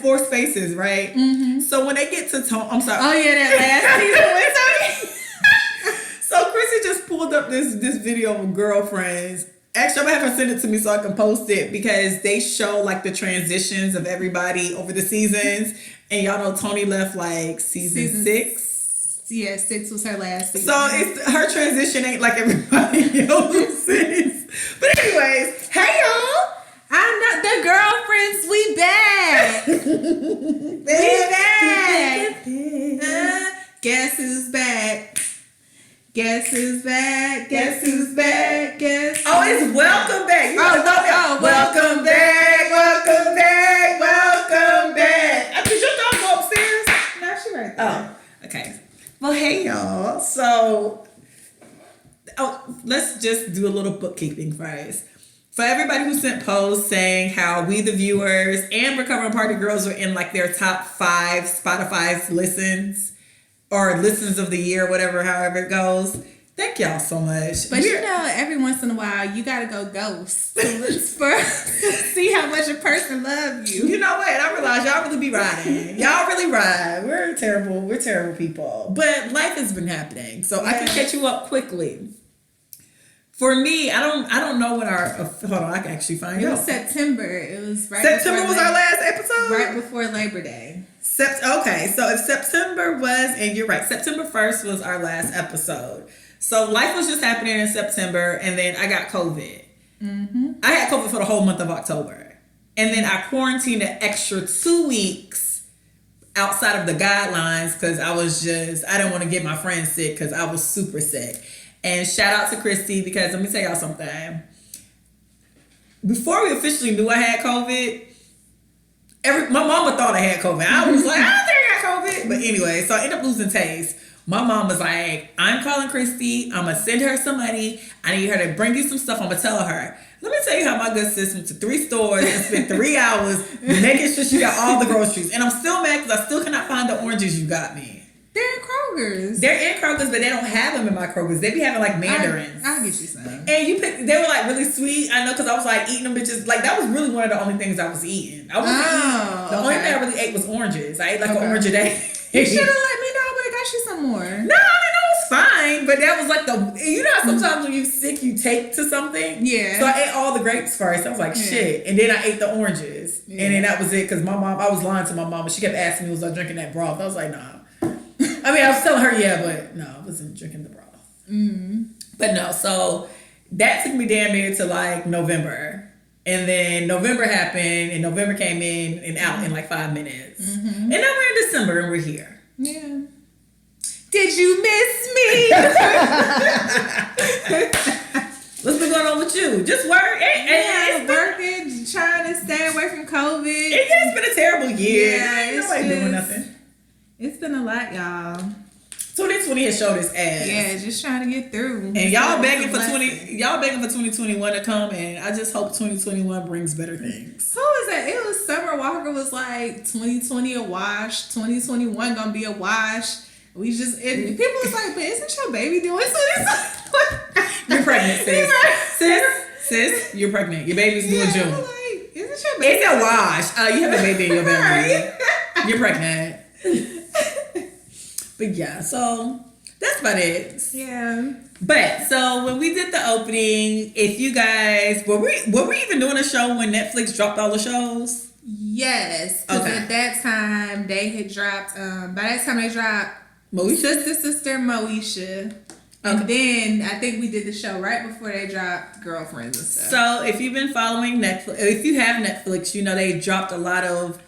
Four spaces, right? Mm-hmm. So when they get to I'm sorry. Oh yeah, that last season. So Chrissy just pulled up this video of girlfriends. Actually, I'm gonna have her send it to me so I can post it because they show like the transitions of everybody over the seasons. And y'all know Tony left like season 6. Yeah, 6 was her last season. So her transition ain't like everybody else's. But anyways, hey y'all. I'm not the girlfriends. We back. We back. Guess who's back? Guess who's back? Guess who's back? Guess. Oh, it's welcome back. Welcome back. Welcome back. Welcome back. Did your dog go upstairs? No, she right there. Oh, okay. Well, hey y'all. So, let's just do a little bookkeeping first. For everybody who sent posts saying how we, the viewers, and Recovering Party Girls are in like their top 5 Spotify's listens or listens of the year, whatever, however it goes. Thank y'all so much. But you know, every once in a while, you gotta go ghost to look for see how much a person loves you. You know what? I realize y'all really be riding. Y'all really ride. We're terrible people. But life has been happening, so I can catch you up quickly. For me, I don't know what our hold on, I can actually find out. It was September. It was right. September was our last episode? Right before Labor Day. Okay, so if September was, and you're right, September 1st was our last episode. So life was just happening in September, and then I got COVID. Mm-hmm. I had COVID for the whole month of October. And then I quarantined an extra 2 weeks outside of the guidelines because I didn't want to get my friends sick because I was super sick. And shout out to Christy because let me tell y'all something. Before we officially knew I had COVID, my mama thought I had COVID. I was like, I don't think I got COVID. But anyway, so I ended up losing taste. My mom was like, I'm calling Christy. I'm going to send her some money. I need her to bring you some stuff. I'm going to tell her. Let me tell you how my good sis went to 3 stores and spent 3 hours making sure she got all the groceries. And I'm still mad because I still cannot find the oranges you got me. They're in Kroger's. They're in Kroger's, but they don't have them in my Kroger's. They be having like mandarins. I'll get you some. And they were like really sweet. I know because I was like eating them bitches. Like that was really one of the only things I was eating. I wasn't eating. The only thing I really ate was oranges. I ate like an orange a day. You should have let me know. I would have got you some more. No, I mean, it was fine. But that was like you know how sometimes when you're sick, you take to something? Yeah. So I ate all the grapes first. I was like, shit. And then I ate the oranges. Yeah. And then that was it because my mom, I was lying to my mom. And she kept asking me, was I drinking that broth? I was like, nah. I mean, I was telling her, but no, I wasn't drinking the broth. Mm-hmm. But no, so that took me damn near to like November. And then November happened, and November came in and out in like 5 minutes. Mm-hmm. And now we're in December, and we're here. Yeah. Did you miss me? What's been going on with you? Just work. Working, trying to stay away from COVID. It has been a terrible year. Yeah, nobody doing nothing. It's been a lot, y'all. 2020 has showed its ass. Yeah, just trying to get through. And y'all begging for 2021 to come, and I just hope 2021 brings better things. Who is that? It was Summer Walker was like 2020 a wash, 2021 gonna be a wash. We just people was like, but isn't your baby doing so? You're pregnant, sis, you're pregnant. Your baby's doing June. Like, isn't your baby? It's a wash. You have a baby in your belly. You're pregnant. But yeah, so that's about it. Yeah. But so when we did the opening, if you guys were we even doing a show when Netflix dropped all the shows? Yes. Because at that time they had dropped by that time they dropped Moesha? Sister Moesha. And then I think we did the show right before they dropped Girlfriends and stuff. So if you've been following Netflix, if you have Netflix, you know they dropped a lot of,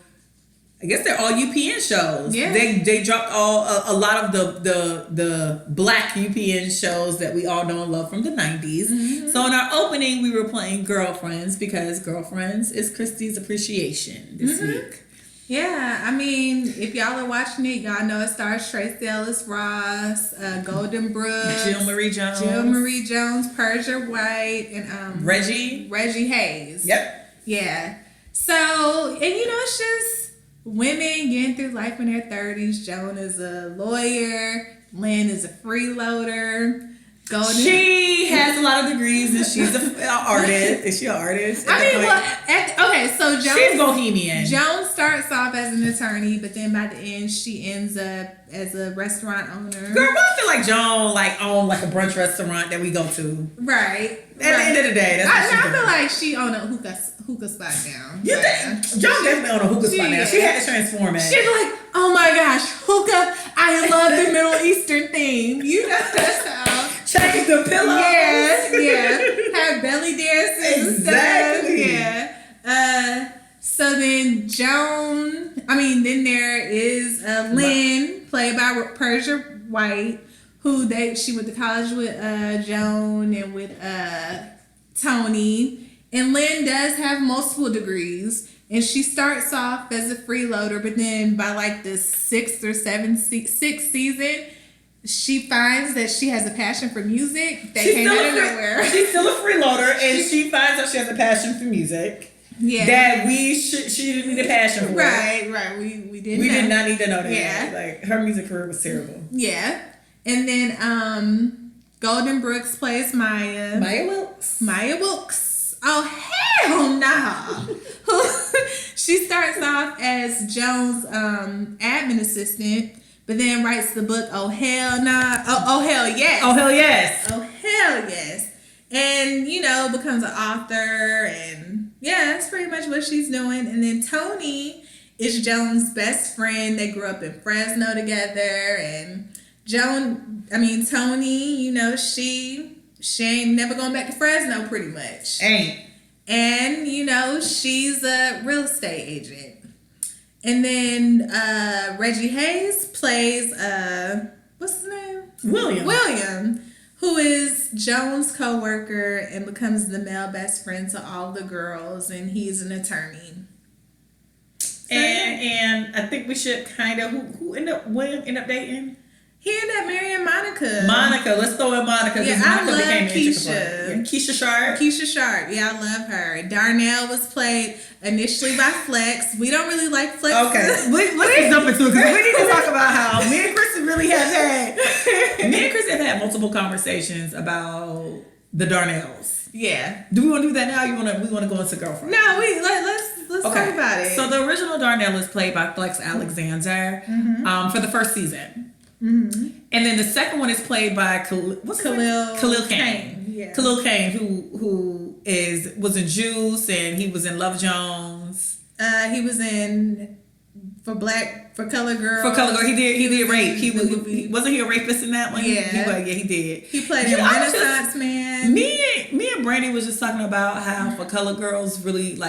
I guess they're all UPN shows. Yeah. They dropped a lot of the black UPN shows that we all know and love from the 90s. Mm-hmm. So in our opening, we were playing Girlfriends because Girlfriends is Christy's appreciation this week. Yeah, I mean, if y'all are watching it, y'all know it stars Tracee Ellis Ross, Golden Brooks, Jill Marie Jones, Persia White, and Reggie Hayes. Yep. Yeah. So, and it's just women getting through life in their 30s. Joan is a lawyer. Lynn is a freeloader. She has a lot of degrees and she's an artist. Is she an artist? So Joan, she's bohemian. Joan starts off as an attorney, but then by the end she ends up as a restaurant owner. Girl, I feel like Joan owned a brunch restaurant that we go to. Right. At the end of the day, that's what I feel like she owned a hookah spot now. You think Joan definitely owned a hookah spot now? She had to transform it. She's like, oh my gosh, hookah! I love the Middle Eastern theme. That's how. Change the pillows. Yeah. Have belly dances. Exactly. And stuff. Yeah. So then then there is Lynn, played by Persia White, who she went to college with Joan and with Tony. And Lynn does have multiple degrees. And she starts off as a freeloader, but then by the sixth season, she finds that she has a passion for music that came out of nowhere. She's still a freeloader, and she finds out she has a passion for music. Yeah, that she didn't need a passion for. Right. We didn't. We did not need to know that. Yeah, her music career was terrible. Yeah, and then Golden Brooks plays Maya. Maya Wilkes. Oh hell no! She starts off as Joan's admin assistant. But then writes the book, Oh Hell Nah. Oh Hell Yes. Oh Hell Yes. Oh Hell Yes. And, becomes an author. And yeah, that's pretty much what she's doing. And then Tony is Joan's best friend. They grew up in Fresno together. And Tony, she ain't never going back to Fresno pretty much. Ain't. And, she's a real estate agent. And then Reggie Hayes plays what's his name? William, who is Joan's co-worker and becomes the male best friend to all the girls, and he's an attorney. And I think we should kind of William end up dating? He ended up marrying Monica. Let's throw in Monica. Yeah, Monica I love became Keisha. Keisha Sharp. Keisha Sharp. Yeah, I love her. Darnell was played initially by Flex. We don't really like Flex. Okay, let's just jump into it because we need to talk about how me and Kristen really have had multiple conversations about the Darnells. Yeah. Do we want to do that now? We want to go into Girlfriend? No, let's talk about it. So the original Darnell is played by Flex Alexander for the first season. Mm-hmm. And then the second one is played by Khalil Kane. Yeah. Khalil Kane, who was in Juice, and he was in Love Jones. He was in For Color Girl. For Color Girl, he did rape. Wasn't he a rapist in that one? Yeah, he did. He played in Renaissance Man. Me and Brandy was just talking about how For Color Girls really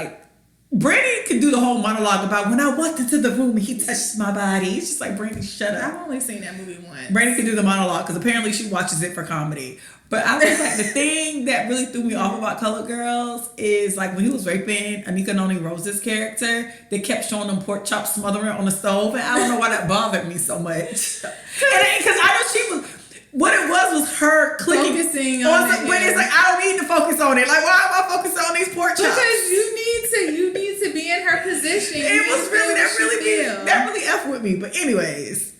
Brandy could do the whole monologue about when I walked into the room and he touched my body. It's just like, Brandy, shut up. I've only seen that movie once. Brandy could do the monologue because apparently she watches it for comedy. But I was like, the thing that really threw me off about Colored Girls is when he was raping Anika Noni Rose's character, they kept showing them pork chops smothering on the stove, and I don't know why that bothered me so much. Because I know she was. What it was her clicking focusing on it. But it's I don't need to focus on it. Why am I focusing on these pork chops? Because you need to be in her position. It was really that really F with me. But anyways,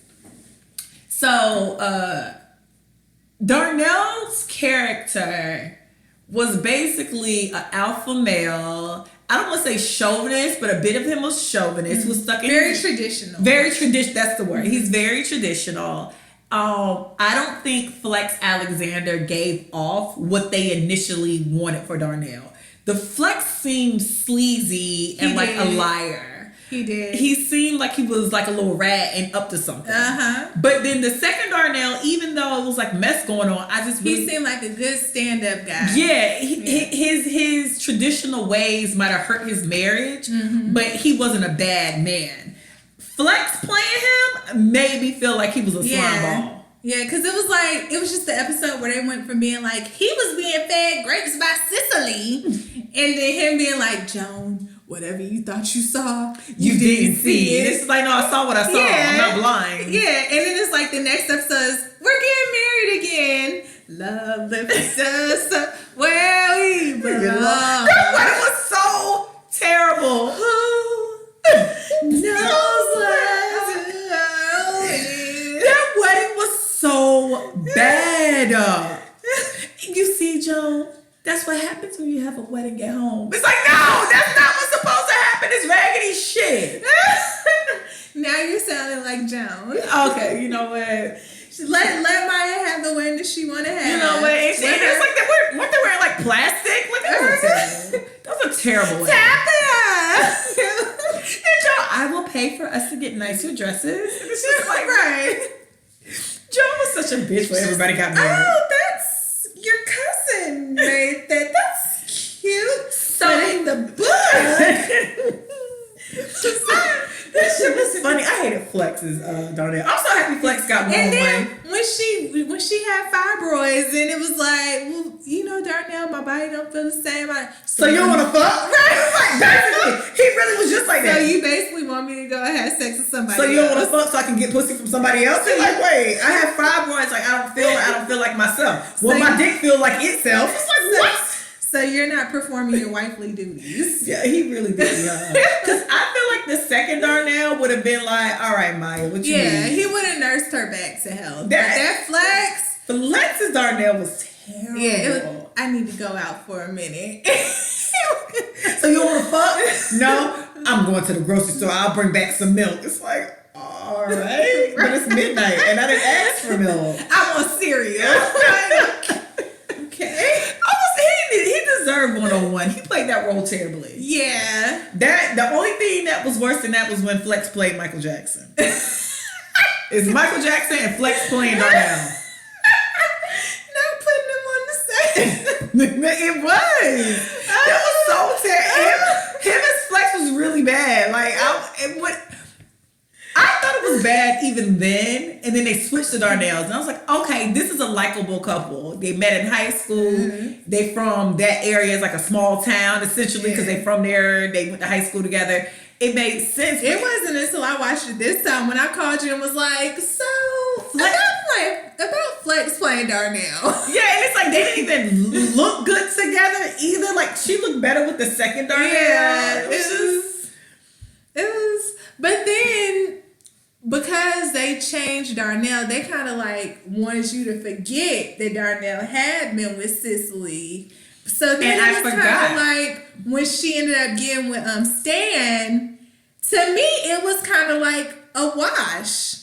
so Darnell's character was basically an alpha male. I don't want to say chauvinist, but a bit of him was chauvinist. Was stuck in traditional. Very traditional. That's the word. He's very traditional. I don't think Flex Alexander gave off what they initially wanted for Darnell. The Flex seemed sleazy and a liar. He did. He seemed like he was a little rat and up to something. But then the second Darnell, even though it was mess going on, he seemed like a good stand-up guy. Yeah, his traditional ways might have hurt his marriage, but he wasn't a bad man. Flex playing him made me feel like he was a slime ball. Yeah, because it was just the episode where they went from being he was being fed grapes by Sicily, and then him being Joan, whatever you thought you saw, you didn't see. And it's like, no, I saw what I saw. I'm not blind. Yeah, and then it's like the next episode is, we're getting married again. Love lifts us up where we belong. That wedding was so terrible. Who knows what's that wedding was so bad. You see, Joan, that's what happens when you have a wedding at home. It's like, no, that's not what's supposed to happen. It's raggedy shit. Now you're sounding like Joan. Okay, you know what? Let Maya have the wedding that she want to have. You know what? It's like weren't they wearing like plastic? Like that was a terrible wedding. And Joan, I will pay for us to get nicer dresses. It's just like, right. Joan was such a bitch when everybody got married. Oh, that's your cousin made that. That's cute. So in the book. That shit was funny. I hated Flex's Darnell. I'm so happy Flex got one and then way. when she had fibroids and it was like, well, you know, Darnell, my body don't feel the same. So you don't want to fuck? Right? Basically, he really was just like that. So you basically want me to go and have sex with somebody So you else. don't want to fuck so I can get pussy from somebody else? He's like, wait, I have fibroids. Like I don't feel like myself. Well, my dick feel like itself. It's like what? So you're not performing your wifely duties. Yeah, he really did. Because I feel like the second Darnell would have been like, all right, Maya, what you mean? He would have nursed her back to health. That Flex's Darnell was terrible. Yeah, I need to go out for a minute. So you want to fuck? No, I'm going to the grocery store. I'll bring back some milk. It's like, all right. But it's midnight and I didn't ask for milk. I want cereal. Okay. He deserved 101. He played that role terribly. Yeah. The only thing that was worse than that was when Flex played Michael Jackson. It's Michael Jackson and Flex playing Darnell. Not putting them on the stage. It was. That was so terrible. Him and Flex was really bad. Like I thought it was bad even then, and then they switched to Darnell's, and I was like, okay, this is a likable couple. They met in high school. Mm-hmm. They from that area. It's like a small town, essentially, because they from there. They went to high school together. It made sense. It wasn't until I watched it this time when I called you and was like, so, about Flex playing Darnell. Yeah, and it's like they didn't even look good together either. Like, she looked better with the second Darnell. Yeah, it was, but then, because they changed Darnell, they kind of like wanted you to forget that Darnell had been with Cicely. So then it was kind of like when she ended up getting with Stan, to me it was kind of like a wash.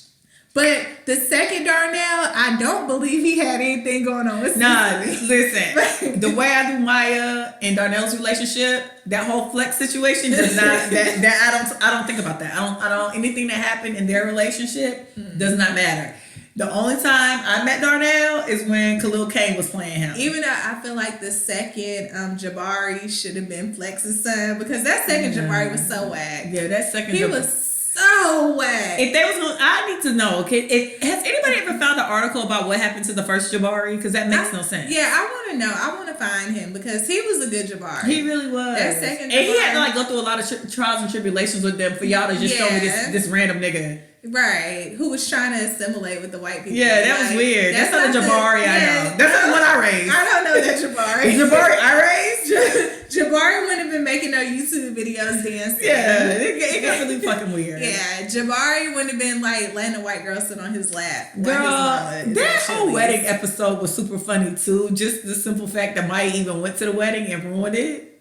But the second Darnell, I don't believe he had anything going on with Cicely. Listen, the way I do Maya and Darnell's relationship, that whole Flex situation does not. I don't think about that. I don't. Anything that happened in their relationship does not matter. The only time I met Darnell is when Khalil Kane was playing him. Even though I feel like the second Jabari should have been Flex's son, because that second Jabari was so whack. Yeah, that second he was so whack. If there was no, I need to know. Has anybody ever found an article about what happened to the first Jabari? Because that makes no sense. Yeah, I want to know. I want to find him because he was a good Jabari. He really was. That second Jabari. And he had to like go through a lot of trials and tribulations with them for y'all to just show me this random nigga. Right, who was trying to assimilate with the white people. Yeah, that was weird. That's not the Jabari I know. That's not the one I raised. I don't know that Jabari. Jabari I raised? Jabari wouldn't have been making no YouTube videos dancing. Yeah, it got really fucking weird. Yeah, Jabari wouldn't have been like letting a white girl sit on his lap. Girl, that whole wedding episode was super funny too. Just the simple fact that Maya even went to the wedding and ruined it.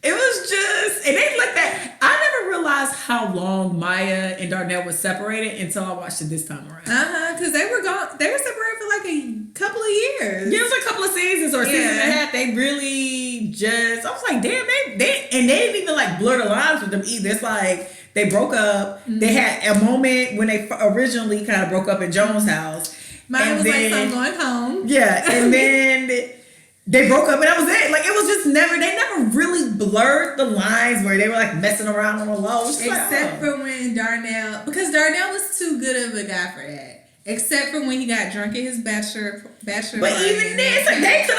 It was just, and they let that. I never realized how long Maya and Darnell were separated until I watched it this time around. Because they were separated for like a couple of years. Yeah, it was a couple of seasons or a season and a half. They really just, I was like, damn, they didn't even like blur the lines with them either. It's like they broke up. Mm-hmm. They had a moment when they originally kind of broke up in Joan's house. Mine was then, like, so I'm going home. Yeah, and then they broke up and that was it. Like, it was just they never really blurred the lines where they were like messing around on the low. Except for when Darnell, because Darnell was too good of a guy for that. Except for when he got drunk at his bachelor But even then, it's like they could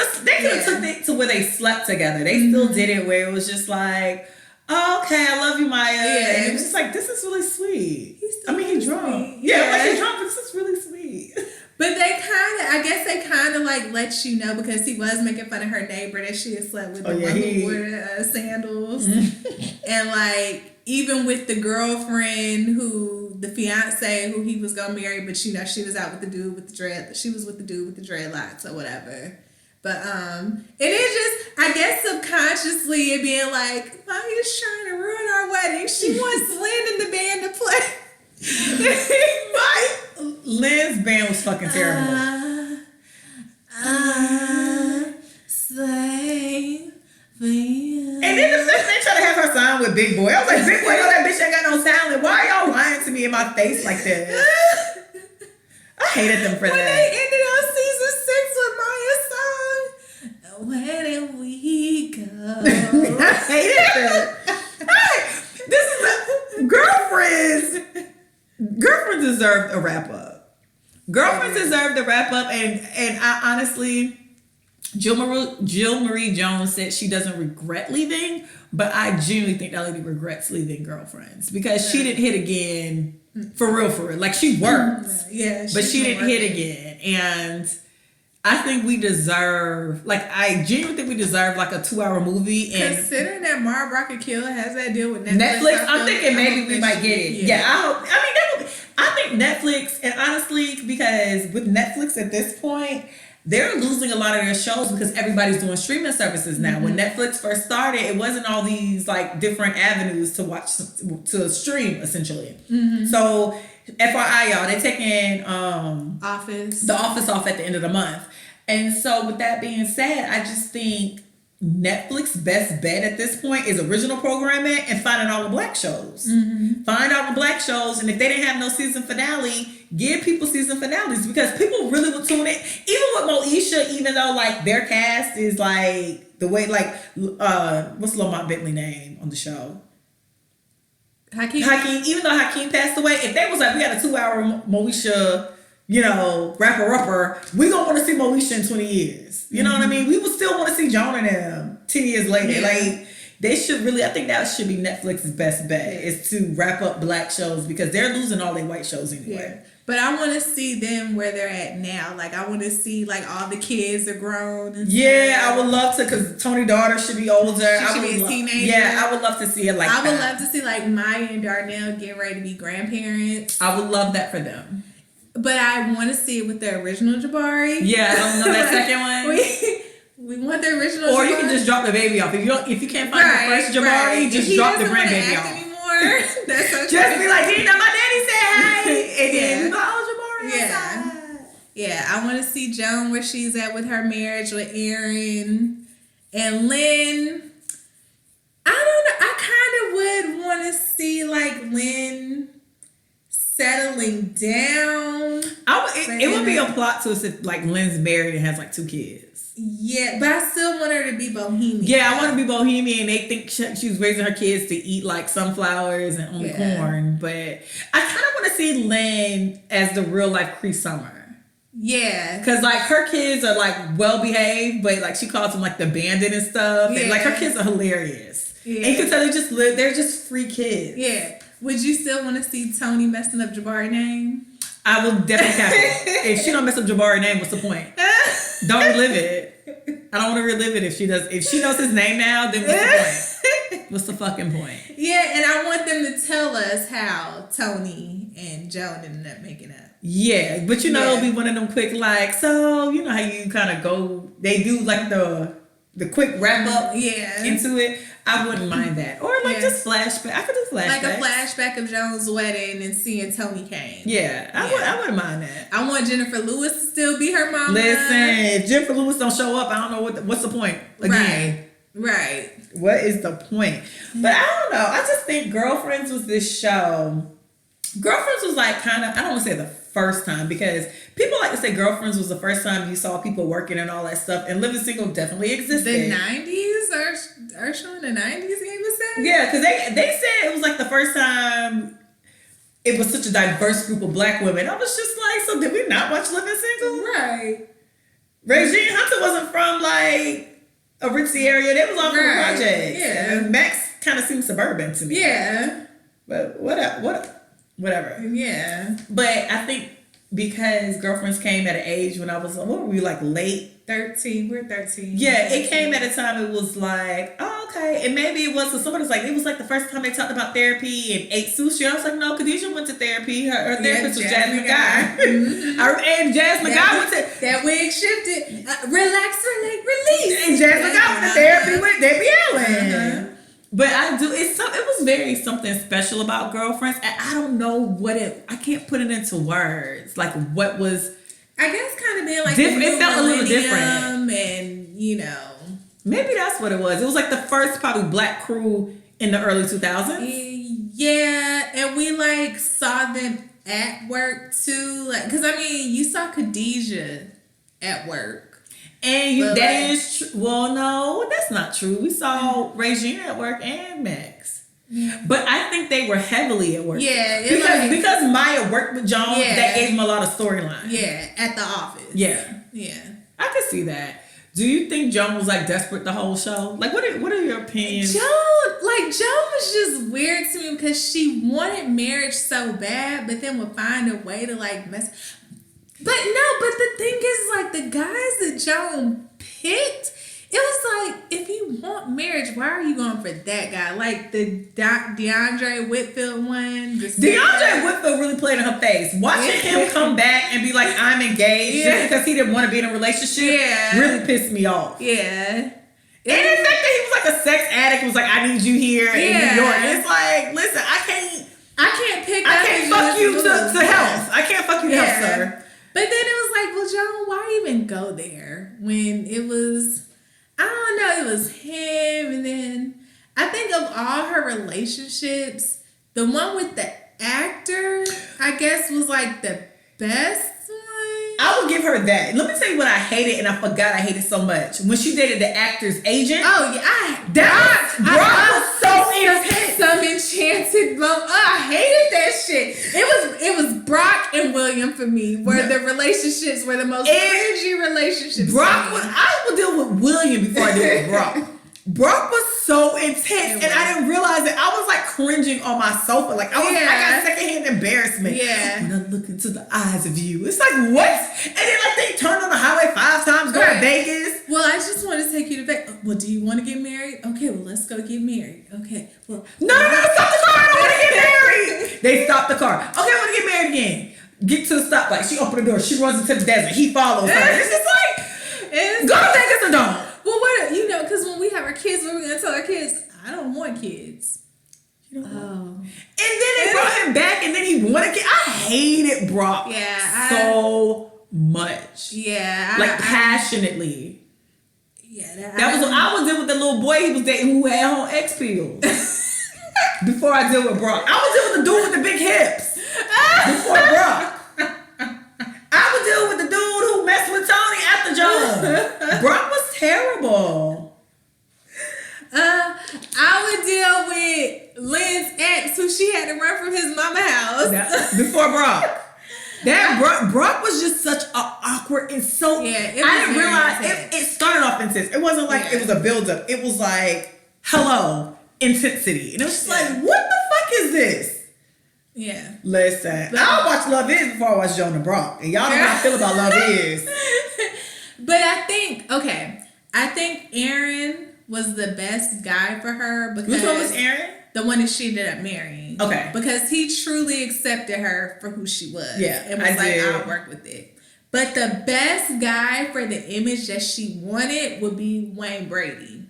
have took it to where they slept together. They still did it where it was just like, Oh, okay, I love you, Maya. Yeah. And it was just like, this is really sweet. He's drunk. Sweet. Yeah, like he's drunk, but this is really sweet. But I guess they kind of like let you know, because he was making fun of her neighbor that she had slept with the one who wore sandals. And like, even with the girlfriend the fiance who he was gonna marry, but she was out with the dude with the dread. She was with the dude with the dreadlocks or whatever. But it is just, I guess subconsciously it being like, Maya's trying to ruin our wedding. She wants Lynn and the band to play. Lynn's band was fucking terrible. Slave for you. And then the fact they try to have her sign with Big Boy. I was like, Big Boy, that bitch ain't got no talent. Why are y'all lying to me in my face like that? I hated them for that. When they ended on season 6 with Maya's song, where did we go? I hated that. This is Girlfriends. Girlfriends deserved a wrap up. Girlfriends deserved a wrap up, and I honestly, Jill Marie Jones said she doesn't regret leaving, but I genuinely think that lady regrets leaving Girlfriends because she didn't hit again for real. Like she worked, but she didn't hit again, and I think we deserve, I genuinely think we deserve like a 2-hour movie. And considering that Mara Brock Kill has that deal with Netflix, I'm thinking maybe we might get it. Yeah, I think Netflix, and honestly, because with Netflix at this point, they're losing a lot of their shows because everybody's doing streaming services now. Mm-hmm. When Netflix first started, it wasn't all these like different avenues to watch, to stream essentially. Mm-hmm. So FYI, y'all, they're taking The Office off at the end of the month. And so with that being said, I just think Netflix's best bet at this point is original programming and finding all the black shows. Mm-hmm. Find all the black shows, and if they didn't have no season finale, give people season finales because people really will tune in. Even with Moesha, even though like their cast is like the way what's Lamont Bentley name on the show? Hakeem. Even though Hakeem passed away, if they was like we got a 2-hour Moesha, rapper, we don't want to see Moesha in 20 years. You know what I mean? We would still want to see Joan and them 10 years later. Yeah. Like, they should really, I think that should be Netflix's best bet is to wrap up black shows because they're losing all their white shows anyway. Yeah. But I want to see them where they're at now. Like, I want to see, like, all the kids are grown. And stuff. I would love to, because Tony's daughter should be older. She should be a teenager. Yeah, I would love to see it like that. I would love to see, like, Maya and Darnell getting ready to be grandparents. I would love that for them. But I want to see it with the original Jabari. Yeah, I don't know that second one. We want the original. Or Jabari. You can just drop the baby off. If you can't find the first Jabari, just drop the grandbaby off. Anymore. That's okay. Just be like, my daddy said hi, and then Jabari. Yeah. I want to see Joan where she's at with her marriage with Aaron and Lynn. I don't know. I kind of would want to see like Lynn settling down. It would be a plot twist if like Lynn's married and has like 2 kids. Yeah, but I still want her to be bohemian. Yeah, I want to be bohemian. They think she was raising her kids to eat like sunflowers and only corn. But I kind of want to see Lynn as the real life Cree Summer. Yeah. Because like her kids are like well behaved, but like she calls them like the bandit and stuff. Yeah. And like her kids are hilarious. Yeah. And you can tell they're just free kids. Yeah. Would you still want to see Tony messing up Jabari's name? I will definitely cap it. If she don't mess up Jabari's name, what's the point? Don't relive it. I don't want to relive it if she does. If she knows his name now, then what's the point? What's the fucking point? Yeah, and I want them to tell us how Tony and Joan ended up making up. Yeah, but it'll be one of them quick like, so you know how you kind of go, they do like the quick wrap up into it. I wouldn't mind that. Or like just flashback. I could do flashback. Like a flashback of Joan's wedding and seeing Tony Kane. Yeah, I wouldn't mind that. I want Jennifer Lewis to still be her mama. Listen, if Jennifer Lewis don't show up, I don't know what's the point. Again. Right. What is the point? But I don't know. I just think Girlfriends was this show. Girlfriends was like kind of, I don't want to say the first time because people like to say Girlfriends was the first time you saw people working and all that stuff, and Living Single definitely existed. The 90s are showing the 90s game of sex? Yeah, because they said it was like the first time it was such a diverse group of black women. I was just like, so did we not watch Living Single? Right. Regine Hunter wasn't from like a ritzy area. They was all from the projects. Yeah. And Max kind of seems suburban to me. Yeah. But whatever. Yeah. But I think because Girlfriends came at an age when I was, what were we, like late? 13. We're 13. Yeah, it came at a time it was like, oh, okay. And maybe it was, somebody's like, it was like the first time they talked about therapy and ate sushi. I was like, no, Khadijah went to therapy. Her therapist was Jasmine Guy. Mm-hmm. And Jasmine Guy went to... That wig shifted. Relax, release. And Jasmine Guy went to therapy with Debbie Allen. But it was very something special about Girlfriends. And I don't know I can't put it into words. Like what was... I guess kind of being like different. It felt a little different. And, maybe that's what it was. It was like the first probably black crew in the early 2000s. Yeah. And we like saw them at work too. Like, because you saw Khadijah at work. And is true. Well, no, that's not true. We saw Regina at work and Max. Yeah. But I think they were heavily at work. Yeah. Because Maya worked with Jones, that gave him a lot of storyline. Yeah, at the office. Yeah. Yeah. I could see that. Do you think Joan was like desperate the whole show? Like what are your opinions? Joan was just weird to me because she wanted marriage so bad, but then would find a way to like mess. But the thing is, like, the guys that Joan picked, it was like, if you want marriage, why are you going for that guy? Like the DeAndre Whitfield one. DeAndre Whitfield really played in her face. Watching him come back and be like, I'm engaged just because he didn't want to be in a relationship really pissed me off. Yeah. And the fact that he was like a sex addict was like, I need you here in New York. It's like, listen, I can't fuck you to health. I can't fuck you to health, sir. But then it was like, well, Joan, why even go there when it was, I don't know, it was him. And then I think of all her relationships, the one with the actor, I guess, was like the best one. I would give her that. Let me tell you what I hated, and I forgot I hated so much. When she dated the actor's agent. Oh, yeah. Brock was so intense. Some enchanted moment. I hated that shit. It was Brock and William for me, where the relationships were the most cringy relationships. I would deal with William before I deal with Brock. Brock was so intense, and I didn't realize it. I was like cringing on my sofa, like I got secondhand embarrassment. Yeah, when I look into the eyes of you, it's like what? And then like they turned on the highway 5 times, go to Vegas. Well, I just want to take you to Vegas. Well, do you want to get married? Okay, well let's go get married. Okay, well no, stop the car! I don't want to get married. They stopped the car. Okay, I want to get married again. Get to the stoplight. She opened the door. She runs into the desert. He follows her. It's just like go to Vegas or don't. Well, because when we have our kids, what are we going to tell our kids? I don't want kids. You don't want. And then they brought him back, and then he wanted kids. I hated Brock so much. Yeah. Passionately. Yeah. I was dealing with the little boy he was dating who had on X pills. Before I deal with Brock. I was dealing with the dude with the big hips. Before Brock. I would deal with the dude who messed with Tony after Joan. Brock was terrible. I would deal with Lynn's ex, who she had to run from his mama house. Before Brock. Brock was just such an awkward and so... Yeah, I didn't realize... It started off intense. It wasn't like it was a build-up. It was like, hello, intensity. And it was just like, what the fuck is this? Yeah. Listen, I'll watch Love Is before I watch Joan and Brock. And y'all know how I feel about Love Is. But I think Aaron was the best guy for her because... Which one was Aaron? The one that she ended up marrying. Okay. Because he truly accepted her for who she was. Yeah, and was I'll work with it. But the best guy for the image that she wanted would be Wayne Brady.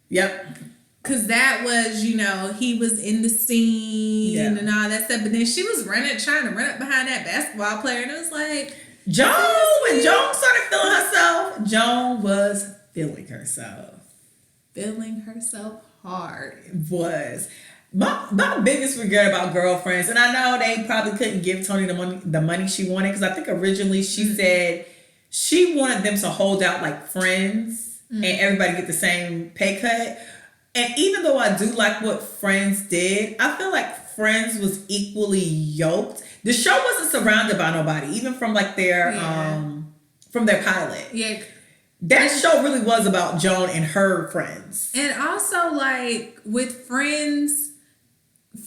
Yep. Because that was, he was in the scene and all that stuff. But then she was trying to run up behind that basketball player. And it was like... when Joan started feeling herself, Joan was feeling herself. Feeling herself hard. It was. My biggest regret about Girlfriends, and I know they probably couldn't give Tony the money she wanted, because I think originally she said she wanted them to hold out like Friends and everybody get the same pay cut. And even though I do like what Friends did, I feel like Friends was equally yoked. The show wasn't surrounded by nobody, even from like their from their pilot. Yeah. That show really was about Joan and her friends. And also, like, with Friends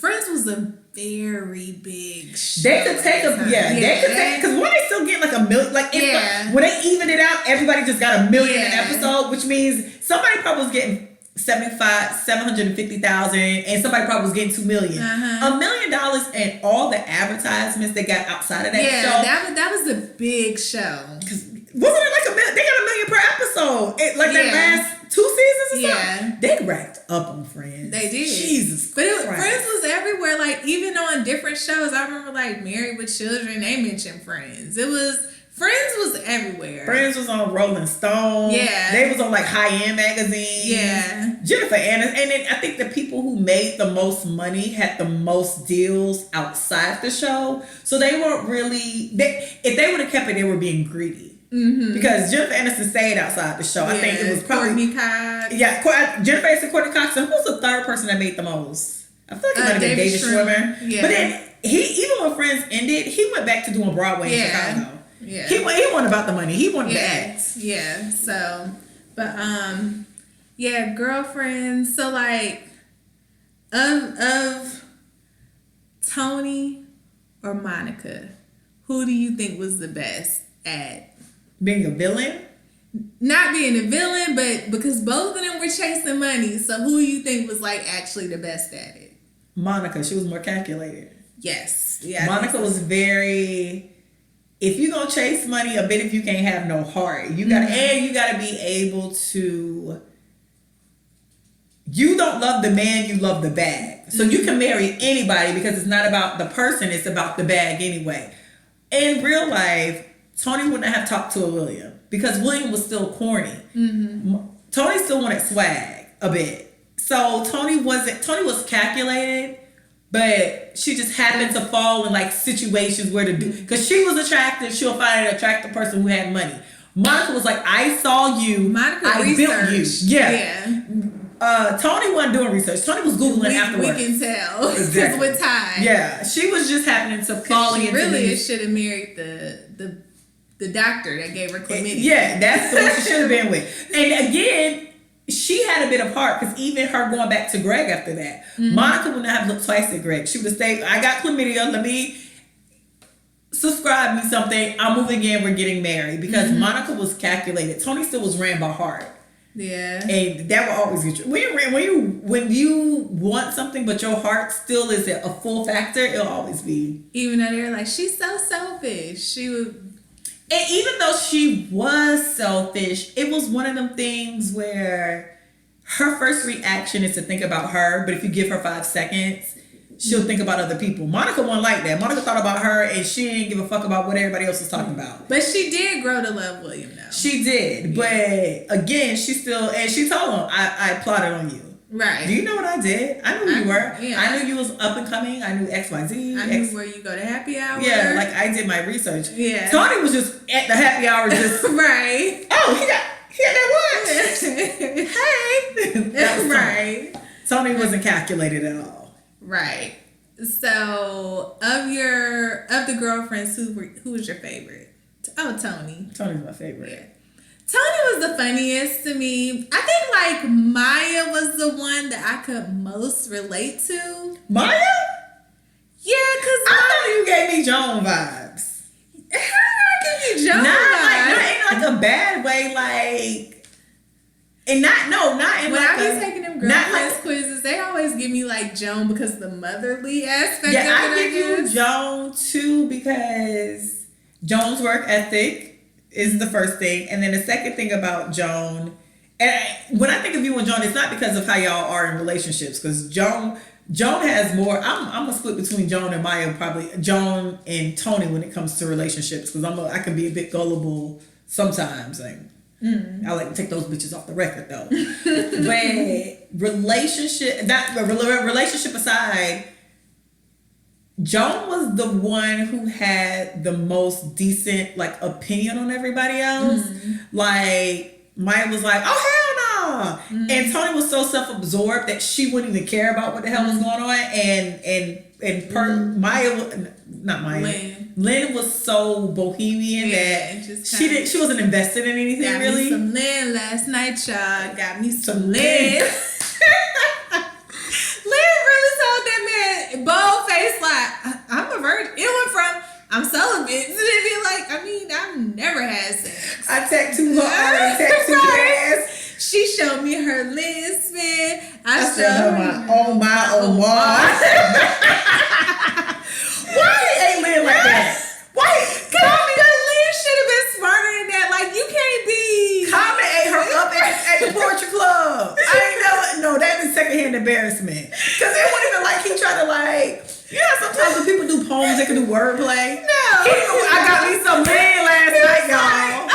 was a very big show. They could take they could take, because when they still get like $1 million, like, when they even it out, everybody just got $1 million an episode, which means somebody probably was getting 750,000, and somebody probably was getting $2 million. $1 million and all the advertisements they got outside of that show. That was a big show. Wasn't it like $1 million? They got $1 million per episode. That last 2 seasons or something. They racked up on Friends. They did. Jesus Christ. Friends was everywhere. Like, even on different shows, I remember like Married with Children. They mentioned Friends. Friends was everywhere. Friends was on Rolling Stone. Yeah. They was on like high-end magazines. Yeah. Jennifer Aniston. And then I think the people who made the most money had the most deals outside the show. So they weren't really... if they would have kept it, they were being greedy. Mm-hmm. Because Jennifer Aniston stayed outside the show. I think it was probably... Courtney Cox. Yeah, Jennifer Aniston, Courtney Cox. And who was the third person that made the most? I feel like it might have been David Schwimmer. Yeah. But then, even when Friends ended, he went back to doing Broadway in Chicago. Yeah. He wasn't about the money. He wanted to act. Yeah. So, but Girlfriends. So like, of Tony or Monica, who do you think was the best at being a villain? Not being a villain, but because both of them were chasing money. So who do you think was like actually the best at it? Monica. She was more calculated. Yes. Yeah. Monica was very... If you gonna chase money, a bit if you can't have no heart. You gotta you gotta be able to. You don't love the man, you love the bag. So you can marry anybody because it's not about the person, it's about the bag anyway. In real life, Tony wouldn't have talked to a William because William was still corny. Mm-hmm. Tony still wanted swag a bit. So Tony was calculated. But she just happened to fall in like situations where because she was attractive, she'll find an attractive person who had money. Monica was like, I saw you, I built you. Yeah. Tony wasn't doing research. Tony was Googling afterwards. We can tell. Exactly. With time. Yeah. She was just happening to fall into really should have married the doctor that gave her chlamydia. Yeah, that's the one she should have been with. And again, she had a bit of heart because even her going back to Greg after that, Monica would not have looked twice at Greg. She would have stayed, I got chlamydia, let me subscribe me something, I'm moving in, we're getting married. Because Monica was calculated. Tony still was ran by heart. Yeah. And that will always get you. When you want something but your heart still is a full factor, it'll always be. Even though they're like, she's so selfish. She would... And even though she was selfish, it was one of them things where her first reaction is to think about her, but if you give her 5 seconds, she'll think about other people. Monica wasn't like that. Monica thought about her, and she didn't give a fuck about what everybody else was talking about. But she did grow to love William, though. She did. Yeah. But again, she still, and she told him, I plotted on you. Right. Do you know what I did? I knew who you were. Yeah. I knew you was up and coming. I knew XYZ. I knew where you go to happy hour. Yeah, like I did my research. Yeah. Tony was just at the happy hour just right. Oh, he had that watch. Hey. That was right. Tony wasn't calculated at all. Right. So of the girlfriends, who was your favorite? Oh, Tony. Tony's my favorite. Yeah. Tony was the funniest to me. I think like Maya was the one that I could most relate to. Maya? Yeah, because I thought you gave me Joan vibes. How did I give you Joan vibes? Not in like a bad way, like, and not in when like I be taking them girlfriends quizzes, they always give me like Joan because the motherly aspect. Yeah, I give you Joan too because Joan's work ethic is the first thing, and then the second thing about Joan, and when I think of you and Joan, it's not because of how y'all are in relationships, because Joan has more. I'm a split between Joan and Maya, probably Joan and Tony when it comes to relationships, because I can be a bit gullible sometimes. Like I like to take those bitches off the record though. But relationship aside, Joan was the one who had the most decent like opinion on everybody else. Like Maya was like, oh hell no, and Tony was so self-absorbed that she wouldn't even care about what the hell was going on, and Lynn was so bohemian that she wasn't invested in anything got really. Me some Lynn last night, y'all. Got me some Lynn. Lynn really told that man bold face like, I'm a virgin. It went from I'm celibate to be like, I mean, I've never had sex. I tattooed her already, tattooed her ass. She showed me her Lisbon. I showed her oh my. Why ain't Lynn like that? Why? Lynn should have been smarter than that. Like, you can't be. Common ate her up at the poetry club. I ain't know. No, that'd be secondhand embarrassment. Because it wasn't even like he tried to like. You know, sometimes when people do poems, they can do wordplay. No. I got me some Lynn last night, y'all.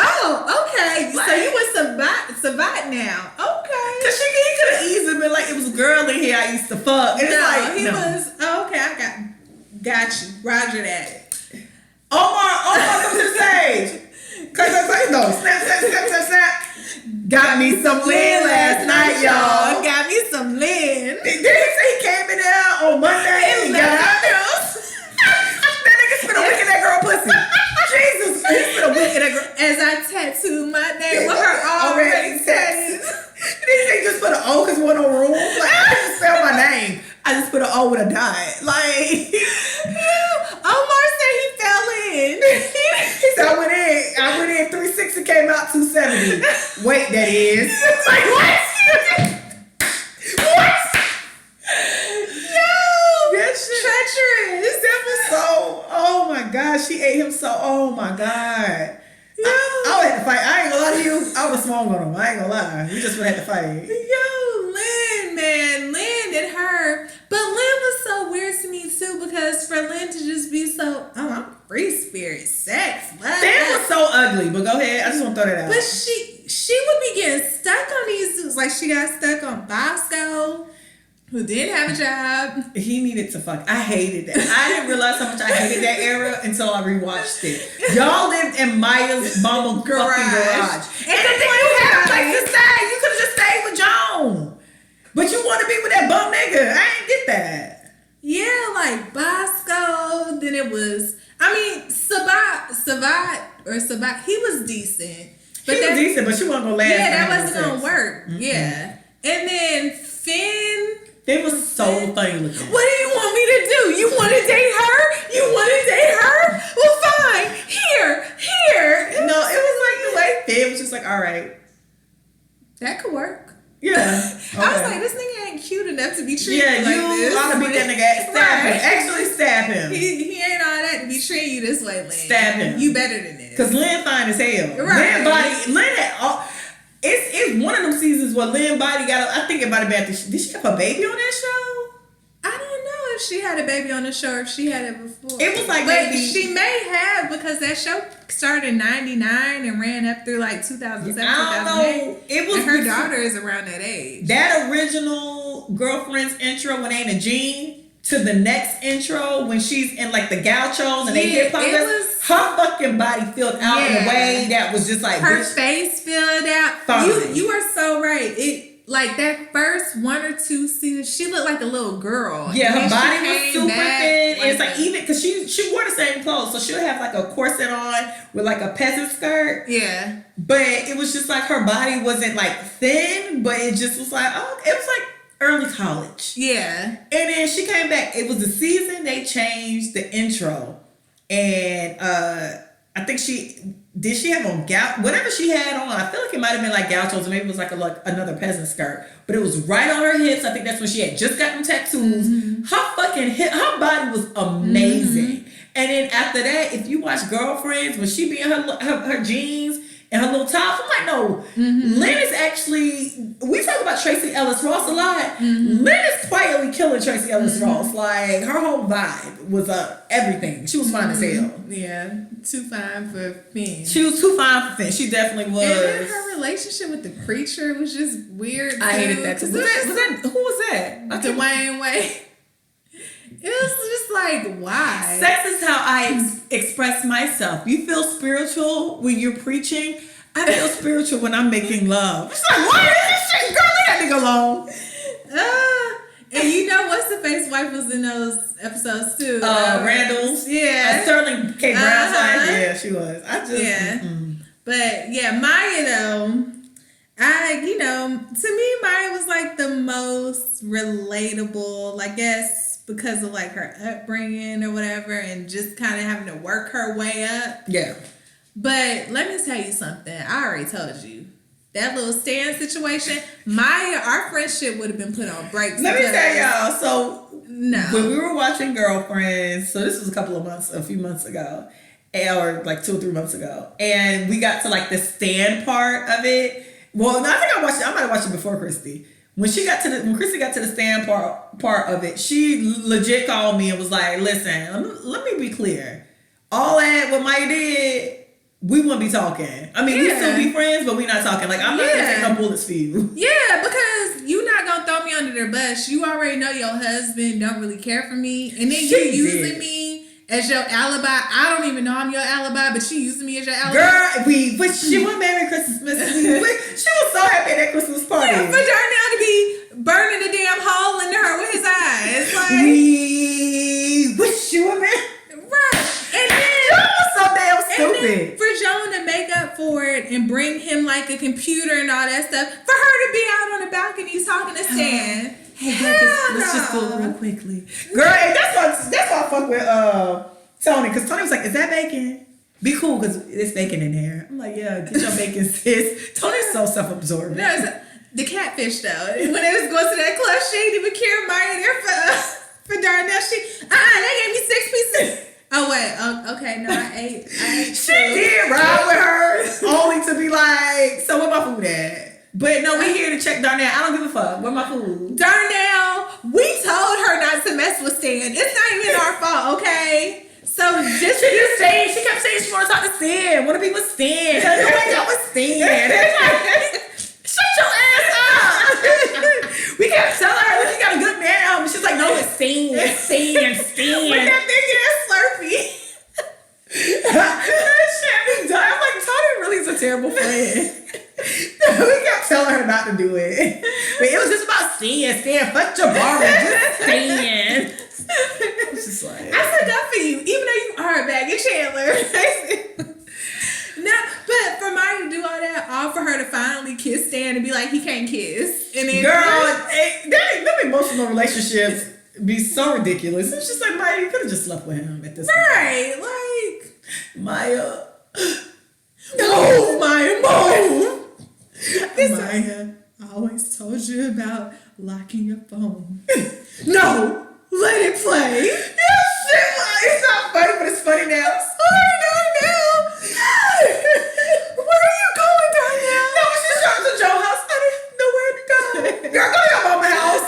Okay. Like, so you were Savant now. Okay. Because he could have easily been like, it was a girl in here I used to fuck. And it's like, he was, okay, I got you. Roger that. Omar, come to the stage. No, snap. Got me some Lynn last night, y'all. Got me some Lynn. Did he say he came in there on Monday and got out there? That nigga spit a wick in that girl pussy. Jesus, he spit a wick in that girl. As I tattooed my name with her already tattooed. Did he say just put an O because one on room? Like, I didn't spell my name. I just put an O with a dot. Like, Omar said he fell in. He said I went in 360, came out 270. Wait, that is. Like, what? What? No, that's treacherous. That was so. Oh my God, she ate him so. Oh my God. I would have to fight. I ain't gonna lie to you. I was small on him. I ain't gonna lie. We just would have to fight. Lynn, man. Lynn and her. But Lynn was so weird to me too, because for Lynn to just be so, I'm free spirit, sex. That was so ugly, but go ahead. I just want to throw that out. But she would be getting stuck on these dudes. Like, she got stuck on Bosco, who didn't have a job. He needed to fuck. I hated that. I didn't realize how much I hated that era until I rewatched it. Y'all lived in Maya's mama fucking garage. And then you had a place to stay. You could have just stayed with Joan. But you want to be with that bum nigga. I ain't get that. Yeah, like Bosco. Then it was, Sabat, he was decent. But he was decent, but she wasn't going to last. Yeah, that wasn't going to work. Mm-hmm. Yeah. And then Finn. They was so funny looking. What do you want me to do? You want to date her? You want to date her? Well, fine. Here. No, it was like the way Finn was just like, all right. That could work. Yeah. Okay. I was like, this nigga ain't cute enough to be treated like this. Yeah, you ought to beat that nigga. Stab him. Actually stab him. He ain't all that to be treating you this way, Lynn. Stab him. You better than this. Because Lynn fine as hell. Right. Lynn had all... It's one of them seasons where Lynn body got... I think it might have been... Did she have a baby on that show? I don't know if she had a baby on the show or if she had it before. It was like maybe... She may have, because that show started in 99 and ran up through like 2007, 2008. It was... And her daughter is around that age. That original Girlfriend's intro when they in a jean to the next intro when she's in like the gauchos and they hip hop. Her fucking body filled out in a way that was just like... Her face filled out. You are so right. Like that first 1 or 2 seasons, she looked like a little girl. Yeah, her body was super thin. And it's like even because she wore the same clothes, so she'll have like a corset on with like a peasant skirt. Yeah, but it was just like her body wasn't like thin, but it just was like it was like early college. Yeah, and then she came back. It was the season they changed the intro, and I think she have on whatever she had on. I feel like it might have been like gauchos, or maybe it was like another peasant skirt, but it was right on her hips. I think that's when she had just gotten tattoos. Mm-hmm. Her body was amazing. Mm-hmm. And then after that, if you watch Girlfriends, when she be in her jeans and her little tops, I'm like, no, Lynn is actually. We talk about Tracy Ellis Ross a lot. Mm-hmm. Lynn is quietly killing Tracy Ellis Ross. Like her whole vibe was everything. She was fine as hell. Yeah, too fine for Finn. She was too fine for Finn. She definitely was. And then her relationship with the preacher was just weird. I hated that too. Who was that? Dwayne Wade. It was just like, why? Sex is how I express myself. You feel spiritual when you're preaching. I feel spiritual when I'm making love. It's like, what is this shit? Girl, leave that nigga alone. And And you know what's the face wife was in those episodes too? Randall's. Yeah. Sterling K. Brown's wife. Yeah, she was. But yeah, Maya though, to me, Maya was like the most relatable, I guess, because of like her upbringing or whatever, and just kind of having to work her way up. Yeah. But let me tell you something. I already told you. That little stand situation, Maya, our friendship would have been put on brakes. Let me tell y'all. So, no. When we were watching Girlfriends, so this was a few months ago, or like 2 or 3 months ago, and we got to like the stand part of it. Well, no, I think I might have watched it before Christy. When Christy got to the stand part of it, she legit called me and was like, "Listen, let me be clear. All that what Maya did, we wouldn't be talking. I mean, we still be friends, but we not talking. Like, I'm not gonna take no bullets for you." Yeah, because you not gonna throw me under their bus. You already know your husband don't really care for me, and then you using me as your alibi. I don't even know I'm your alibi, but you using me as your alibi. But she went Merry Christmas. She was so happy at that Christmas party. Yeah, for Darnell to be burning the damn hole into her with his eyes. Like, we wish you were married. Right. And then that was so damn stupid. For Joan to make up for it and bring him like a computer and all that stuff, for her to be out on the balcony talking to Stan. Let's just go real quickly. Girl, and that's why I fuck with Tony, because Tony was like, "Is that bacon? Be cool, because it's bacon in there." I'm like, "Yeah, get your bacon, sis." Tony's so self-absorbed. No, the catfish though. When they was going to that club, she didn't even care Maya there for Darnell. They gave me 6 pieces. Oh wait, okay, no, I ate she did ride with her only to be like, "So where my food at?" But no, we here to check Darnell. I don't give a fuck. Where my food? Darnell, we told her not to mess with Stan. It's not even our fault, okay? So she kept saying she want to talk to Stan. Want to be with Stan. Nobody got with Stan. Shut your ass up. We kept telling her that you got a good man. She's like, "No, it's Stan. With that big ass Slurpee." That shit be done. I'm like, Tony really is a terrible friend. We kept telling her not to do it. But it was just about Stan. Fuck Jabari. Just Stan. It's just like, I stood up for you, even though you are a bag of Chandler. No, but for Maya to do all that, all for her to finally kiss Stan and be like, he can't kiss. And then them emotional relationships be so ridiculous. It's just like, Maya, you could have just slept with him at this point. Right, like Maya. No, Maya, move. Maya, I always told you about locking your phone. No, let it play. Yeah, shit, it's not funny, but it's funny now. Sorry, Darnell. Where are you going, Darnell? No, she's trying to Joe's house. I didn't know where to go. Girl, go to your mama's house.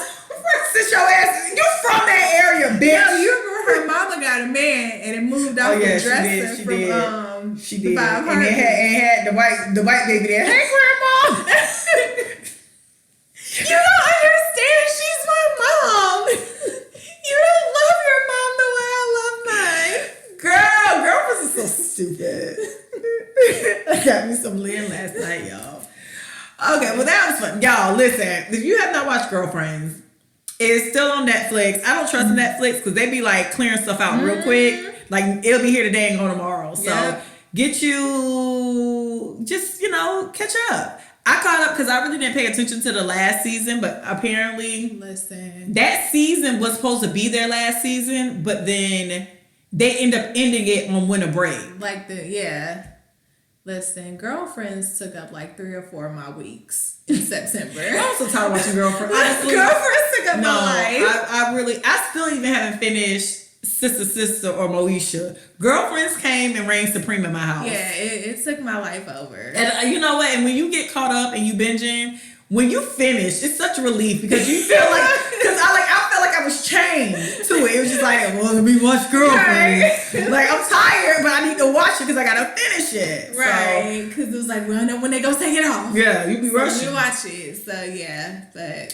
Sit your ass. You from that area, bitch. No, you remember her mama got a man and it moved off the dresser from she did. And it had the white baby there. Hey, grandma. You don't understand. She's my mom. You don't love your mom the way I love mine. Girlfriends are so stupid. I got me some Lynn last night, y'all. Okay, well that was fun. Y'all, listen. If you have not watched Girlfriends, it's still on Netflix. I don't trust Netflix because they be like clearing stuff out real quick. Like it'll be here today and go tomorrow. So get you, just, catch up. I caught up because I really didn't pay attention to the last season, but apparently that season was supposed to be their last season, but then they end up ending it on winter break. Listen, Girlfriends took up like 3 or 4 of my weeks in September. I'm so tired of watching Girlfriends. Honestly, Girlfriends took up my life. I still even haven't finished Sister or Moesha. Girlfriends came and reigned supreme in my house. Yeah, it took my life over. And you know what? And when you get caught up and you binging, when you finish, it's such a relief because you feel like, I felt like I was chained to it. It was just like, well, let me watch Girlfriends. Right. Like, I'm tired, but I need to watch it because I got to finish it. Right. Because it was like, we don't know when they go take it off. Yeah, you be rushing. We watch it. So, yeah.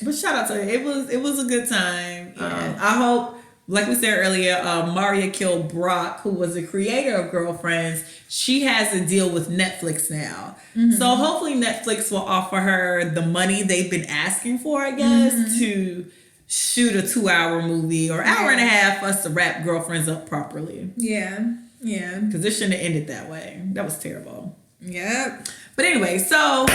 But shout out to her. It was a good time. Yeah. I hope, like we said earlier, Maria Kilbrock, who was the creator of Girlfriends, she has a deal with Netflix now. Mm-hmm. So hopefully Netflix will offer her the money they've been asking for, I guess, to shoot a 2-hour movie or hour and a half for us to wrap Girlfriends up properly. Yeah. Yeah. Because it shouldn't have ended that way. That was terrible. Yep. But anyway, so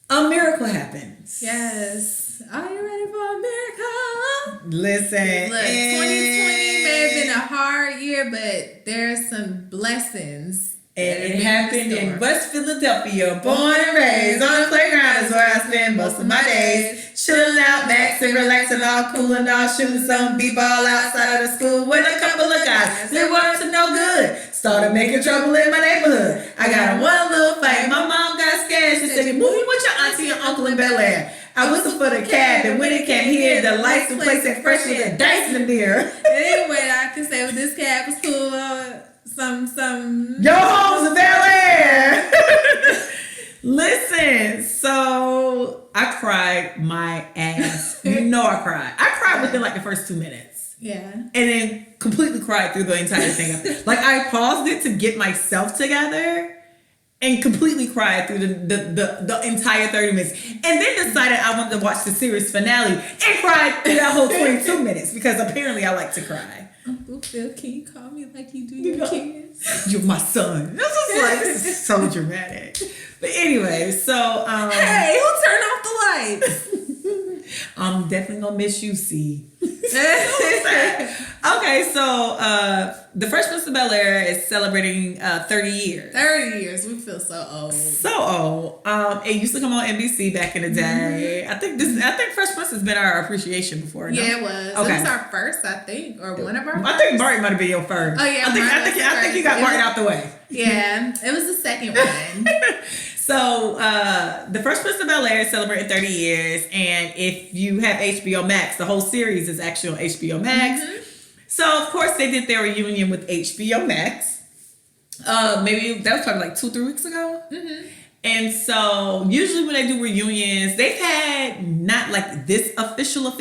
a miracle happens. Yes. Are you ready for a miracle? Listen. Look, 2020 may have been a hard year, but there's some blessings. And it happened in West Philadelphia, born and raised. On the playground is where I spend most of my days. Chilling out, maxing, relaxing, all cool and all, shooting some b-ball outside of the school with a couple of guys. They weren't to no good. Started making trouble in my neighborhood. I got in one little fight. My mom got scared. She said, "You're moving with your auntie and uncle in Bel-Air." I whistled for the cab, and when it came here, the lights and place that fresh with a dice in the beer. Anyway, I can say with this cab was cool. Some. Your home's a Bel-Air. Listen, so I cried my ass. You know I cried. I cried within like the first 2 minutes. Yeah. And then completely cried through the entire thing. Like I paused it to get myself together and completely cried through the entire 30 minutes. And then decided I wanted to watch the series finale and cried through that whole 22 minutes because apparently I like to cry. Uncle Phil, can you call me like you do your kids? You're my son. This is so dramatic. But anyway, so hey, who turned off the lights? I'm definitely gonna miss you, C. Okay, so the Fresh Prince of Bel-Air is celebrating 30 years. 30 years. We feel so old. So old. It used to come on NBC back in the day. I think Fresh Prince has been our appreciation before. No? Yeah, it was. Okay. It was our first, I think, or one of our first. I think Martin might have been your first. Oh yeah, I think you got Martin out the way. Yeah, it was the second one. So, the Fresh Prince of Bel-Air is celebrating 30 years, and if you have HBO Max, the whole series is actually on HBO Max. Mm-hmm. So, of course, they did their reunion with HBO Max. Maybe that was probably like 2-3 weeks ago. Mm-hmm. And so, usually when they do reunions, they've had not like this official,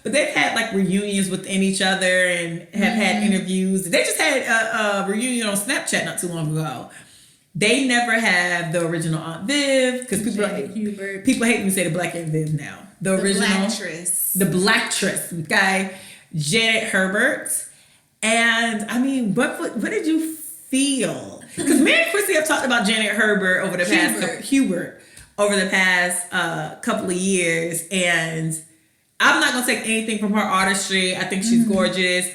but they've had like reunions within each other and have had interviews. They just had a reunion on Snapchat not too long ago. They never have the original Aunt Viv because people hate when you say the black Aunt Viv now. The original Blacktress. The Blacktress, okay? Janet Herbert. And I mean, what did you feel? Because me and Chrissy have talked about Janet Herbert over the past couple of years, and I'm not gonna take anything from her artistry. I think she's gorgeous.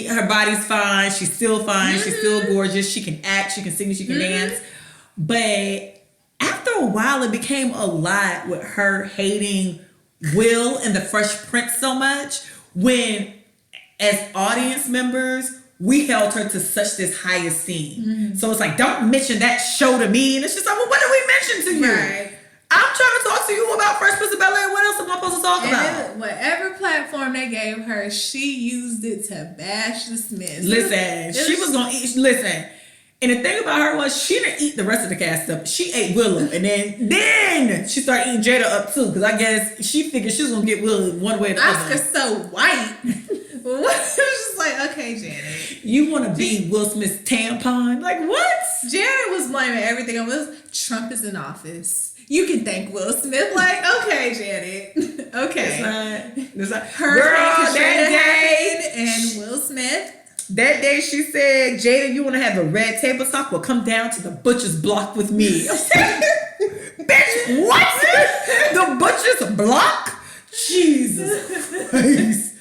Her body's fine. She's still fine. She's still gorgeous. She can act. She can sing. She can dance. But after a while, it became a lot with her hating Will and the Fresh Prince so much. When, as audience members, we held her to such this high esteem. Mm-hmm. So it's like, don't mention that show to me. And it's just like, well, what did we mention to you? Right. I'm trying to talk to you about Fresh Prince of Bel-Air. What else am I supposed to talk about? Whatever platform they gave her, she used it to bash the Smiths. Listen, she was going to eat. Listen, and the thing about her was she didn't eat the rest of the cast up. She ate Willow. And then she started eating Jada up too. Because I guess she figured she was going to get Willow one way or the other. Oscar's so white. It was just like, okay, Janet. You want to be Will Smith's tampon? Like, what? Janet was blaming everything on Will. Trump is in office. You can thank Will Smith. Like, okay, Janet. Okay. It's not. Her girl, that day, and Will Smith. That day she said, Jada, you want to have a red table talk? Well, come down to the butcher's block with me. Bitch, what? The butcher's block? Jesus Christ.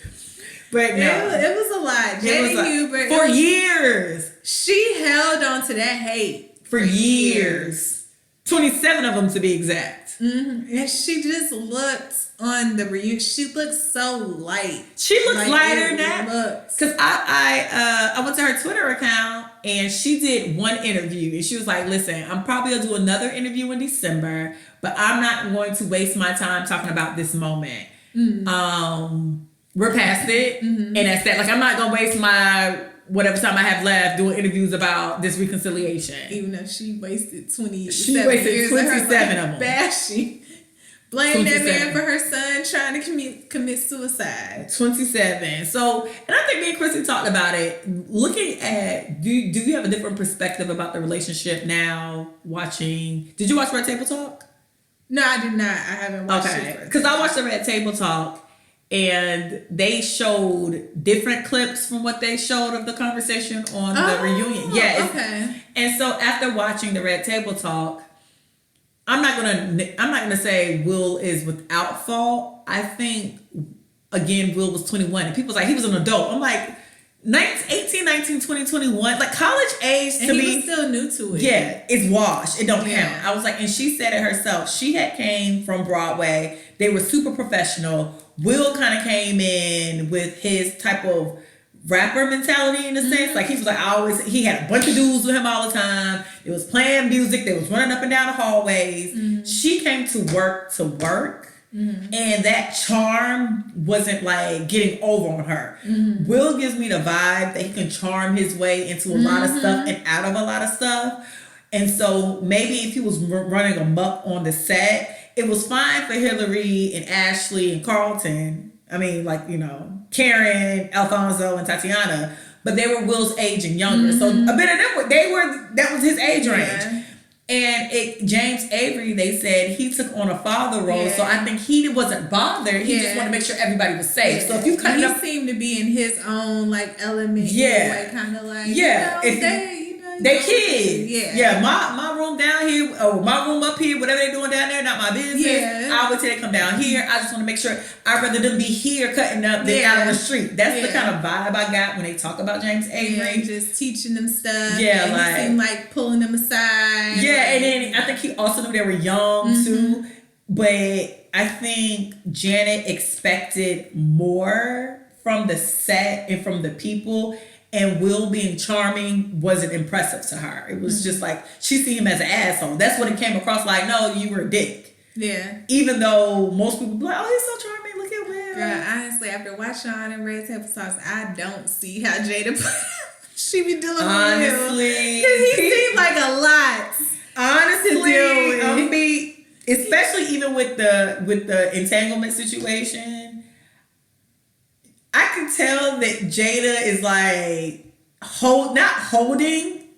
But no. It was a lot. Jada Hubert. For years. She held on to that hate. For years. 27 of them to be exact. Mm-hmm. And she just looked on the reunion. She looked so light. She looks lighter now. Because I went to her Twitter account and she did one interview and she was like, listen, I'm probably going to do another interview in December, but I'm not going to waste my time talking about this moment. Mm-hmm. We're past it. Mm-hmm. And that's that. Like, I'm not going to waste my whatever time I have left doing interviews about this reconciliation. Even though she wasted 27 she wasted years 27 of them. Bashing. Blame that man for her son trying to commit suicide. 27. So, and I think me and Chrissy talked about it. Looking at, do you have a different perspective about the relationship now watching? Did you watch Red Table Talk? No, I did not. I haven't watched it. Okay. Because I watched the Red Table Talk, and they showed different clips from what they showed of the conversation on the reunion. Yeah. Okay. And so after watching the Red Table Talk, I'm not gonna say Will is without fault. I think, again, Will was 21 and people's like, he was an adult. I'm like, 18, 19, 20, 21, like college age to me. And he was still new to it. Yeah, it's washed. It don't count. I was like, and she said it herself. She had came from Broadway. They were super professional. Will kind of came in with his type of rapper mentality in a sense. Like he was like, he had a bunch of dudes with him all the time. It was playing music. They was running up and down the hallways. She came to work. And that charm wasn't like getting over on her. Will gives me the vibe that he can charm his way into a lot of stuff and out of a lot of stuff. And so maybe if he was running amok on the set, it was fine for Hillary and Ashley and Carlton. I mean, like, you know, Karen, Alfonso, and Tatiana. But they were Will's age and younger. So a bit of them, that was his age range. And James Avery, they said he took on a father role, so I think he wasn't bothered. He just wanted to make sure everybody was safe. So if you kind of seemed to be in his own like element, anyway, kind of like they kids. My room down here, or my room up here, whatever they're doing down there, not my business. I would say they come down here. I just want to make sure I'd rather them be here cutting up than out on the street. That's the kind of vibe I got when they talk about James Avery. Just teaching them stuff. Yeah, and like he seemed like pulling them aside. Yeah, and then I think he also knew they were young too. But I think Janet expected more from the set and from the people. And Will being charming wasn't impressive to her. It was just like, she see him as an asshole. That's what it came across like, no, you were a dick. Yeah. Even though most people be like, oh, he's so charming, look at Will. Girl, honestly, after watching on and Red Table Talks, I don't see how Jada she be dealing with Will. Honestly. Because he seemed like a lot. Honestly, I mean, especially even with the entanglement situation, I can tell that Jada is like not holding.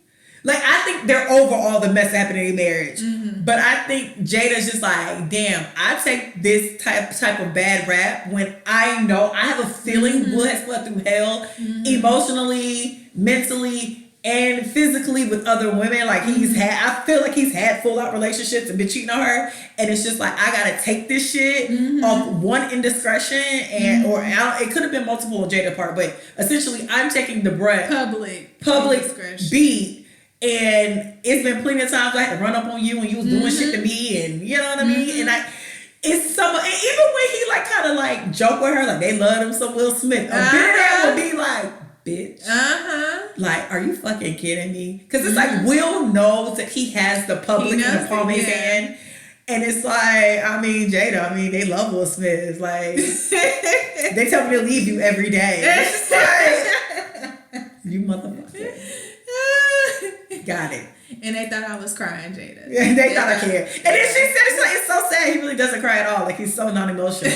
Like, I think they're over all the mess happening in marriage. But I think Jada's just like, damn, I take this type of bad rap when I know I have a feeling Will has slept through hell emotionally, mentally, and physically with other women. Like I feel like he's had full out relationships and been cheating on her, and it's just like, I gotta take this shit off one indiscretion and it could have been multiple on Jada's part, but essentially I'm taking the brunt public beat, and it's been plenty of times I had to run up on you when you was doing shit to me, and you know what I mean, and it's so, and even when he like kind of like joke with her, like they love him some Will Smith, a bit of that would be like, bitch. Like, are you fucking kidding me? Because it's like, Will knows that he has the public in the palm of his hand. And it's like, I mean, Jada, they love Will Smith. It's like, they tell me to leave you every day. It's like, you motherfucker. Got it. And they thought I was crying, Jada. Yeah, they thought I cared. And then she said, it's so sad. He really doesn't cry at all. Like, he's so non-emotional.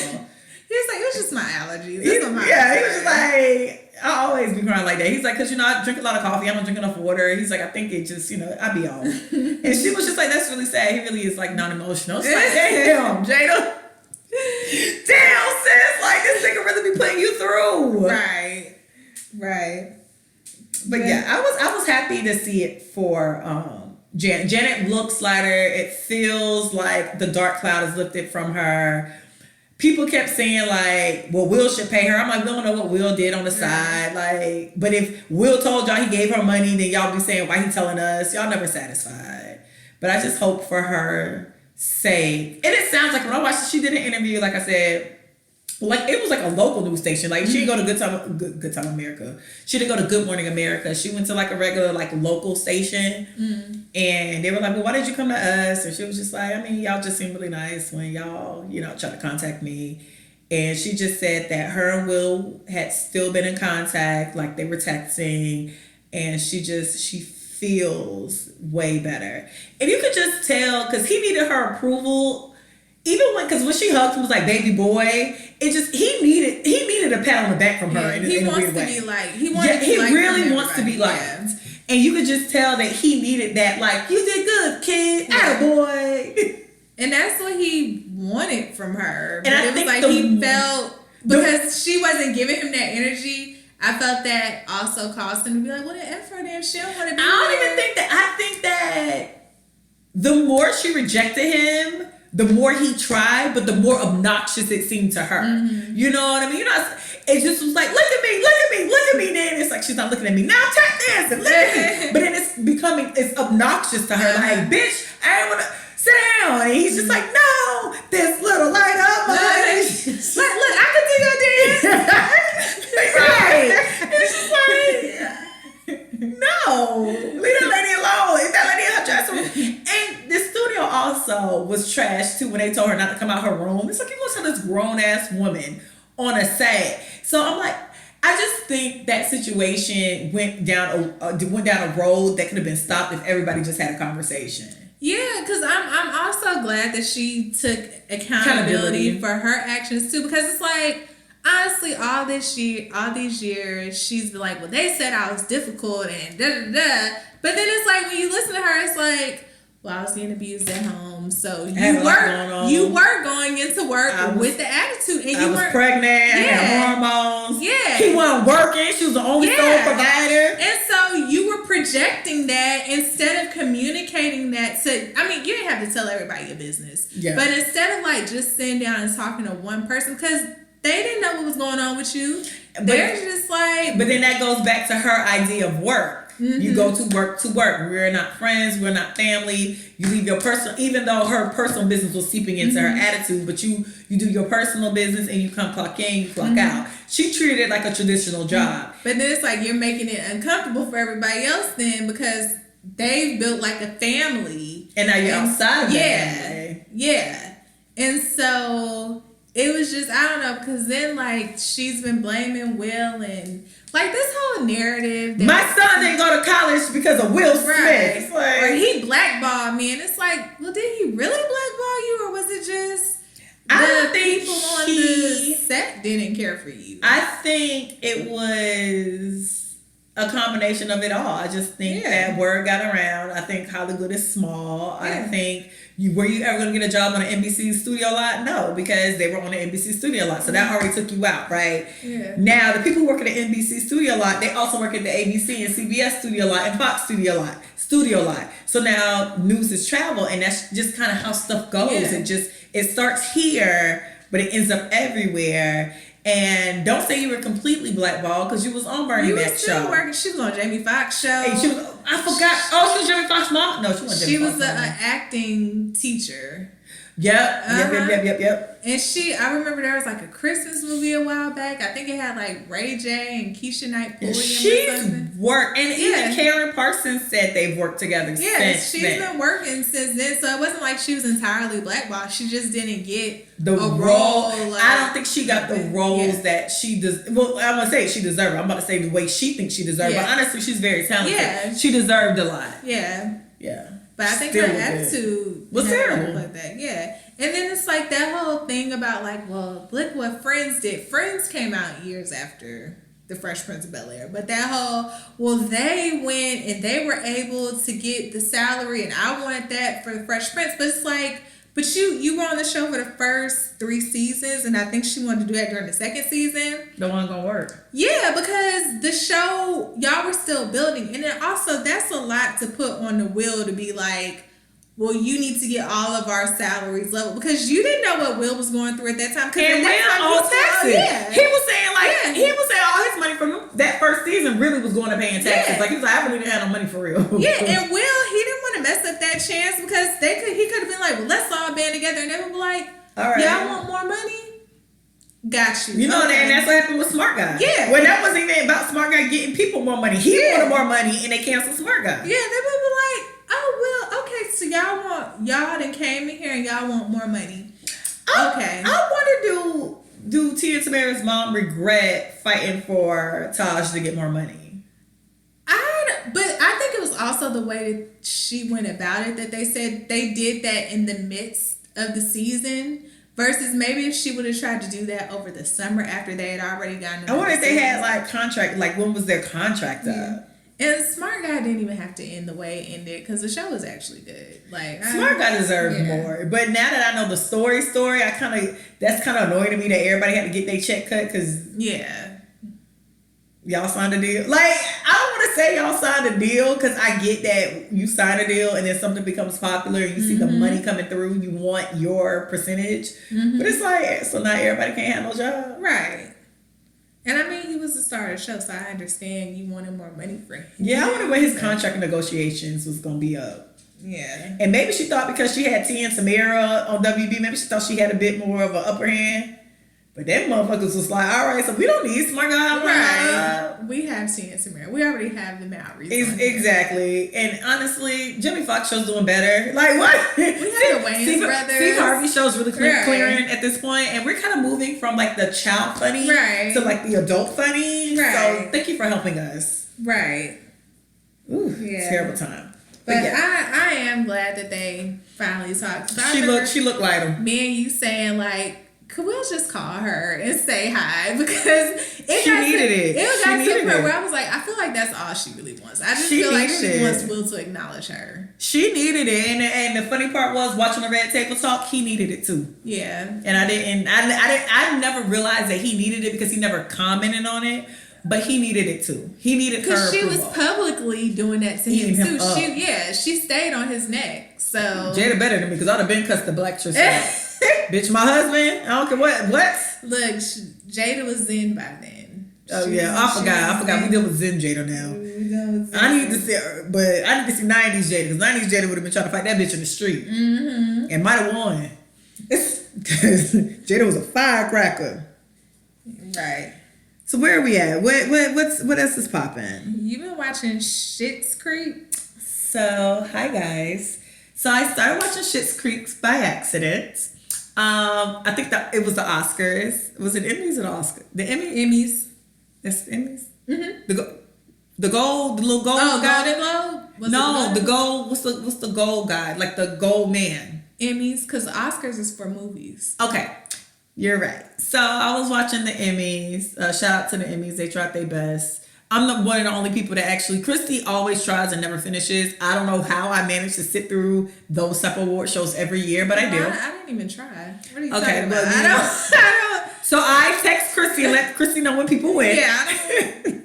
He was like, it was just my allergies. He was just like, I always be crying like that. He's like, because, I drink a lot of coffee. I don't drink enough water. He's like, I think it just, I be on. And she was just like, that's really sad. He really is like non-emotional. It's like, damn, Jada. Damn, sis. Like, this nigga really be putting you through. Right. But yeah, I was happy to see it for Janet. Janet looks lighter. It feels like the dark cloud is lifted from her. People kept saying like, well, Will should pay her. I'm like, we don't know what Will did on the side. Like, but if Will told y'all he gave her money, then y'all be saying, why he telling us? Y'all never satisfied. But I just hope for her sake. And it sounds like when I watched it, she did an interview, like I said, like it was like a local news station. Like she didn't go to Good Time America. She didn't go to Good Morning America. She went to like a regular like local station. And they were like, well, why did you come to us? And she was just like, y'all just seem really nice when y'all, try to contact me. And she just said that her and Will had still been in contact, like they were texting, and she feels way better. And you could just tell, because he needed her approval. Even when she hugged him, was like, baby boy, it just, he needed a pat on the back from her in a weird way. He really wants to be liked. And you could just tell that he needed that, like, you did good, kid, attaboy. And that's what he wanted from her. And but I it was think like he felt, because she wasn't giving him that energy, I felt that also caused him to be like, what an effort if she don't want to be I don't even think that. I think that the more she rejected him, the more he tried, but the more obnoxious it seemed to her. Mm-hmm. You know what I mean? You know, it just was like, look at me, look at me, look at me. Then it's like, she's not looking at me. Now tap dancing, look at me. But then it's obnoxious to her. Like, bitch, I ain't want to sit down. And he's just like, no, this little light up. Look, I can do your dance. Right. It's just like, no, leave that lady alone. Leave that lady in her dressing room. And the studio also was trash too when they told her not to come out her room. It's like, you gonna tell this grown ass woman on a set. So I'm like, I just think that situation went down a road that could have been stopped if everybody just had a conversation. Yeah, because I'm also glad that she took accountability for her actions too, because it's like, honestly, all these years, she's been like, well, they said I was difficult and da-da-da. But then it's like, when you listen to her, it's like, well, I was getting abused at home. So you were going into work with the attitude. And you were pregnant. I had hormones. Yeah. He wasn't working. She was the only sole provider. And so you were projecting that instead of communicating that to, I mean, you didn't have to tell everybody your business. Yeah. But instead of like just sitting down and talking to one person, because they didn't know what was going on with you. They're just like... But then that goes back to her idea of work. Mm-hmm. You go to work. We're not friends. We're not family. You leave your personal... Even though her personal business was seeping into her attitude, but you do your personal business and you come clock in, you clock out. She treated it like a traditional job. But then it's like you're making it uncomfortable for everybody else then, because they've built like a family. And now you're outside of that family. Yeah. And so... It was just, I don't know, because then, like, she's been blaming Will and, like, this whole narrative. My son didn't go to college because of Will Smith. Like, or he blackballed me. And it's like, well, did he really blackball you? Or was it just the people on the set didn't care for you? I think it was a combination of it all. I just think that word got around. I think Hollywood is small. Yeah. I think... Were you ever going to get a job on an NBC studio lot? No, because they were on the NBC studio lot. So that already took you out, right? Yeah. Now, the people who work at the NBC studio lot, they also work at the ABC and CBS studio lot and Fox studio lot. So now news is travel, and that's just kind of how stuff goes. Yeah. It starts here, but it ends up everywhere. And don't say you were completely blackballed, because you was on Bernie Mac's show. Still working. She was on Jamie Foxx's show. Hey, I forgot. Oh, she was Jamie Foxx's mom? No, she wasn't Jamie Foxx's mom. She was an acting teacher. Yep. And I remember there was like a Christmas movie a while back. I think it had like Ray J and Keisha Knight Pulliam. She's worked, and even Karen Parsons said they've worked together since she's been working since then. So it wasn't like she was entirely blackballed. She just didn't get the role. I don't think she got the roles that she does. Well, I'm gonna say she deserved. I'm about to say the way she thinks she deserved. But honestly, she's very talented. Yeah. She deserved a lot. Yeah. Yeah. But I think her attitude was terrible. Like that. Yeah. And then it's like that whole thing about like, well, look what Friends did. Friends came out years after The Fresh Prince of Bel-Air. But that whole, well, they went and they were able to get the salary, and I wanted that for The Fresh Prince. But it's like, but you were on the show for the first 3 seasons, and I think she wanted to do that during the second season. The one gonna work. Yeah, because the show, y'all were still building. And then also, that's a lot to put on the Will to be like, well, you need to get all of our salaries level, because you didn't know what Will was going through at that time. And Will on taxes. He was saying he was saying all his money from that first season really was going to paying taxes. Yeah. Like he was like, I really didn't have no money for real. Yeah, and Will, he didn't want to mess up that chance, because he could have been like, well, let's all band together, and they would be like, all right, y'all want more money? Got you. You know, and that's what happened with Smart Guy. Yeah. When that wasn't even about Smart Guy getting people more money. He wanted more money, and they canceled Smart Guy. Yeah, they would be like, oh, well, okay, so y'all done came in here and y'all want more money. Okay. I wonder, do Tia Tamara's mom regret fighting for Taj to get more money? But I think it was also the way that she went about it, that they said they did that in the midst of the season, versus maybe if she would have tried to do that over the summer after they had already gotten. I wonder if they had like contract, like when was their contract up? And Smart Guy didn't even have to end the way it ended because the show was actually good. Like Smart Guy deserved more. But now that I know the story, that's kind of annoying to me that everybody had to get their check cut because y'all signed a deal. Like, I don't want to say y'all signed a deal because I get that you sign a deal and then something becomes popular and you see the money coming through, you want your percentage. But it's like, so now everybody can't have no job. Right. And I mean, he was the star of the show, so I understand you wanted more money for him. Yeah, I wonder when his contract negotiations was going to be up. Yeah. And maybe she thought because she had T and Samira on WB, maybe she thought she had a bit more of an upper hand. But them motherfuckers was like, all right, so we don't need Smart Guy. Right. We have T and Samira. We already have the Mallory. Exactly. And honestly, Jimmy Fox show's doing better. Like, what? We have the Wayans brothers. Steve Harvey show's really clearing at this point. And we're kind of moving from like the child funny to like the adult funny. Right. So thank you for helping us. Right. Ooh, terrible time. But I am glad that they finally talked. She looked lighter. Me and you saying like, could we just call her and say hi? Because she needed it. It got to the point where I was like, I feel like that's all she really wants. I just feel like she wants Will to acknowledge her. She needed it, and the funny part was watching the Red Table Talk. He needed it too. Yeah. And I never realized that he needed it because he never commented on it. But he needed it too. He needed her because she approval. was publicly doing that to him too. She stayed on his neck. So Jada better than me because I'd have been cussed the black church out. Bitch, my husband. I don't care what. Look, Jada was Zen by then. Oh I forgot. We deal with Zen Jada now. I need to see 90s Jada because 90s Jada would have been trying to fight that bitch in the street and might have won. Because Jada was a firecracker. Right. So where are we at? What else is popping? You've been watching Schitt's Creek. So hi guys. So I started watching Schitt's Creek by accident. I think that it was the Oscars. Was it Emmys or the Oscars? The Emmys. That's Emmys. The little gold. Oh, guy? Golden Globe. The gold. What's the gold guy? Like the gold man. Emmys, because the Oscars is for movies. Okay, you're right. So I was watching the Emmys. Shout out to the Emmys. They tried their best. I'm one of the only people that actually, Christy always tries and never finishes. I don't know how I managed to sit through those type of award shows every year, but I do. I didn't even try. What are you talking about? I don't. So I text Christy and let Christy know when people win. Yeah.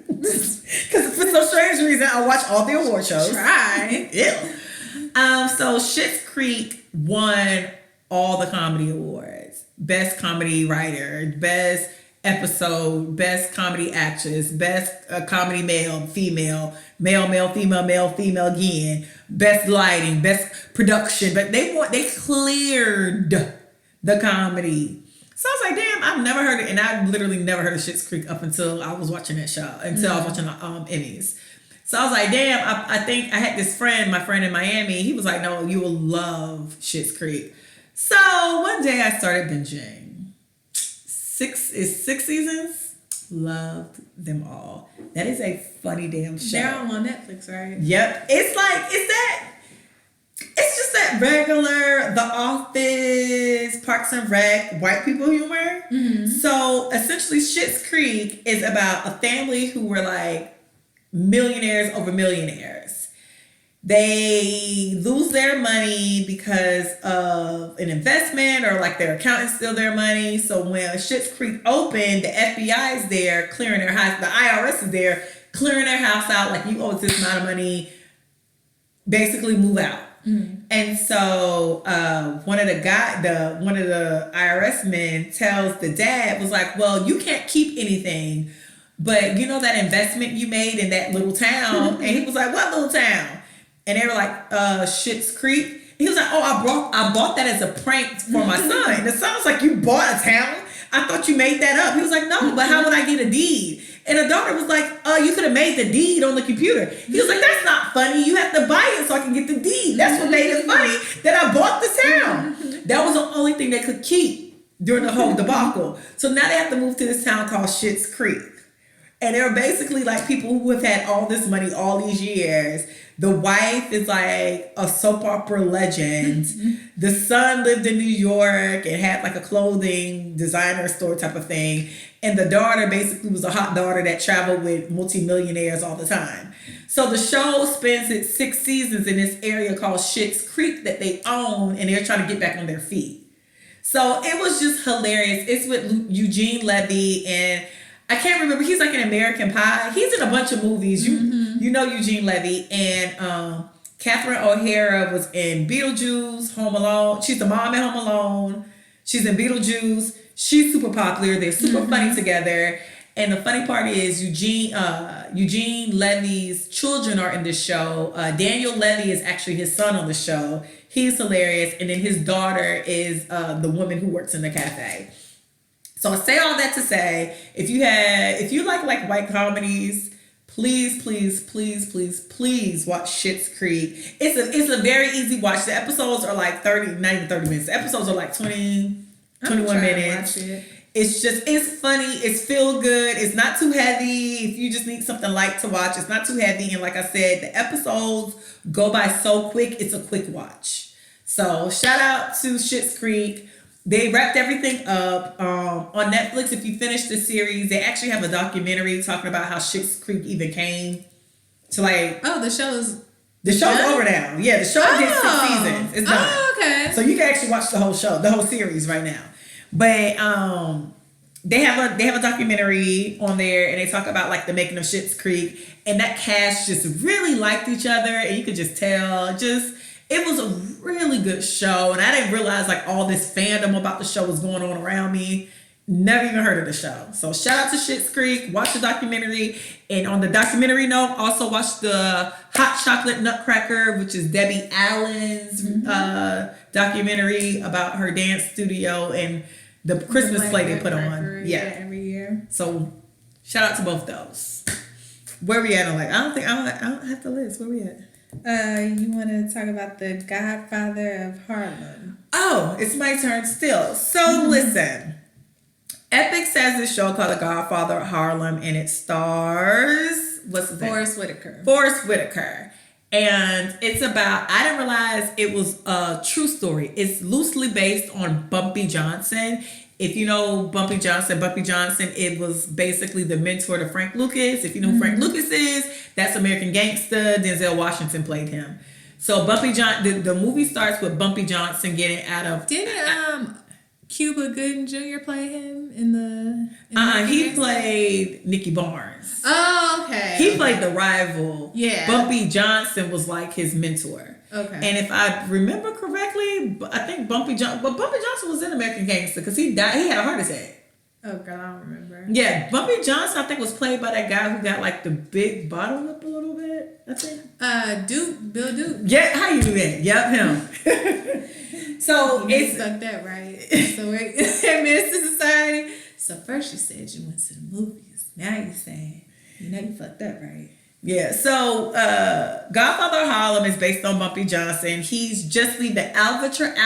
Because for some strange reason, I watch all the award shows. Try. Ew. So Schitt's Creek won all the comedy awards. Best comedy writer, best episode, best comedy actress, best comedy male, female, female again, best lighting, best production. But they cleared the comedy. So I was like, damn, I've never heard it. And I literally never heard of Schitt's Creek up until I was watching that show, until I was watching the Emmys. So I was like, damn, I think I had this friend, my friend in Miami. He was like, no, you will love Schitt's Creek. So one day I started binging. Six seasons. Loved them all. That is a funny damn show. They're all on Netflix, right? Yep. It's just that regular The Office, Parks and Rec, white people humor. Mm-hmm. So essentially Schitt's Creek is about a family who were like millionaires over millionaires. They lose their money because of an investment or like their accountants steal their money. So when Schitt's Creek opened, the FBI is there clearing their house. The IRS is there clearing their house out. Like, you owe us this amount of money. Basically move out. Mm-hmm. And so one of the IRS men tells the dad, was like, well, you can't keep anything, but you know that investment you made in that little town? And he was like, what little town? And they were like, Schitt's Creek. He was like, oh, I bought that as a prank for my son. It sounds like you bought a town. I thought you made that up. He was like, no, but how would I get a deed? And the daughter was like, you could have made the deed on the computer. He was like, that's not funny. You have to buy it so I can get the deed. That's what made it funny that I bought the town. That was the only thing they could keep during the whole debacle. So now they have to move to this town called Schitt's Creek. And they're basically like people who have had all this money all these years. The wife is like a soap opera legend. The son lived in New York and had like a clothing designer store type of thing. And the daughter basically was a hot daughter that traveled with multimillionaires all the time. So the show spends its 6 seasons in this area called Schitt's Creek that they own, and they're trying to get back on their feet. So it was just hilarious. It's with Eugene Levy, and I can't remember. He's like in American Pie. He's in a bunch of movies. You know Eugene Levy. And Catherine O'Hara was in Beetlejuice, Home Alone. She's the mom in Home Alone. She's in Beetlejuice. She's super popular. They're super funny together. And the funny part is Eugene Levy's children are in this show. Daniel Levy is actually his son on the show. He's hilarious. And then his daughter is the woman who works in the cafe. So I say all that to say, if you like white comedies, please watch Schitt's Creek. It's a very easy watch. The episodes are like 30, not even 30 minutes. The episodes are like 20, 21 minutes. It's funny. It's feel good. It's not too heavy. If you just need something light to watch, it's not too heavy. And like I said, the episodes go by so quick. It's a quick watch. So shout out to Schitt's Creek. They wrapped everything up on Netflix. If you finish the series, they actually have a documentary talking about how Schitt's Creek even came to like. Oh, the show's over now. Yeah, the show did 6 seasons. It's done. Oh, okay. So you can actually watch the whole show, the whole series right now. But they have a documentary on there, and they talk about like the making of Schitt's Creek, and that cast just really liked each other, and you could just tell. It was a really good show, and I didn't realize like all this fandom about the show was going on around me. Never even heard of the show. So shout out to Schitt's Creek. Watch the documentary. And on the documentary note, also watch the Hot Chocolate Nutcracker, which is Debbie Allen's documentary about her dance studio and the Christmas play they put on. Yeah, every year. So shout out to both those. Where we at? I don't have the list. Where we at? You want to talk about the Godfather of Harlem? Oh, it's my turn still. So listen, Epix has this show called The Godfather of Harlem, and it stars what's his name? Forrest Whitaker. And it's about, I didn't realize it was a true story. It's loosely based on Bumpy Johnson. If you know Bumpy Johnson, it was basically the mentor to Frank Lucas. If you know who Frank Lucas is, that's American Gangster. Denzel Washington played him. So the movie starts with Bumpy Johnson getting out of... Didn't Cuba Gooding Jr. play him in he played Nicky Barnes. Oh, okay. He played the rival. Yeah. Bumpy Johnson was like his mentor. Okay. And if I remember correctly, I think Bumpy Johnson was in American Gangster because he died. He had a heart attack. Oh God, I don't remember. Yeah, Bumpy Johnson I think was played by that guy who got like the big bottle up a little bit. I think. Bill Duke. Yeah, how you do that? Yep, him. So you stuck that right. So we're in Minister Society. So first you said you went to the movies. Now you're saying you fucked that right. Yeah, so Godfather of Harlem is based on Bumpy Johnson. He's just leave the Alcatraz,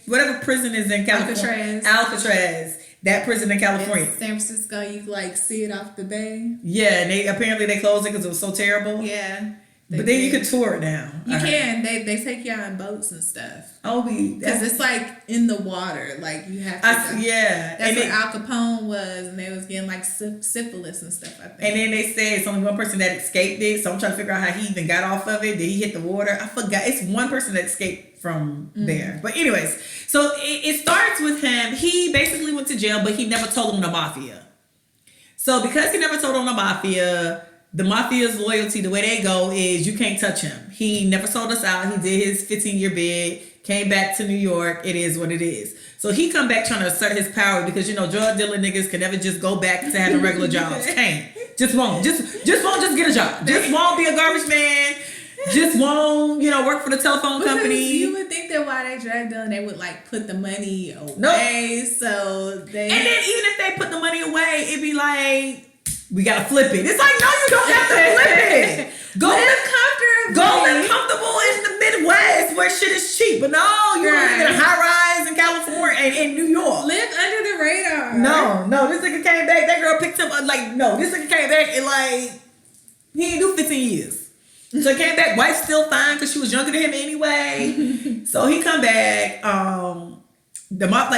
whatever prison is in California. Alcatraz. That prison in California. In San Francisco, you like see it off the bay. Yeah, and they closed it because it was so terrible. Yeah. But then you can tour it now. You can. They take you on boats and stuff. Because it's like in the water. Like you have to. Yeah. That's where Al Capone was, and they was getting like syphilis and stuff, I think. And then they said it's only one person that escaped it. So I'm trying to figure out how he even got off of it. Did he hit the water? I forgot. It's one person that escaped from there. But anyways, so it starts with him. He basically went to jail, but he never told him the mafia. So because he never told him the mafia's loyalty, the way they go is you can't touch him. He never sold us out. He did his 15-year bid, came back to New York. It is what it is. So he come back trying to assert his power because, drug dealer niggas can never just go back to having regular jobs. Can't. Just won't. Just won't just get a job. Just won't be a garbage man. Just won't, work for the telephone company. You would think that while they drag them, they would like put the money away. Nope. So they... And then even if they put the money away, it'd be like... We gotta flip it. It's like, no, you don't have to flip it. Go live comfortable in the Midwest where shit is cheap. But no, you're gonna get a high rise in California and in New York. Live under the radar. No, this nigga came back. That girl picked him up. Like, no, this nigga came back and like He didn't do 15 years. So he came back. Wife still fine because she was younger than him anyway. So he come back.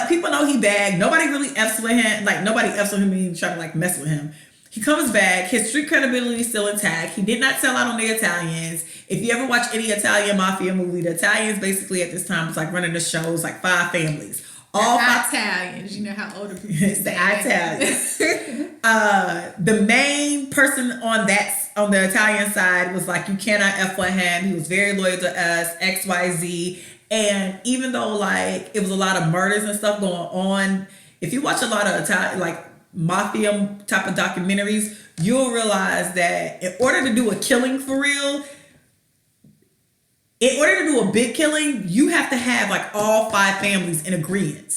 People know he bad. Nobody really F's with him. Like, nobody F's with him and even try to, like, mess with him. He comes back. His street credibility is still intact. He did not sell out on the Italians. If you ever watch any Italian mafia movie, the Italians basically at this time was like running the shows, like 5 families. All the Italians. You know how older people It's the Italians. The main person on the Italian side was like, you cannot F with him. He was very loyal to us, XYZ. And even though, like, it was a lot of murders and stuff going on, if you watch a lot of mafia type of documentaries, you'll realize that in order to do a killing for real, in order to do a big killing, you have to have like all 5 families in agreement.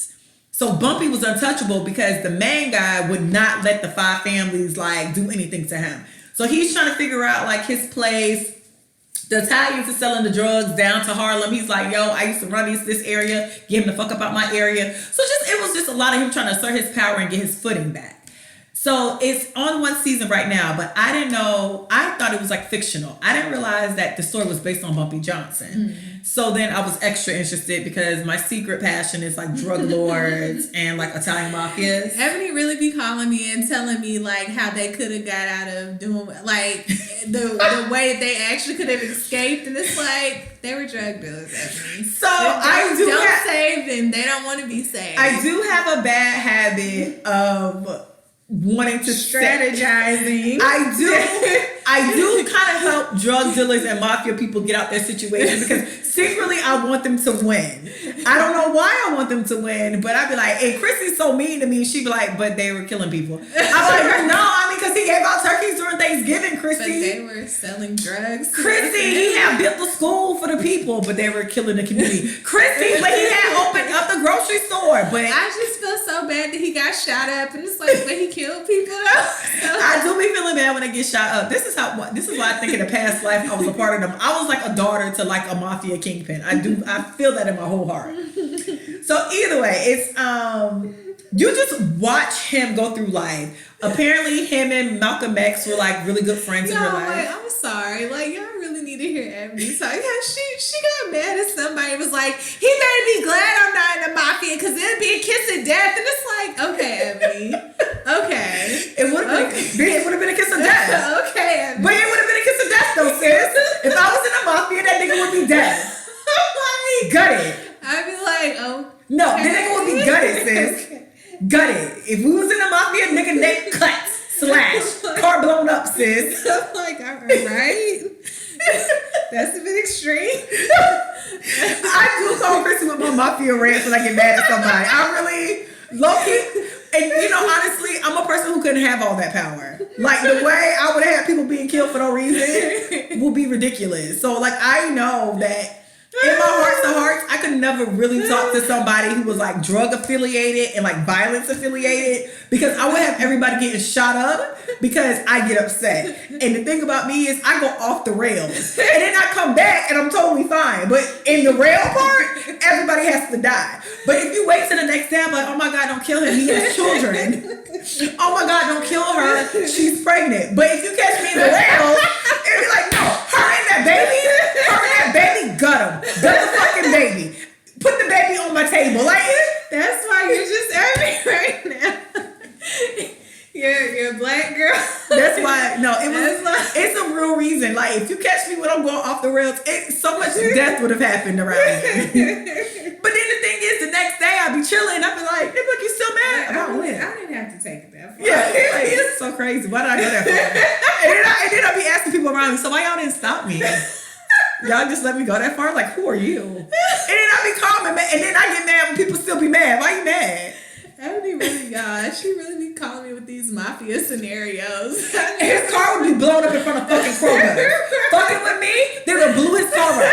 So Bumpy was untouchable because the main guy would not let the 5 families like do anything to him. So he's trying to figure out like his place. The Italians are selling the drugs down to Harlem. He's like, yo, I used to run this area. Get him the fuck up out my area. So it was just a lot of him trying to assert his power and get his footing back. So it's on 1 season right now, but I didn't know. I thought it was like fictional. I didn't realize that the story was based on Bumpy Johnson. So then I was extra interested because my secret passion is like drug lords and like Italian mafias. Ebony really be calling me and telling me like how they could have got out of doing like the way that they actually could have escaped, and it's like they were drug dealers, Ebony. So don't save them. They don't want to be saved. I do have a bad habit of wanting to strategizing. I do kind of help drug dealers and mafia people get out their situation because secretly I want them to win. I don't know why I want them to win, but I'd be like, and Chrissy's so mean to me. She'd be like, but they were killing people. I'm like, no, I mean, because he gave out turkeys during Thanksgiving, Chrissy. But they were selling drugs. Chrissy, he had built the school for the people, but they were killing the community. Chrissy, but he had opened up the grocery store. But I just feel so bad that he got shot up, and it's like, but he killed people though. So. I do be feeling bad when they get shot up. This is why I think in a past life I was a part of them. I was like a daughter to like a mafia kingpin. I feel that in my whole heart. So either way, it's you just watch him go through life. Apparently him and Malcolm X were like really good friends in real life. Like, I'm sorry. Like, y'all really need to hear Ebony talk. Yeah, she got mad at somebody. It was like, he better be glad I'm not in the mafia because it'd be a kiss of death. And it's like, okay, Ebony. Okay. It would have been a kiss of death. Okay, Ebony. But it would have been a kiss of death though, sis. If I was in the mafia, that nigga would be dead. Like, gutted. I'd be like, oh. No, that nigga would be gutted, sis. Okay. Gutted. If we was in the mafia, nigga, neck cut, slash, car blown up, sis. I'm like, all right. That's a bit extreme. I do call Chrissy with my mafia rants when I get mad at somebody. I really, low-key, and you know, honestly, I'm a person who couldn't have all that power. Like, the way I would have people being killed for no reason will be ridiculous. So, like, I know that in my hearts to hearts, I could never really talk to somebody who was like drug affiliated and like violence affiliated because I would have everybody getting shot up because I get upset. And the thing about me is I go off the rails and then I come back and I'm totally fine. But in the rail part, everybody has to die. But if you wait till the next day, I'm like, oh my God, don't kill him. He has children. Oh my God, don't kill her. She's pregnant. But if you catch me in the rails, it'd be like, no, her and that baby, gut him. Gut the fucking baby. Put the baby on my table. Like, that's why you're just Ebony right now. You're a black girl. That's why. No, it's a real reason. Like, if you catch me when I'm going off the rails, so much death would have happened around here. But then the thing is, the next day I'd be chilling. I'd be like, hey, look, you still mad? I didn't have to take it that far. Yeah, it's so crazy. Why did I go that far? and then I'd be asking people around me, so why y'all didn't stop me? Y'all just let me go that far? Like, who are you? And then I be calm and then I get mad when people still be mad. Why you mad? Ebony really, God, she really be calling me with these mafia scenarios. His car would be blown up in front of fucking Kroger. Fucking with me, they would have blew his car up.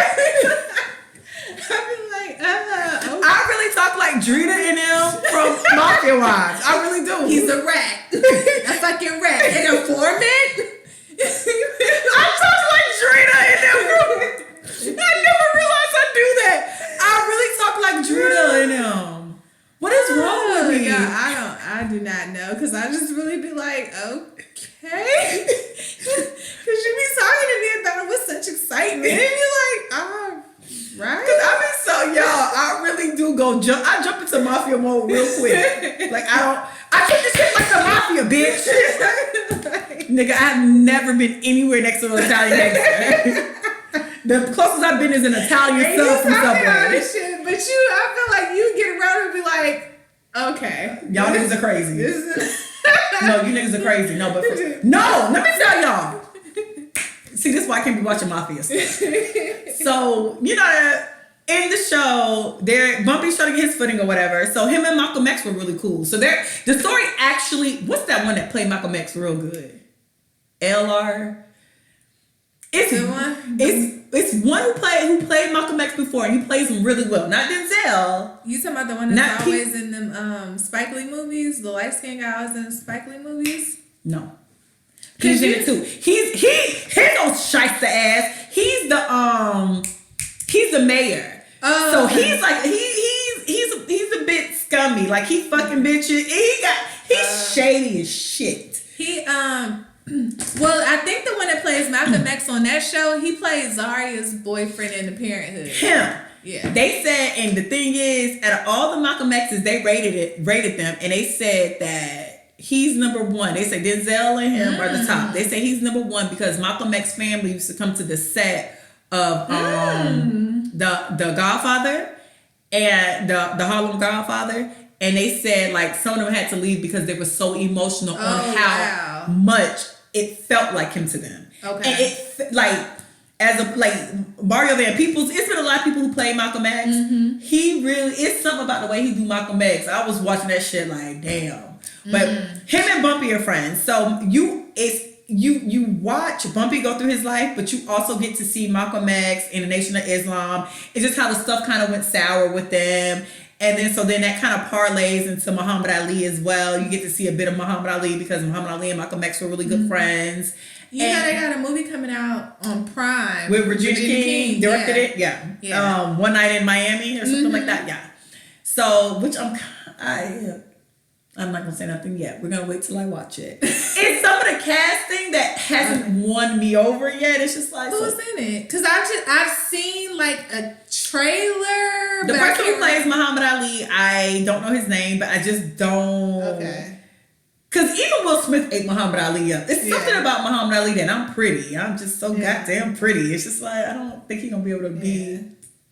I'd be like, okay. I really talk like Drita and him from Mafia Wives. I really do. He's a rat. A fucking rat. An informant? I talk like Drita in them. I never realized I do that. I really talk like Drita in him. What is wrong with me? God, I do not know, because I just really be like, okay. Because you be And you're like, oh, right? Because I mean, so y'all, I really do go jump. I jump into mafia mode real quick. Like I treat this shit like the mafia, bitch. Nigga, I've never been anywhere next to an Italian gangster. The closest I've been is an Italian sub from Subway. Shit, but I feel like you get around and be like, okay, y'all niggas are crazy. No, you niggas are crazy. No, but no, let me tell y'all. See, this is why I can't be watching mafia stuff. So, you know, in the show, Bumpy's trying to get his footing or whatever. So him and Malcolm X were really cool. So the story actually, what's that one that played Malcolm X real good? LR. It's one who played Malcolm X before, and he plays him really well. Not Denzel. You talking about the one that's always in them Spike Lee movies? The light skinned guy was in the Spike Lee movies? No. He's in it too. He's old shyster ass. He's the mayor. Oh, so okay. He's like he's a bit scummy. Like he fucking bitches. He's shady as shit. Well, I think the one that plays Malcolm X on that show, he plays Zaria's boyfriend in The Parenthood. Him. Yeah. They said, and the thing is, out of all the Malcolm X's, they rated them, and they said that he's number one. They say Denzel and him are the top. They say he's number one because Malcolm X family used to come to the set of the Godfather and the Harlem Godfather. And they said like some of them had to leave because they were so emotional on how much it felt like him to them. Okay. And it like Mario Van Peebles, it's been a lot of people who play Malcolm X. Mm-hmm. He really, it's something about the way he do Malcolm X. I was watching that shit like, damn. But him and Bumpy are friends. So you watch Bumpy go through his life, but you also get to see Malcolm X in the Nation of Islam. It's just how the stuff kind of went sour with them. And then that kind of parlays into Muhammad Ali as well. You get to see a bit of Muhammad Ali because Muhammad Ali and Malcolm X were really good friends. You know they got a movie coming out on Prime. With Regina King directed it? Yeah. One Night in Miami or something like that. Yeah. So, which I'm not going to say nothing yet. We're going to wait till I watch it. It's some of the casting that hasn't won me over yet. It's just like... Who's in it? Because I've seen like a trailer. The person who plays Muhammad Ali, I don't know his name, but I just don't... Okay. Because even Will Smith ate Muhammad Ali up. It's something about Muhammad Ali that I'm pretty. I'm just so goddamn pretty. It's just like, I don't think he's going to be able to be...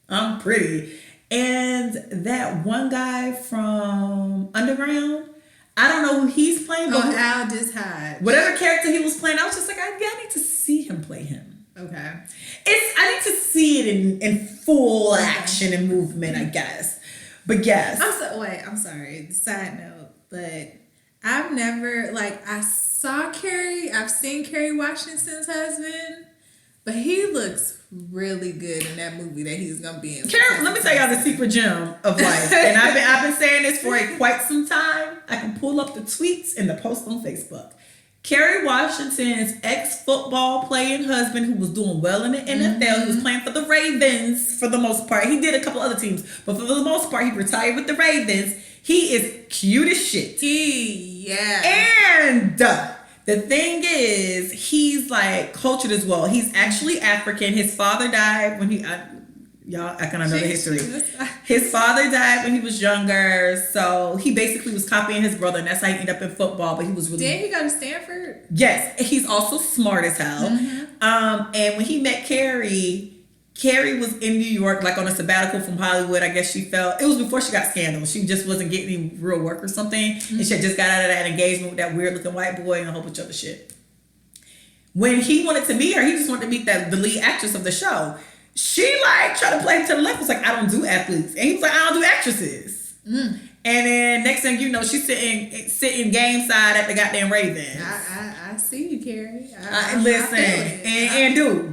I'm pretty. And that one guy from Underground... I don't know who he's playing, but Aldous Hodge. Whatever character he was playing, I was just like, I need to see him play him. Okay. I need to see it in full action and movement, I guess. But yes. I'm sorry. Side note, but I've never I've seen Kerry Washington's husband, but he looks really good in that movie that he's gonna be in. Carol, let me tell y'all the secret gem of life, and I've been saying this for quite some time. I can pull up the tweets and the post on Facebook. Kerry Washington's ex-football playing husband, who was doing well in the NFL, he was playing for the Ravens for the most part. He did a couple other teams, but for the most part, he retired with the Ravens. He is cute as shit. And the thing is, he's like cultured as well. He's actually African. His father died when I kind of know the history. His father died when he was younger, so he basically was copying his brother, and that's how he ended up in football. But he was really... Did he go to Stanford? Yes, he's also smart as hell. And when he met Carrie was in New York, like on a sabbatical from Hollywood. I guess she felt... It was before she got scandal. She just wasn't getting any real work or something. And she had just got out of that engagement with that weird-looking white boy and a whole bunch of other shit. When he wanted to meet her, he just wanted to meet the lead actress of the show. She tried to play him to the left. Was like, I don't do athletes. And he was like, I don't do actresses. And then next thing you know, she's sitting game side at the goddamn Ravens. I see you, Carrie. Listen, and dude.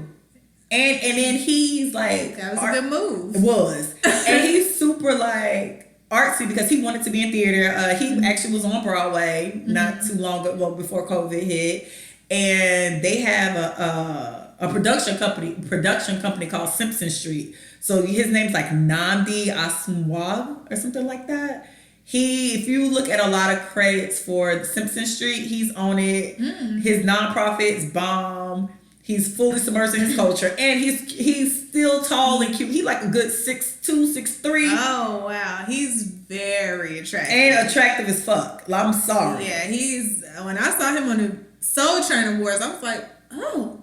And then he's like... That was a good move. It was. And he's super like artsy because he wanted to be in theater. He actually was on Broadway not too long ago, before COVID hit. And they have a production company called Simpson Street. So his name's like Nnamdi Asomugha or something like that. If you look at a lot of credits for Simpson Street, he's on it. His nonprofit's bomb. He's fully submersed in his culture, and he's still tall and cute. He like a good 6'2", 6'3". Oh wow, he's very attractive and attractive as fuck. I'm sorry. Yeah, when I saw him on the Soul Train Awards, I was like, oh,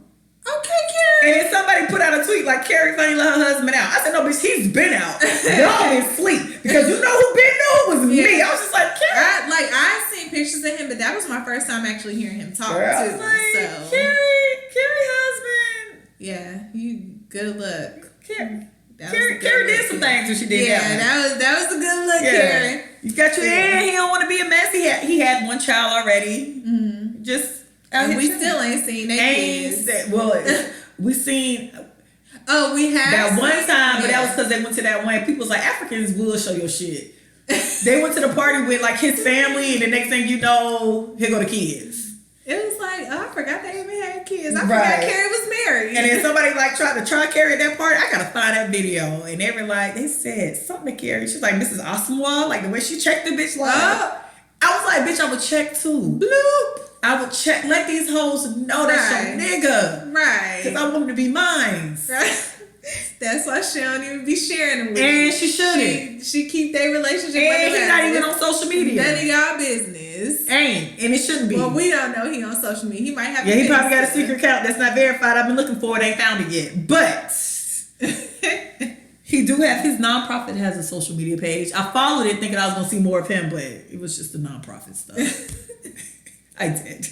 okay, Carrie. And then somebody put out a tweet like, Carrie finally let her husband out. I said, no, bitch, he's been out. Y'all been asleep because you know who been knew was me. I was just like, Carrie. I seen pictures of him, but that was my first time actually hearing him talk too. Like, Carrie husband. Yeah, you good luck. Carrie did some things when she did that. That was a good look, Carrie. You got your he don't want to be a mess. He had one child already. Mm-hmm. Just and we still ain't seen their kids. We seen. Oh, we had that one time, but that was because they went to that one. People was like, Africans will show your shit. They went to the party with like his family, and the next thing you know, here go the kids. It was like, oh, I forgot they even had kids. I forgot Carrie was married. And then somebody like tried to try Carrie at that party. I gotta find that video. And they were like, they said something to Carrie. She's like, Mrs. Asamoah, like the way she checked the bitch. Like, I was like, bitch, I would check too. Bloop. I would check. Let these hoes know that's your nigga. Right. Because I want him to be mine. Right. That's why she don't even be sharing them with and you. She shouldn't. She keep their relationship. And he's not even on social media. None of y'all business. Ain't. And it shouldn't be. Well, we don't know he on social media. He might have. Yeah, he probably got a secret account that's not verified. I've been looking for it. Ain't found it yet. But he do have his nonprofit has a social media page. I followed it thinking I was gonna see more of him, but it was just the nonprofit stuff. I did.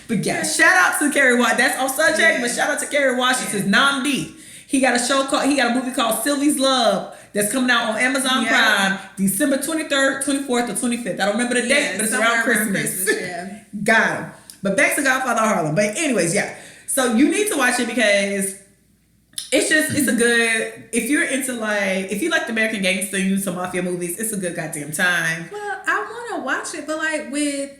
But yeah, shout out to Kerry Washington. That's off subject, but shout out to Kerry Washington. Namdi. He got a movie called Sylvie's Love that's coming out on Amazon Prime December 23rd, 24th, or 25th. I don't remember the date, but it's around Christmas. Got him. But back to Godfather of Harlem. But anyways, so you need to watch it because it's a good, if you like the American Gangster and some mafia movies, it's a good goddamn time. Well, I want to watch it, but like with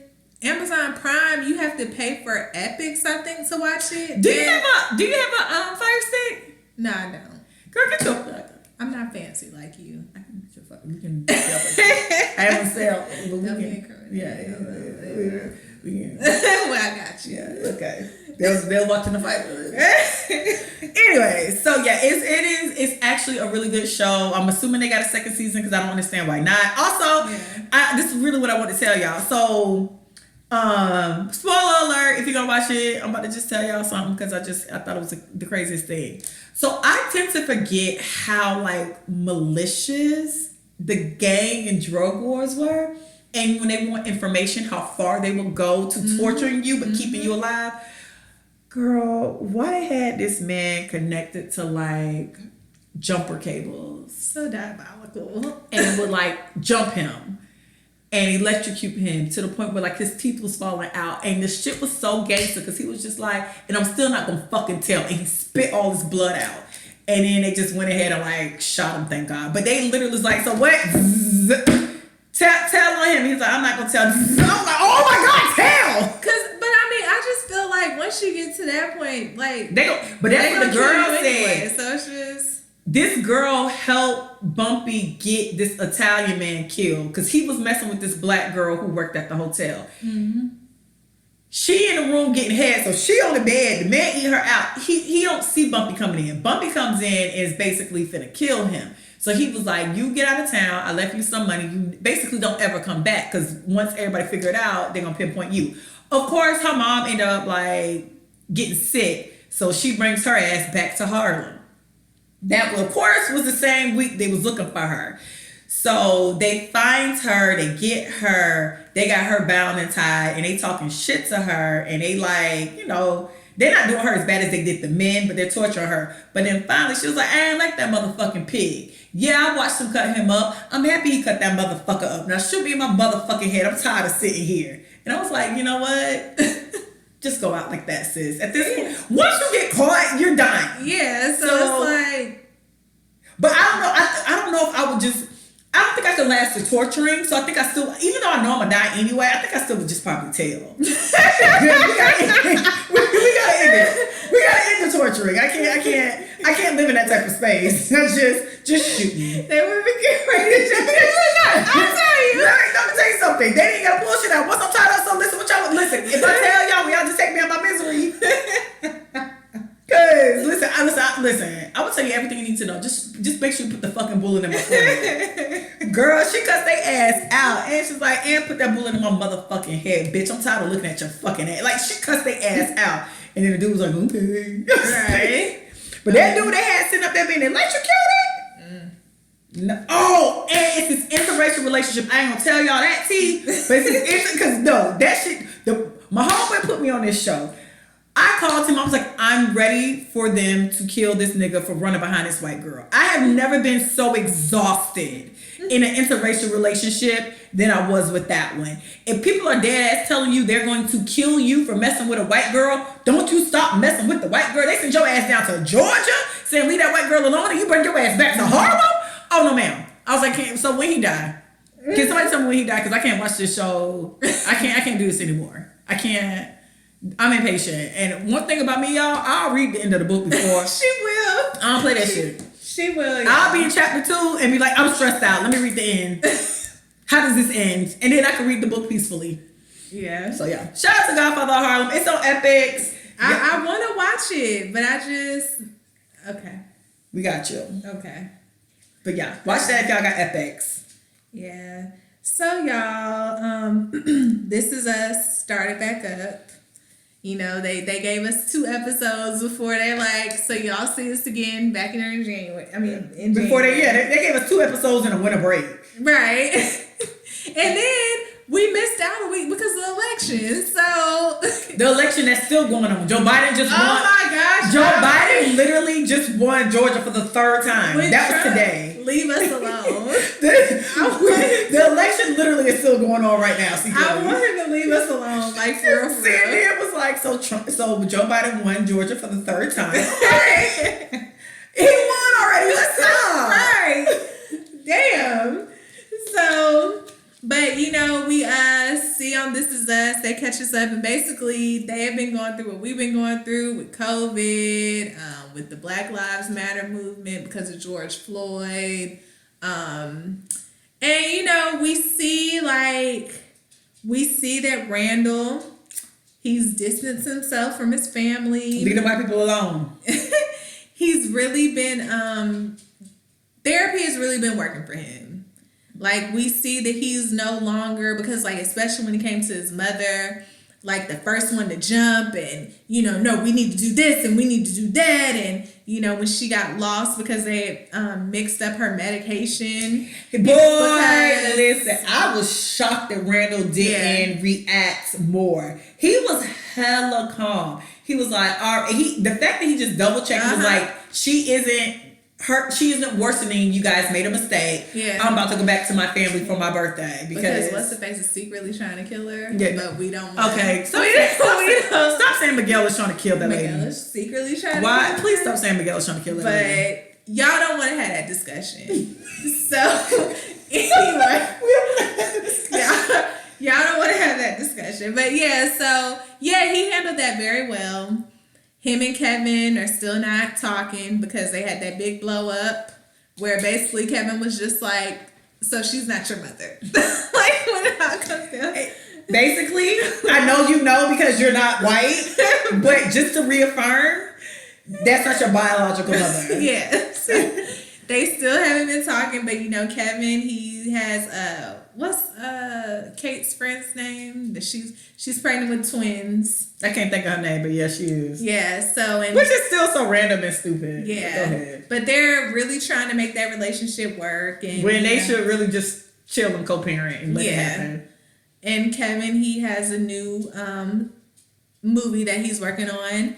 Amazon Prime, you have to pay for Epic something to watch it. Do you have a Fire Stick? No, I don't. Girl, get your. I'm not fancy like you. We can. I haven't sell. Well, I got you. Yeah. Okay. They'll watching the fight. Anyway, so it's actually a really good show. I'm assuming they got a second season because I don't understand why not. Also, this is really what I want to tell y'all. So. Spoiler alert, if you're gonna watch it, I'm about to just tell y'all something because I thought it was the craziest thing. So I tend to forget how like malicious the gang and drug wars were, and when they want information, how far they will go to torturing you but keeping you alive. Girl, why they had this man connected to like jumper cables, so diabolical, and would like jump him and electrocute him to the point where like his teeth was falling out, and the shit was so gangster because he was just like, and I'm still not gonna fucking tell, and he spit all his blood out, and then they just went ahead and like shot him, thank God. But they literally was like, so what? Tell on him. He's like, I'm not gonna tell. I'm like, oh my God, tell. But I mean, I just feel like once you get to that point, like but that's what the girl said. Anyway, so it's just. This girl helped Bumpy get this Italian man killed because he was messing with this black girl who worked at the hotel. Mm-hmm. She in the room getting head, so she on the bed. The man eat her out. He don't see Bumpy coming in. Bumpy comes in and is basically finna kill him. So he was like, you get out of town. I left you some money. You basically don't ever come back because once everybody figure it out, they're going to pinpoint you. Of course, her mom ended up like getting sick. So she brings her ass back to Harlem. That, of course, was the same week they was looking for her. So they find her, they get her, they got her bound and tied, and they talking shit to her, and they like, they're not doing her as bad as they did the men, but they're torturing her. But then finally she was like, I ain't like that motherfucking pig. Yeah, I watched him cut him up. I'm happy he cut that motherfucker up. Now shoot me in my motherfucking head. I'm tired of sitting here. And I was like, you know what? Just go out like that, sis. At this point, once you get caught, you're dying. Yeah, so it's like. But I don't know. I don't know if I would just. I don't think I could last the torturing. So I think I still, even though I know I'm gonna die anyway, I think I still would just probably tell. we gotta end it. We gotta end the torturing. I can't live in that type of space. Just shoot me. They would be getting ready to jump in. I'll tell you. Let me tell you something. They didn't got bullshit out. Once I'm tired of so listen, if I tell y'all, will y'all just take me out my misery? Listen. I will tell you everything you need to know. Just make sure you put the fucking bullet in my forehead. Girl, she cussed their ass out, and she's like, "And put that bullet in my motherfucking head, bitch. I'm tired of looking at your fucking ass." Like she cussed their ass out, and then the dude was like, "Okay." Right. But that dude they had sitting up there being electrocuted. No. Oh, and it's this interracial relationship. I ain't gonna tell y'all that tea, but it's because that shit. My homeboy put me on this show. I called him. I was like, I'm ready for them to kill this nigga for running behind this white girl. I have never been so exhausted in an interracial relationship than I was with that one. If people are dead ass telling you they're going to kill you for messing with a white girl, don't you stop messing with the white girl. They send your ass down to Georgia, saying leave that white girl alone, and you bring your ass back to Harlem. Oh no, ma'am. I was like, so when he died? Can somebody tell me when he died? Because I can't watch this show. I can't do this anymore. I can't. I'm impatient. And one thing about me, y'all, I'll read the end of the book before. She will. I don't play that shit. She will. Y'all. I'll be in chapter 2 and be like, I'm stressed out. Let me read the end. How does this end? And then I can read the book peacefully. Yeah. So yeah. Shout out to Godfather of Harlem. It's on Epix. I want to watch it, but I just... Okay. We got you. Okay. But yeah, watch that if y'all got Epix. Yeah. So y'all, This Is Us started back up. You know, they gave us 2 episodes before they so y'all see us again back in January. I mean, in before January. they gave us 2 episodes in a winter break. Right. And then we missed out a week because of the election. So the election that's still going on. Joe Biden just won. Oh my gosh. Joe Biden literally just won Georgia for the 3rd time. That was today. Leave us alone. The election literally is still going on right now. I want him to leave us alone, for real. Sandy was like, so Joe Biden won Georgia for the 3rd time. Right. He won already. Let's stop. Right. Damn. So, but we see on This Is Us, they catch us up, and basically they have been going through what we've been going through with COVID, with the Black Lives Matter movement because of George Floyd, and we see that Randall, he's distanced himself from his family. Leave the white people alone. He's really been therapy has really been working for him. We see that he's no longer, because especially when it came to his mother, the first one to jump and, no, we need to do this and we need to do that. And, when she got lost because they mixed up her medication. Boy, listen, I was shocked that Randall didn't react more. He was hella calm. He was like, all right. The fact that he just double checked was like, she isn't worsening. You guys made a mistake. Yeah. I'm about to go back to my family for my birthday because what's the face is secretly trying to kill her. Yeah. But we don't want Okay. So stop saying Miguel is trying to kill that lady. Miguel is secretly trying to Why? kill Please her. Stop saying Miguel is trying to kill that lady. But y'all don't want to have that discussion. So anyway. Y'all don't want to have that discussion. But he handled that very well. Him and Kevin are still not talking because they had that big blow up where basically Kevin was just like, so she's not your mother. When it all comes down. Basically, I know you know because you're not white, but just to reaffirm, that's not your biological mother. Yes. They still haven't been talking, but Kevin, he has what's Kate's friend's name? That she's pregnant with twins. I can't think of her name, but yeah, she is. Yeah, which is still so random and stupid. Yeah. Go ahead. But they're really trying to make that relationship work, and when they should really just chill and co-parent and let it happen. And Kevin, he has a new movie that he's working on.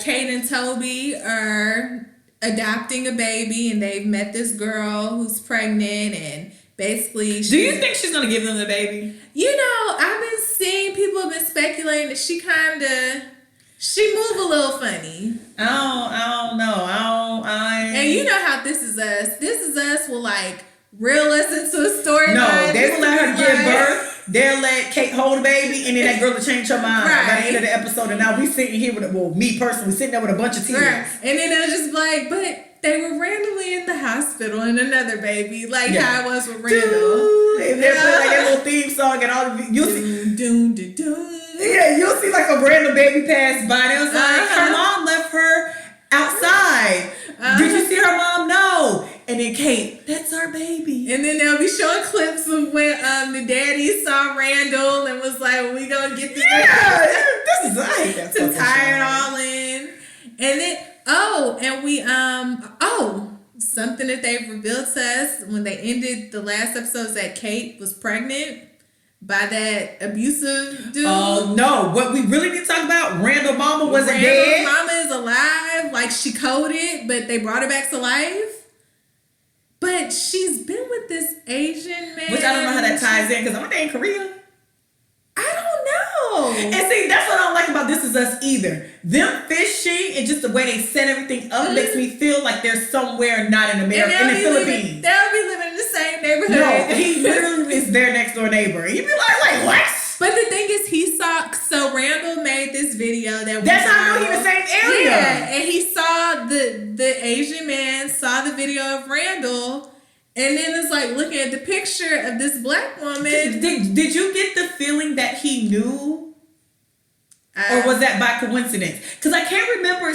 Kate and Toby are adopting a baby, and they've met this girl who's pregnant, and basically do you think she's gonna give them the baby? I've been seeing people have been speculating that she move a little funny. I don't know. And you know how This Is Us. This Is Us will reel us into a storyline. No, they will let her give birth. They'll let Kate hold the baby, and then that girl will change her mind by the end of the episode. And now we sitting here me personally, sitting there with a bunch of tears. Right. And then they'll just be but they were randomly in the hospital and another baby, how it was with Randall. And they're playing that little theme song and all the you'll see. Yeah, you'll see a random baby pass by. And it was her mom left her outside. Did you see her mom? No. And then Kate, that's our baby. And then they'll be showing clips of when the daddy saw Randall and was like, we gonna get this. Yeah, this is like to tie it all in. And then something that they revealed to us when they ended the last episode is that Kate was pregnant by that abusive dude. Oh no! What we really need to talk about? Randall mama wasn't dead. Mama is alive. Like she coded, but they brought her back to life. But she's been with this Asian man. Which I don't know how that ties in because I'm in Korea. I don't know. And see, that's what I don't like about This Is Us either. Them fishing and just the way they set everything up makes me feel like they're somewhere not in America, in the Philippines. They'll be living in the same neighborhood. No, he literally is their next door neighbor. And you'd be like, wait, what? But the thing is, so Randall made this video that's how I know he in the same area. Yeah, and he saw the Asian man saw the video of Randall. And then it's like looking at the picture of this black woman. Did you get the feeling that he knew? Or was that by coincidence? Because I can't remember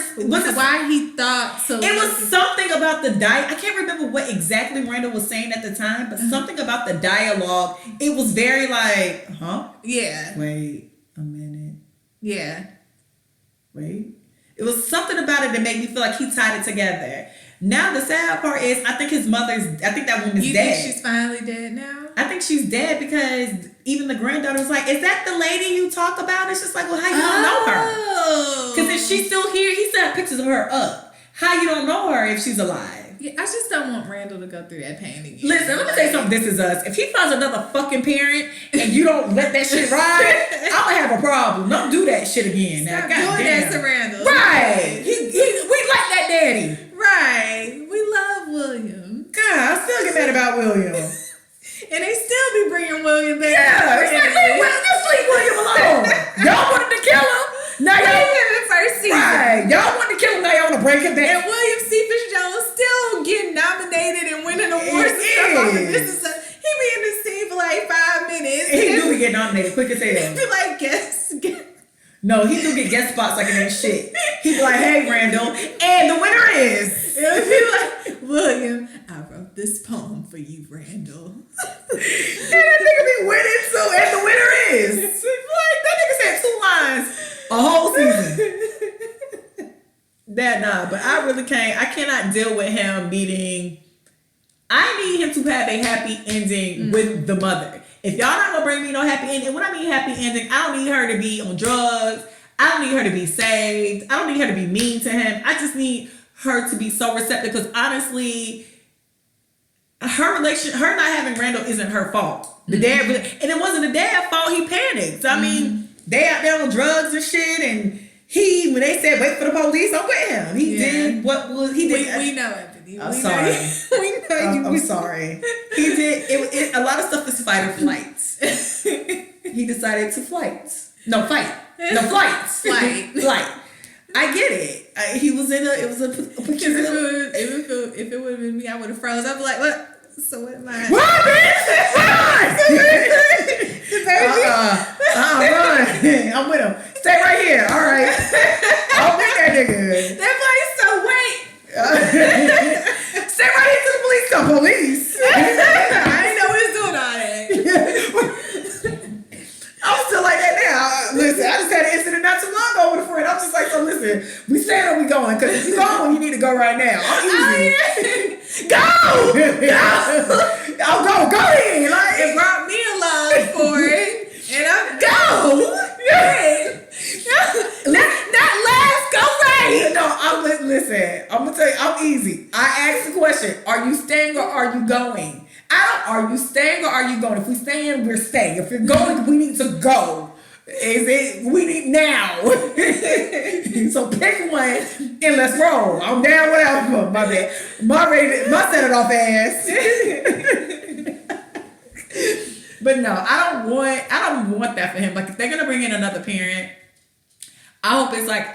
why he thought so. It was something about the I can't remember what exactly Randall was saying at the time, but something about the dialogue. It was very like, huh? Yeah. Wait a minute. Yeah. Wait. It was something about it that made me feel like he tied it together. Now the sad part is, I think I think that woman's dead. You think she's finally dead now? I think she's dead because even the granddaughter's like, is that the lady you talk about? It's just like, well, how you don't know her? Because if she's still here, he still have pictures of her up. How you don't know her if she's alive? Yeah, I just don't want Randall to go through that pain again. Listen, let me tell you something. This Is Us. If he finds another fucking parent and you don't let that shit ride, I'm gonna have a problem. Don't do that shit again. Now, Stop doing that to Randall. Right. We like that daddy. Right. We love William. God, I still get mad about William. And they still be bringing William back. Yeah, it's like, just leave William alone. Y'all wanted to kill him. Now y'all in the first season. Right. Y'all wanted to kill him. Now y'all want to break him back. And William C. Fitzgerald still getting nominated and winning awards and stuff off of This Is Us. He be in the scene for like 5 minutes. He do be getting nominated quick as hell. He be like, guess. No, he do get guest spots like it ain't shit. He be like, hey, Randall. And the winner is. It be like, William, I wrote this poem for you, Randall. And that nigga be winning too. And the winner is. Like, that nigga said 2 lines a whole season. But I really can't. I cannot deal with him meeting. I need him to have a happy ending with the mother. If y'all not gonna bring me no happy ending, when I mean happy ending, I don't need her to be on drugs. I don't need her to be saved. I don't need her to be mean to him. I just need her to be so receptive because honestly, her not having Randall isn't her fault. The dad really, and it wasn't the dad's fault. He panicked. I mean, they out there on drugs and shit, and when they said wait for the police, I'm with him. He did what was he did. We know Anthony. I'm sorry. We know you. I'm sorry. He did it. A lot of stuff is fight or flight. He decided to fight. No, flight. Flight. I get it. He was in it was a peculiar. If it would have been me, I would have froze. I'd be like, what? So what am I? Run, bitch! Run! I'm with him. Stay right here. All right. I'll be that nigga. That place, so wait. Stay right here till the police come. Police. I didn't know what was doing all that. I'm still like that now. Listen, I just had an incident not too long ago with a friend. I'm just like, so listen, we staying or we going? Because if you going, you need to go right now. I'm easy. Go! I'll go in. Like, it brought me along for it. And I'm go! Not last, go right. No, listen, I'm gonna tell you, I'm easy. I asked the question, are you staying or are you going? Are you staying or are you going? If we staying, we're staying. If you're going, we need to go. We need now. So pick one and let's roll. I'm down whatever. My bad. My set it off ass. But no, I don't want that for him. Like if they're gonna bring in another parent, I hope it's like,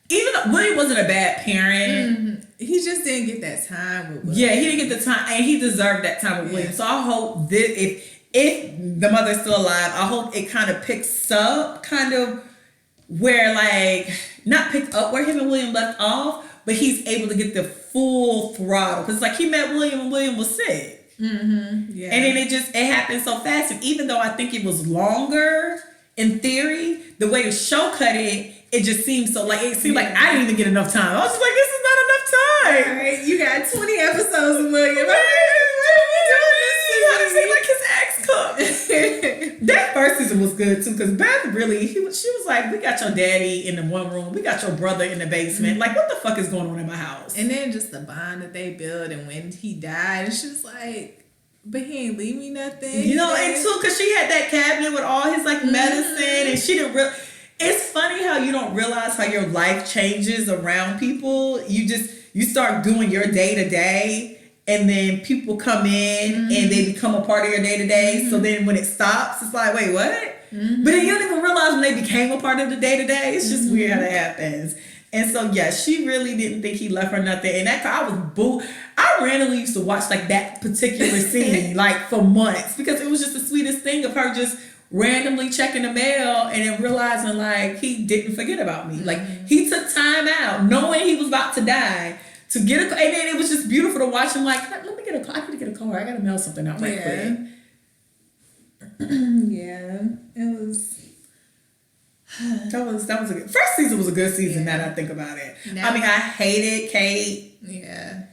even though William wasn't a bad parent, he just didn't get that time with William. Yeah, he didn't get the time, and he deserved that time with William. So I hope that if the mother's still alive, I hope it kind of picks up, kind of where like not picked up where him and William left off, but he's able to get the full throttle. Because like he met William and William was sick. Yeah. And then it happened so fast. And even though I think it was longer in theory, the way the show cut it, it just seemed so like, it seemed like I didn't even get enough time. I was just like, this is not enough time. Right. You got 20 episodes of William. Like his ex cook. That first season was good too, because Beth really, she was like, we got your daddy in the one room, we got your brother in the basement. Like, what the fuck is going on in my house? And then just the bond that they built, and when he died, and she was like, but he ain't leave me nothing. You know, and too, because she had that cabinet with all his like medicine, and she didn't really. It's funny how you don't realize how your life changes around people. You start doing your day to day. And then people come in and they become a part of your day to day. So then when it stops, it's like, wait, what? But then you don't even realize when they became a part of the day to day. It's just weird how that happens. And so, yeah, she really didn't think he left her nothing. And that I was boo. I randomly used to watch like that particular scene like for months because it was just the sweetest thing of her just randomly checking the mail and then realizing like he didn't forget about me. Like he took time out knowing he was about to die to get a car. And then it was just beautiful to watch him like, let me get a car. I need to get a car. I got to mail something out right quick. Yeah, it was. That was a good. First season was a good season. Now that I think about it. No. I mean, I hated Kate. Yeah,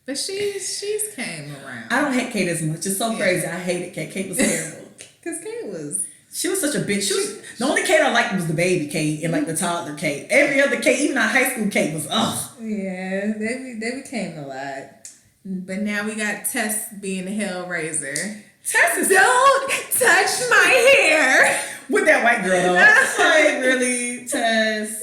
but she's came around. I don't hate Kate as much. It's so crazy. I hated Kate. Kate was terrible. Cause Kate was. She was such a bitch. The only Kate I liked was the baby Kate and like the toddler Kate. Every other Kate, even our high school Kate, was ugh. Yeah, they became a lot. But now we got Tess being the Hellraiser. Tess is don't touch my hair with that white girl though. Like really, Tess.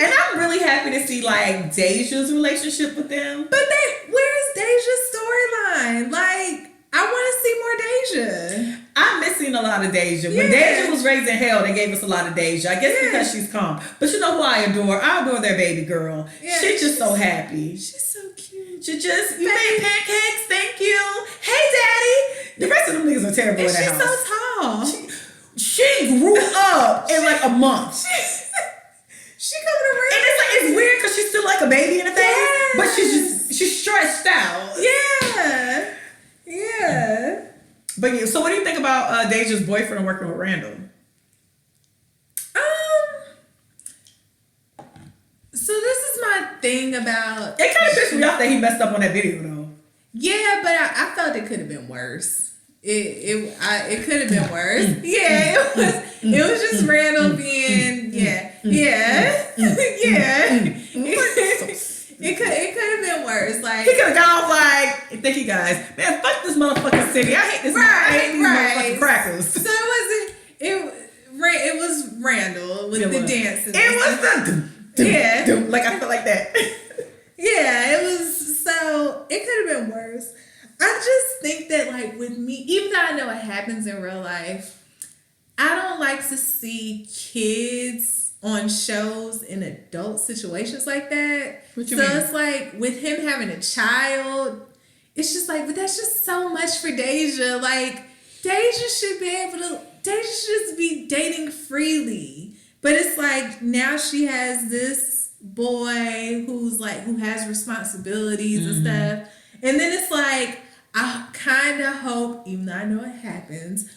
And I'm really happy to see like Deja's relationship with them. But where's Deja's storyline? Like, I want to see more Deja. I'm missing a lot of Deja. When Deja was raising hell, they gave us a lot of Deja. I guess because she's calm. But you know who I adore? I adore their baby girl. Yeah, she's just so happy. She's so cute. She just, you made pancakes, thank you. Hey, daddy. The rest of them niggas are terrible in that house. She's so tall. She grew up in like a month. She coming around. And it's weird because she's still like a baby in the face. But she's stretched out. Yeah. Yeah. But yeah, so what do you think about Deja's boyfriend working with Randall? So this is my thing about... It kind of pissed me off that he messed up on that video though. Yeah, but I felt it could have been worse. It could have been worse. Yeah, it was just Randall being yeah. It could have been worse. Like he could have gone off like, thank you guys, man. Fuck this motherfucking city. I hate this. I hate these motherfucking crackers. So it was Randall with the dances. It was the like I feel like that. Yeah, it was. So it could have been worse. I just think that like with me, even though I know it happens in real life, I don't like to see kids on shows in adult situations like that. What you mean? It's like with him having a child, it's just like, but that's just so much for Deja. Like Deja should just be dating freely. But it's like now she has this boy who has responsibilities and stuff. And then it's like, I kind of hope, even though I know it happens,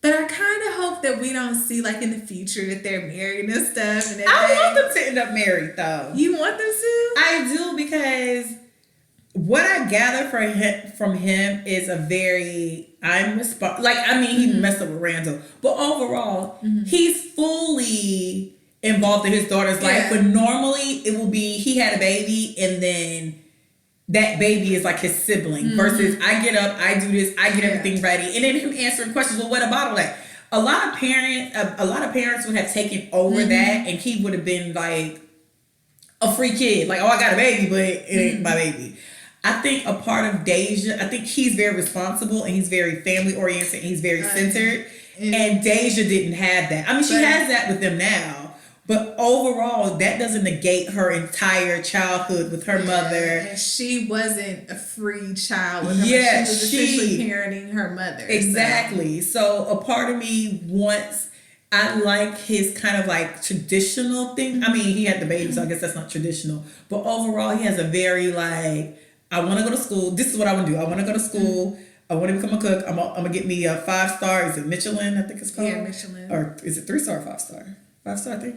but I kind of hope that we don't see, like, in the future that they're married and stuff. And I want them to end up married, though. You want them to? I do, because what I gather from him is a very, he messed up with Randall. But overall, he's fully involved in his daughter's life. But normally, it will be, he had a baby, and then that baby is like his sibling versus I get up, I do this, I get everything ready, and then him answering questions. Well, what about that? A lot of parents would have taken over that, and he would have been like a free kid, like, oh, I got a baby, but it ain't my baby. I think a part of Deja, I think he's very responsible and he's very family oriented and he's very centered, and Deja didn't have that. I mean, she has that with them now. But overall, that doesn't negate her entire childhood with her mother. And she wasn't a free child with her mother. She was essentially parenting her mother. Exactly. So a part of me wants, I like his kind of like traditional thing. I mean, he had the baby, so I guess that's not traditional. But overall, he has a very like, I want to go to school. This is what I want to do. I want to go to school. I want to become a cook. I'm gonna get me a 5-star. Is it Michelin? I think it's called. Yeah, Michelin. Or is it 3-star or 5-star? 5-star, I think.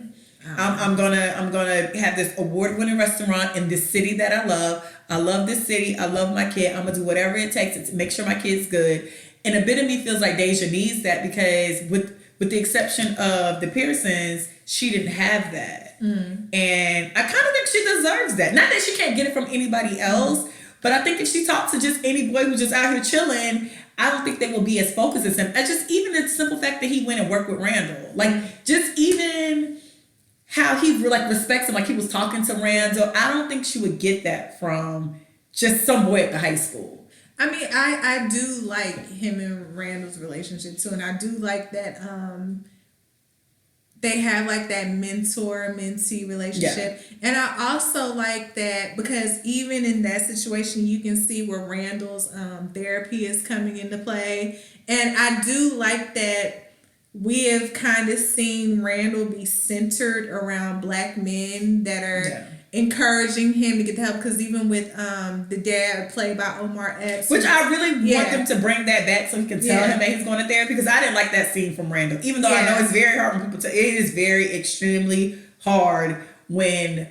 I'm gonna have this award-winning restaurant in this city that I love. I love this city. I love my kid. I'm gonna do whatever it takes to make sure my kid's good. And a bit of me feels like Deja needs that because with the exception of the Pearsons, she didn't have that. And I kind of think she deserves that. Not that she can't get it from anybody else, but I think if she talks to just any boy who's just out here chilling, I don't think they will be as focused as him. And just even the simple fact that he went and worked with Randall, like just even how he like respects him, like he was talking to Randall. I don't think she would get that from just some boy at the high school. I mean, I do like him and Randall's relationship too, and I do like that they have like that mentor-mentee relationship. Yeah. And I also like that because even in that situation, you can see where Randall's therapy is coming into play. And I do like that we have kind of seen Randall be centered around Black men that are encouraging him to get the help. Because even with the dad played by Omar Epps, which I really want them to bring that back so he can tell him that he's going to therapy, because I didn't like that scene from Randall. Even though I know it's very hard when people it is very extremely hard when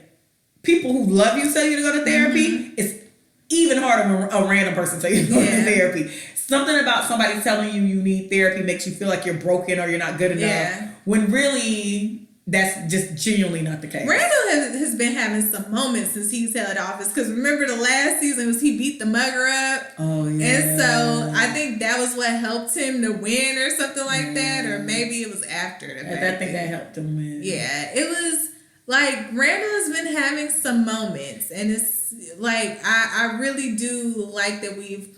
people who love you tell you to go to therapy. It's even harder when a random person tell you to go to therapy. Something about somebody telling you need therapy makes you feel like you're broken or you're not good enough, when really that's just genuinely not the case. Randall has been having some moments since he's held office, because remember the last season was he beat the mugger up. Oh yeah. And so I think that was what helped him to win or something like that, or maybe it was after the fact. I think that helped him win. Yeah, it was like Randall has been having some moments, and it's like I really do like that we've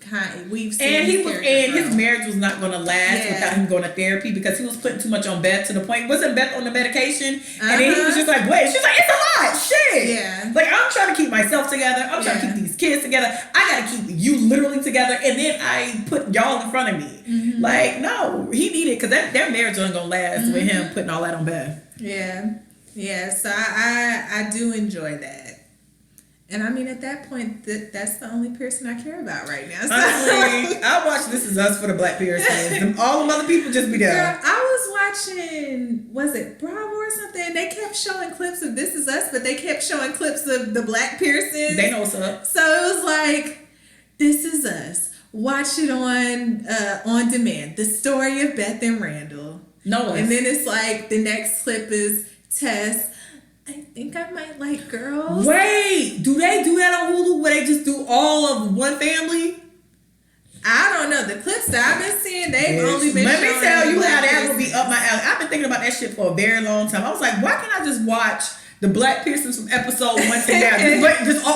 seen and his marriage was not going to last without him going to therapy, because he was putting too much on Beth to the point wasn't Beth on the medication, and then he was just like, wait, she's like, it's a lot, shit. Yeah, like I'm trying to keep myself together, I'm trying to keep these kids together, I gotta keep you literally together, and then I put y'all in front of me. Like no, he needed, because their marriage wasn't gonna last with him putting all that on Beth. So I do enjoy that. And I mean, at that point, that's the only person I care about right now. So. Honestly, I watch This Is Us for the Black Pearsons. All the other people just be there. Girl, I was watching, was it Bravo or something? And they kept showing clips of This Is Us, but they kept showing clips of the Black Pearsons. They know what's up. So it was like, This Is Us. Watch it on demand. The story of Beth and Randall. No. And then it's like, the next clip is Tess. I think I might like girls. Wait, do they do that on Hulu where they just do all of one family? I don't know. The clips that I've been seeing, they've only been. Let me tell you how that would be up my alley. I've been thinking about that shit for a very long time. I was like, why can't I just watch the Black Pearsons from episode 1 to now?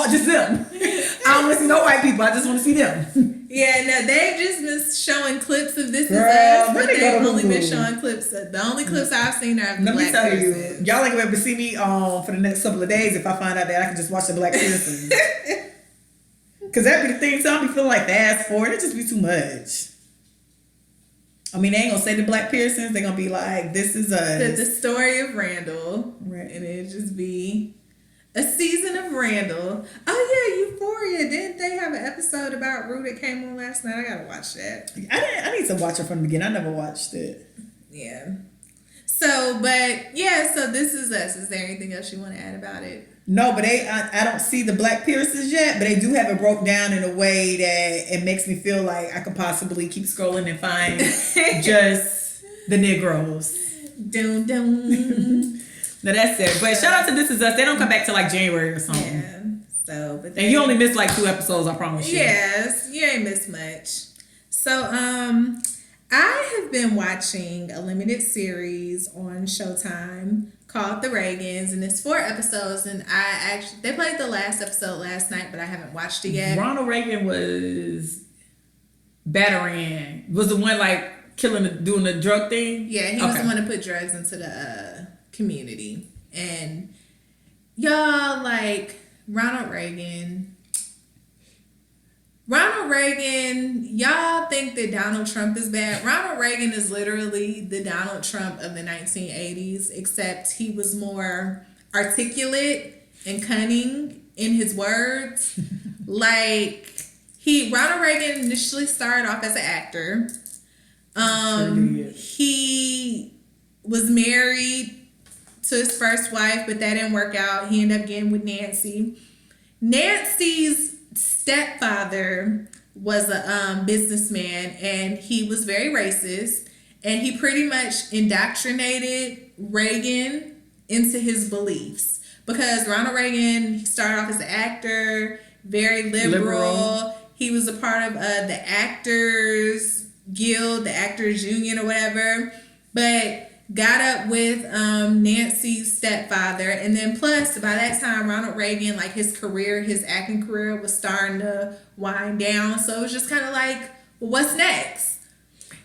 just them. I don't want to see no white people. I just want to see them. Yeah, no, they've just been showing clips of This Is Us, but they've only been showing clips. The only clips I've seen are of the Black Pearsons. Let me tell you, y'all ain't gonna be able to see me for the next couple of days if I find out that I can just watch the Black Pearsons. Because that'd be the thing, so I'll be feeling like fast forward. It just be too much. I mean, they ain't gonna say the Black Pearsons. They're gonna be like, This Is Us. The story of Randall. Right. And it'd just be a season of Randall. Oh yeah, Euphoria. Didn't they have an episode about Rue that came on last night? I gotta watch that. I need to watch it from the beginning. I never watched it. Yeah. So This Is Us. Is there anything else you want to add about it? No, but I don't see the Black Pearsons yet, but they do have it broke down in a way that it makes me feel like I could possibly keep scrolling and find just the Negroes. Dun, dun. No, that's it. But shout out to This Is Us. They don't come back till like January or something. Yeah. So, but and you only missed like 2 episodes, I promise you. Yes, you ain't missed much. So, I have been watching a limited series on Showtime called The Reagans, and it's 4 episodes. And they played the last episode last night, but I haven't watched it yet. Ronald Reagan was battering. Was the one like doing the drug thing? Yeah, he was the one to put drugs into the community. And y'all, like, Ronald Reagan Ronald Reagan, y'all think that Donald Trump is bad. Ronald Reagan is literally the Donald Trump of the 1980s, except he was more articulate and cunning in his words. Ronald Reagan initially started off as an actor. He was married to his first wife, but that didn't work out. He ended up getting with Nancy. Nancy's stepfather was a businessman, and he was very racist, and he pretty much indoctrinated Reagan into his beliefs, because Ronald Reagan, he started off as an actor, very liberal. He was a part of the Actors Guild, the Actors Union or whatever, but got up with Nancy's stepfather. And then plus, by that time, Ronald Reagan, like his acting career was starting to wind down. So it was just kind of like, well, what's next?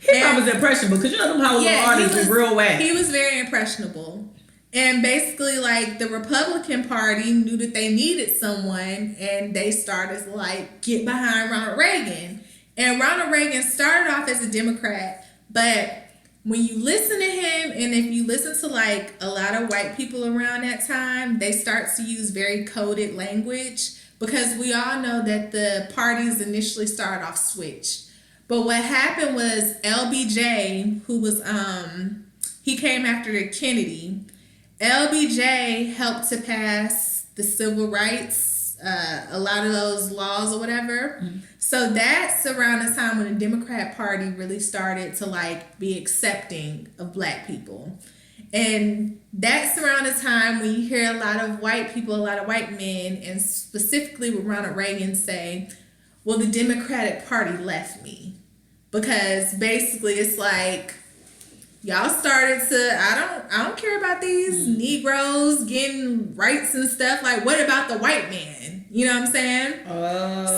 He was impressionable, because you know them Hollywood artists in real way. He was very impressionable. And basically, like, the Republican Party knew that they needed someone, and they started to, like, get behind Ronald Reagan. And Ronald Reagan started off as a Democrat, but when you listen to him, and if you listen to, like, a lot of white people around that time, they start to use very coded language, because we all know that the parties initially started off switched. But what happened was LBJ, who was, he came after Kennedy. LBJ helped to pass the civil rights, a lot of those laws or whatever. Mm-hmm. So that's around the time when the Democrat Party really started to, like, be accepting of black people. And that's around the time when you hear a lot of white people, a lot of white men, and specifically with Ronald Reagan say, well, the Democratic Party left me. Because basically it's like, y'all started to, I don't care about these Negroes getting rights and stuff. Like, what about the white man? You know what I'm saying?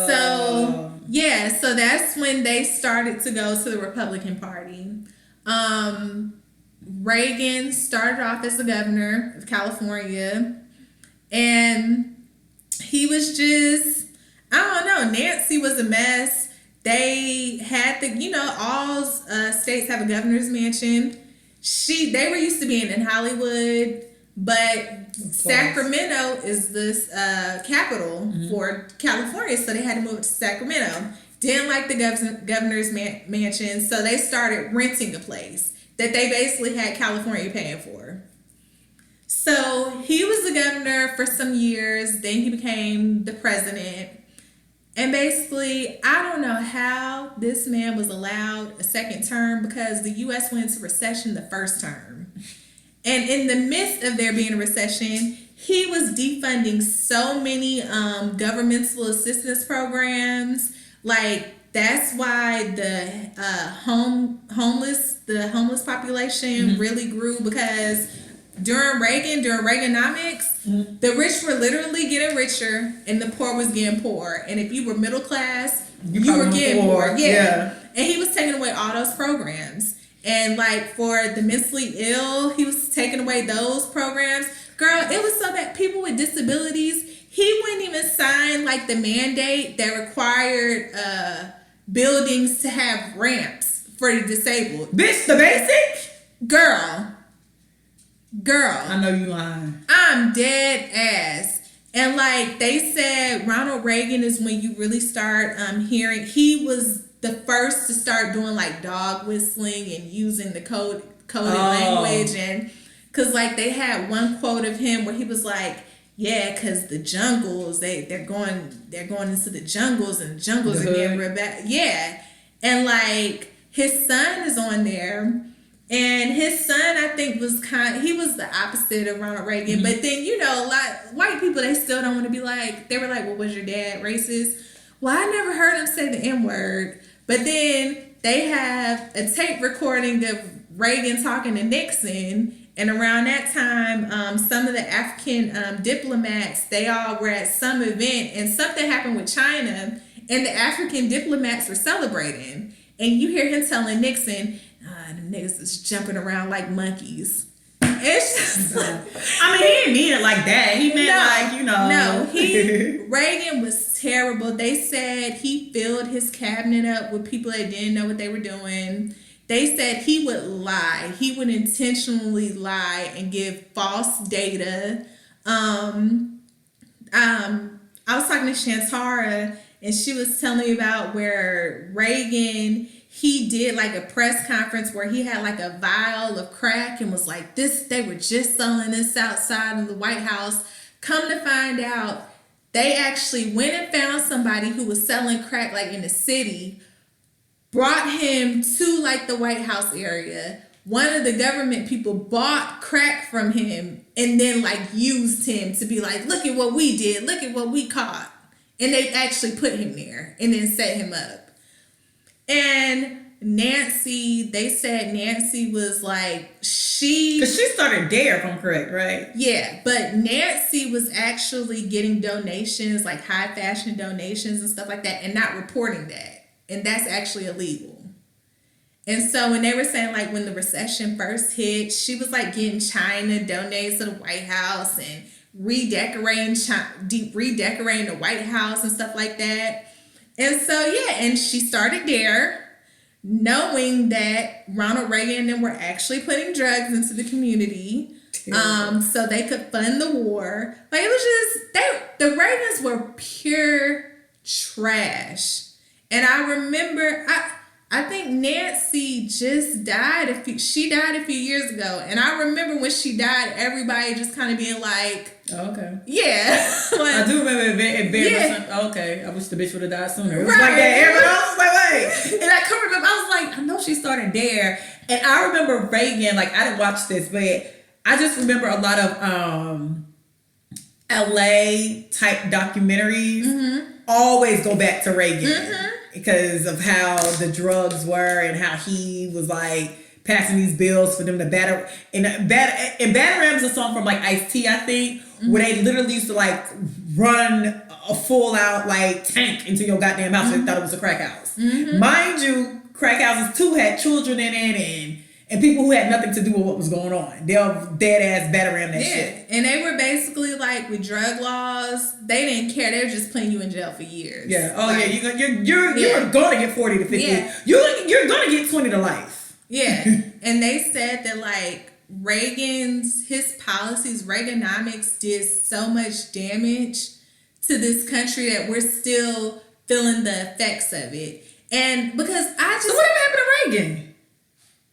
So, yeah, so that's when they started to go to the Republican Party. Reagan started off as the governor of California, and he was just, I don't know, Nancy was a mess. They had all states have a governor's mansion. They were used to being in Hollywood, but Sacramento is this capital for California, so they had to move to Sacramento. Didn't like the governor's mansion, so they started renting a place that they basically had California paying for. So he was the governor for some years, then he became the president. And basically, I don't know how this man was allowed a second term, because the U.S. went into recession the first term. And in the midst of there being a recession, he was defunding so many governmental assistance programs. Like, that's why the homeless population really grew, because during Reaganomics, the rich were literally getting richer and the poor was getting poor. And if you were middle class, you were getting poor. Yeah. And he was taking away all those programs. And like for the mentally ill, he was taking away those programs. Girl, it was so that people with disabilities, he wouldn't even sign like the mandate that required buildings to have ramps for the disabled. Bitch, the basic? Girl. I know you lying. I'm dead ass. And like they said, Ronald Reagan is when you really start hearing, he was the first to start doing like dog whistling and using the coded language. And because like they had one quote of him where he was like, yeah, because the jungles, they're going into the jungles, and the jungles are getting real bad. Yeah. And like his son is on there. And his son, I think, he was the opposite of Ronald Reagan. Mm-hmm. But then, a lot white people, they still don't want to be like, they were like, well, was your dad racist? Well, I never heard him say the N-word. But then they have a tape recording of Reagan talking to Nixon. And around that time, some of the African diplomats, they all were at some event, and something happened with China, and the African diplomats were celebrating. And you hear him telling Nixon, the niggas is jumping around like monkeys. It's just I mean, he didn't mean it like that. He meant No, Reagan was terrible. They said he filled his cabinet up with people that didn't know what they were doing. They said he would lie. He would intentionally lie and give false data. I was talking to Shantara, and she was telling me about where Reagan, he did like a press conference where he had like a vial of crack and was like, they were just selling this outside of the White House. Come to find out, they actually went and found somebody who was selling crack like in the city, brought him to like the White House area. One of the government people bought crack from him and then like used him to be like, look at what we did, look at what we caught. And they actually put him there and then set him up. And Nancy, they said Nancy was like, because she started Dare, if I'm correct, right? Yeah, but Nancy was actually getting donations, like high fashion donations and stuff like that, and not reporting that. And that's actually illegal. And so when they were saying like when the recession first hit, she was like getting China donated to the White House and redecorating the White House and stuff like that. And so and she started Dare, knowing that Ronald Reagan and them were actually putting drugs into the community, so they could fund the war. Like it was just the Reagans were pure trash. And I remember I think Nancy just died she died a few years ago. And I remember when she died, everybody just kind of being like, oh, okay. Yeah. Like, I do remember it. Okay. I wish the bitch would have died sooner. It was like that. Everyone else was like, wait. And I couldn't remember. I was like, I know she started Dare. And I remember Reagan, like, I didn't watch this, but I just remember a lot of LA type documentaries always go back to Reagan. Because of how the drugs were and how he was like passing these bills for them to batter. And Batter is a song from like Ice-T, I think, where they literally used to like run a full out like tank into your goddamn house. They thought it was a crack house. Mind you, crack houses too had children in it and people who had nothing to do with what was going on. They'll dead ass battering that shit. And they were basically like with drug laws, they didn't care. They were just putting you in jail for years. Yeah. Oh like, you're going to get 40 to 50. Yeah. You're going to get 20 to life. Yeah. And they said that like his policies, Reaganomics did so much damage to this country that we're still feeling the effects of it. And because So whatever happened to Reagan?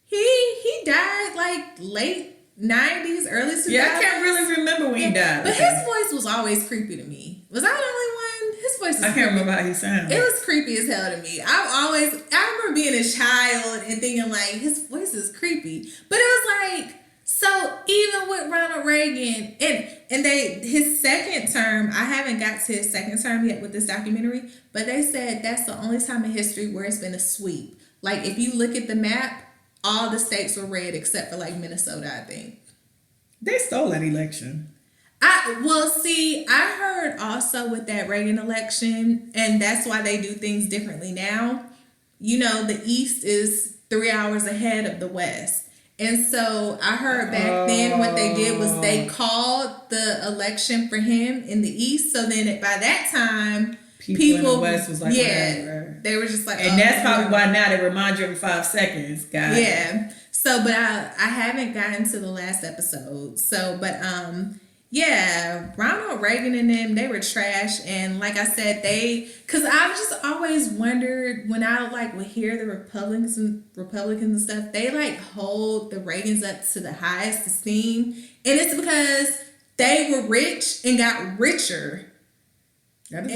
He died like late 90s, early 2000s. Yeah, I can't really remember when he died. But his voice was always creepy to me. Was I the only one? His voice was I can't remember how he sounded. It was creepy as hell to me. I remember being a child and thinking like, his voice is creepy. But it was like, so even with Ronald Reagan and his second term, I haven't got to his second term yet with this documentary, but they said that's the only time in history where it's been a sweep. Like if you look at the map, all the states were red except for like Minnesota, I think. They stole that election. I heard also with that Reagan election, and that's why they do things differently now. You know, the East is 3 hours ahead of the West. And so I heard back then what they did was they called the election for him in the East. So then by that time, people in the West was like, whatever. They were just like, and that's probably why now they remind you every 5 seconds, guys. Yeah. So, but I haven't gotten to the last episode. So, but Ronald Reagan and them, they were trash. And like I said, because I've just always wondered when I like would hear the Republicans and stuff, they like hold the Reagans up to the highest esteem, and it's because they were rich and got richer. That'll do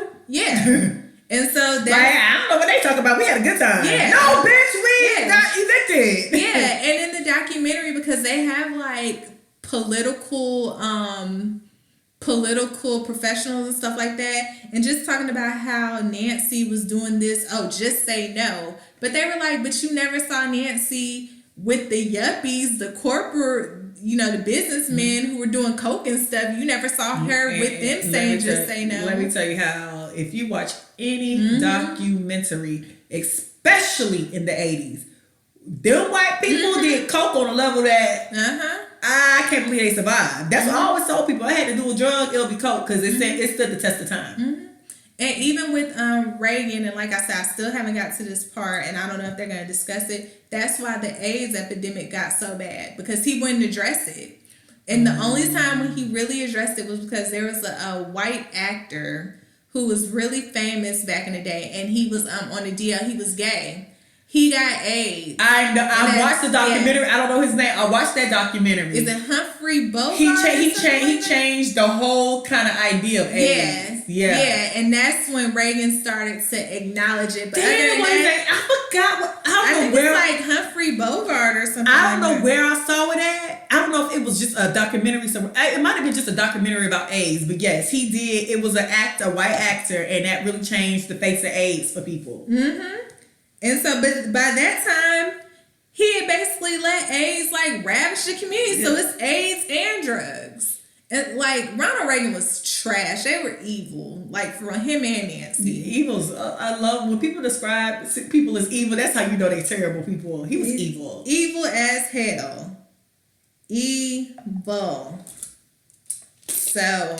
it. Yeah. And so I don't know what they talk about. We had a good time. Yeah. No, bitch, we got evicted. Yeah, and in the documentary, because they have like political professionals and stuff like that, and just talking about how Nancy was doing this, just say no. But they were like, but you never saw Nancy with the yuppies, the corporate, the businessmen who were doing coke and stuff. You never saw her with them saying just say no. Let me tell you how, if you watch any documentary, especially in the 80s, them white people did coke on a level that I can't believe they survived. That's what I always told people. I had to do a drug, it'll be coke, because it stood the test of time. And even with Reagan, and like I said, I still haven't got to this part, and I don't know if they're going to discuss it. That's why the AIDS epidemic got so bad, because he wouldn't address it. And the only time when he really addressed it was because there was a white actor who was really famous back in the day, and he was on the DL. He was gay. He got AIDS. I know. I watched the documentary. Yeah. I don't know his name. I watched that documentary. Is it Humphrey Bogart? He changed the whole kind of idea of AIDS. Yeah, and that's when Reagan started to acknowledge it. But I forgot. I think it's like Humphrey Bogart or something. I don't know where I saw it at. I don't know if it was just a documentary somewhere. It might have been just a documentary about AIDS. But yes, he did. It was a white actor, and that really changed the face of AIDS for people. And so, but by that time, he had basically let AIDS like ravage the community. So it's AIDS and drugs. And like Ronald Reagan was trash. They were evil. Like from him and Nancy. Evils. I love when people describe people as evil. That's how you know they're terrible people. He was evil. Evil as hell. Evil. So,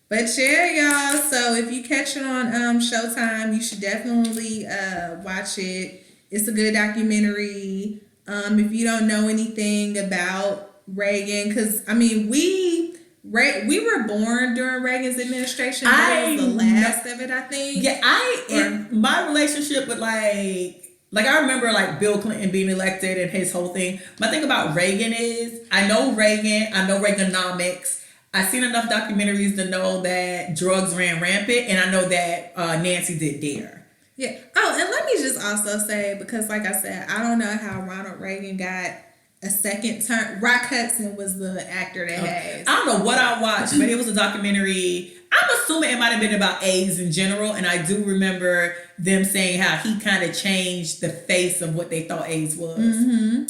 but yeah, y'all. So if you catch it on Showtime, you should definitely watch it. It's a good documentary. If you don't know anything about Reagan, because I mean we were born during Reagan's administration. That was the last of it, I think. Yeah, my relationship with like I remember like Bill Clinton being elected and his whole thing. My thing about Reagan is I know Reagan, I know Reaganomics. I've seen enough documentaries to know that drugs ran rampant, and I know that Nancy did Dare. Yeah. Oh, and let me just also say, because like I said, I don't know how Ronald Reagan got a second term. Rock Hudson was the actor that had. I don't know what I watched, but it was a documentary. I'm assuming it might have been about AIDS in general, and I do remember them saying how he kind of changed the face of what they thought AIDS was.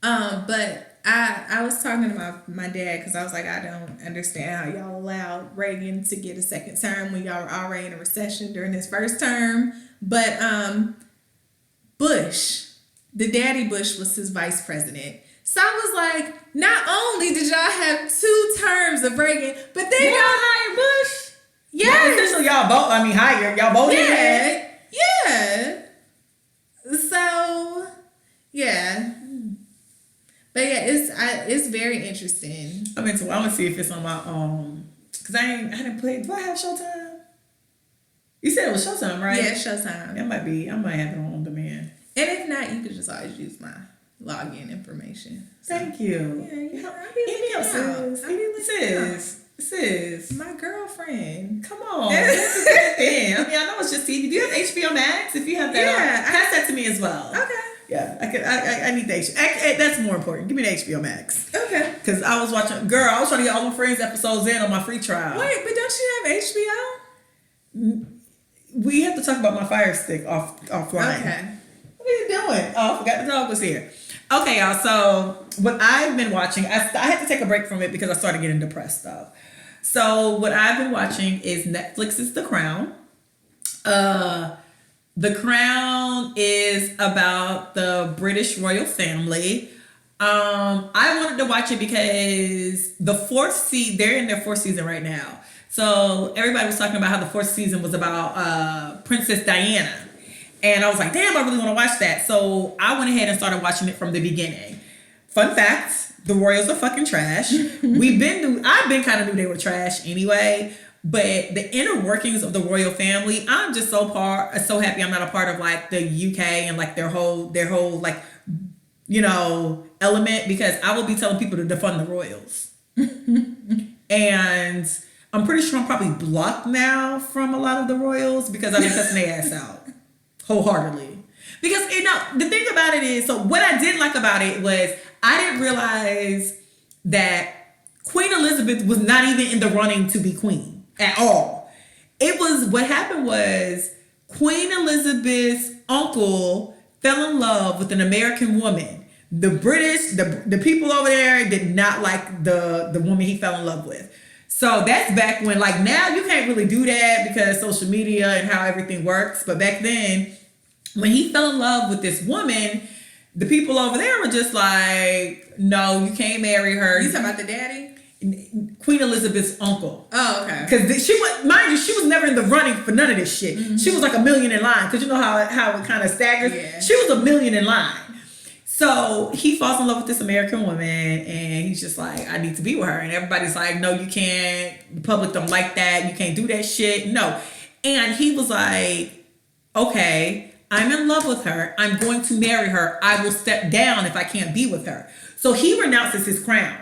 But I was talking to my dad, because I was like, I don't understand how y'all allowed Reagan to get a second term when y'all were already in a recession during his first term. But Bush, the daddy Bush, was his vice president. So I was like, not only did y'all have 2 terms of Reagan, but then y'all hired Bush. Yeah, essentially y'all both. I mean, hired y'all both. Yeah. So yeah. But yeah, it's very interesting. I want to see if it's on my because I didn't play. Do I have Showtime? You said it was Showtime, right? Yeah, Showtime. It might be. I might have it on demand. And if not, you could just always use my login information. So, thank you. Sis, my girlfriend. Come on. That's a good thing. I mean, I know it's just TV. Do you have HBO Max? If you have that, pass that to me as well. Okay. Yeah, I need the HBO. That's more important. Give me the HBO Max. Okay. Because I was watching, I was trying to get all my Friends episodes in on my free trial. Wait, but don't you have HBO? We have to talk about my Fire Stick offline. Okay. What are you doing? Oh, I forgot the dog was here. Okay, y'all. So what I've been watching, I had to take a break from it because I started getting depressed though. So what I've been watching is Netflix's The Crown. The Crown is about the British royal family. I wanted to watch it because they're in their 4th season right now. So everybody was talking about how the 4th season was about Princess Diana. And I was like, damn, I really want to watch that. So I went ahead and started watching it from the beginning. Fun fact, the royals are fucking trash. I've been kind of knew they were trash anyway. But the inner workings of the royal family, I'm just so happy I'm not a part of like the UK and like their whole like, you know, element, because I will be telling people to defund the royals. And I'm pretty sure I'm probably blocked now from a lot of the royals because I've been cussing their ass out wholeheartedly. Because, you know, the thing about it is, so what I did like about it was I didn't realize that Queen Elizabeth was not even in the running to be queen at all. What happened was Queen Elizabeth's uncle fell in love with an American woman. The British, the people over there did not like the woman he fell in love with. So that's back when, like, now you can't really do that because social media and how everything works. But back then, when he fell in love with this woman, the people over there were just like, no, you can't marry her. You talking about the daddy? Queen Elizabeth's uncle. Oh, okay. Because she was, mind you, she was never in the running for none of this shit. Mm-hmm. She was like a million in line. Because you know how it kind of staggers? Yeah. She was a million in line. So he falls in love with this American woman, and he's just like, I need to be with her. And everybody's like, no, you can't. The public don't like that. You can't do that shit. No. And he was like, okay, I'm in love with her. I'm going to marry her. I will step down if I can't be with her. So he renounces his crown.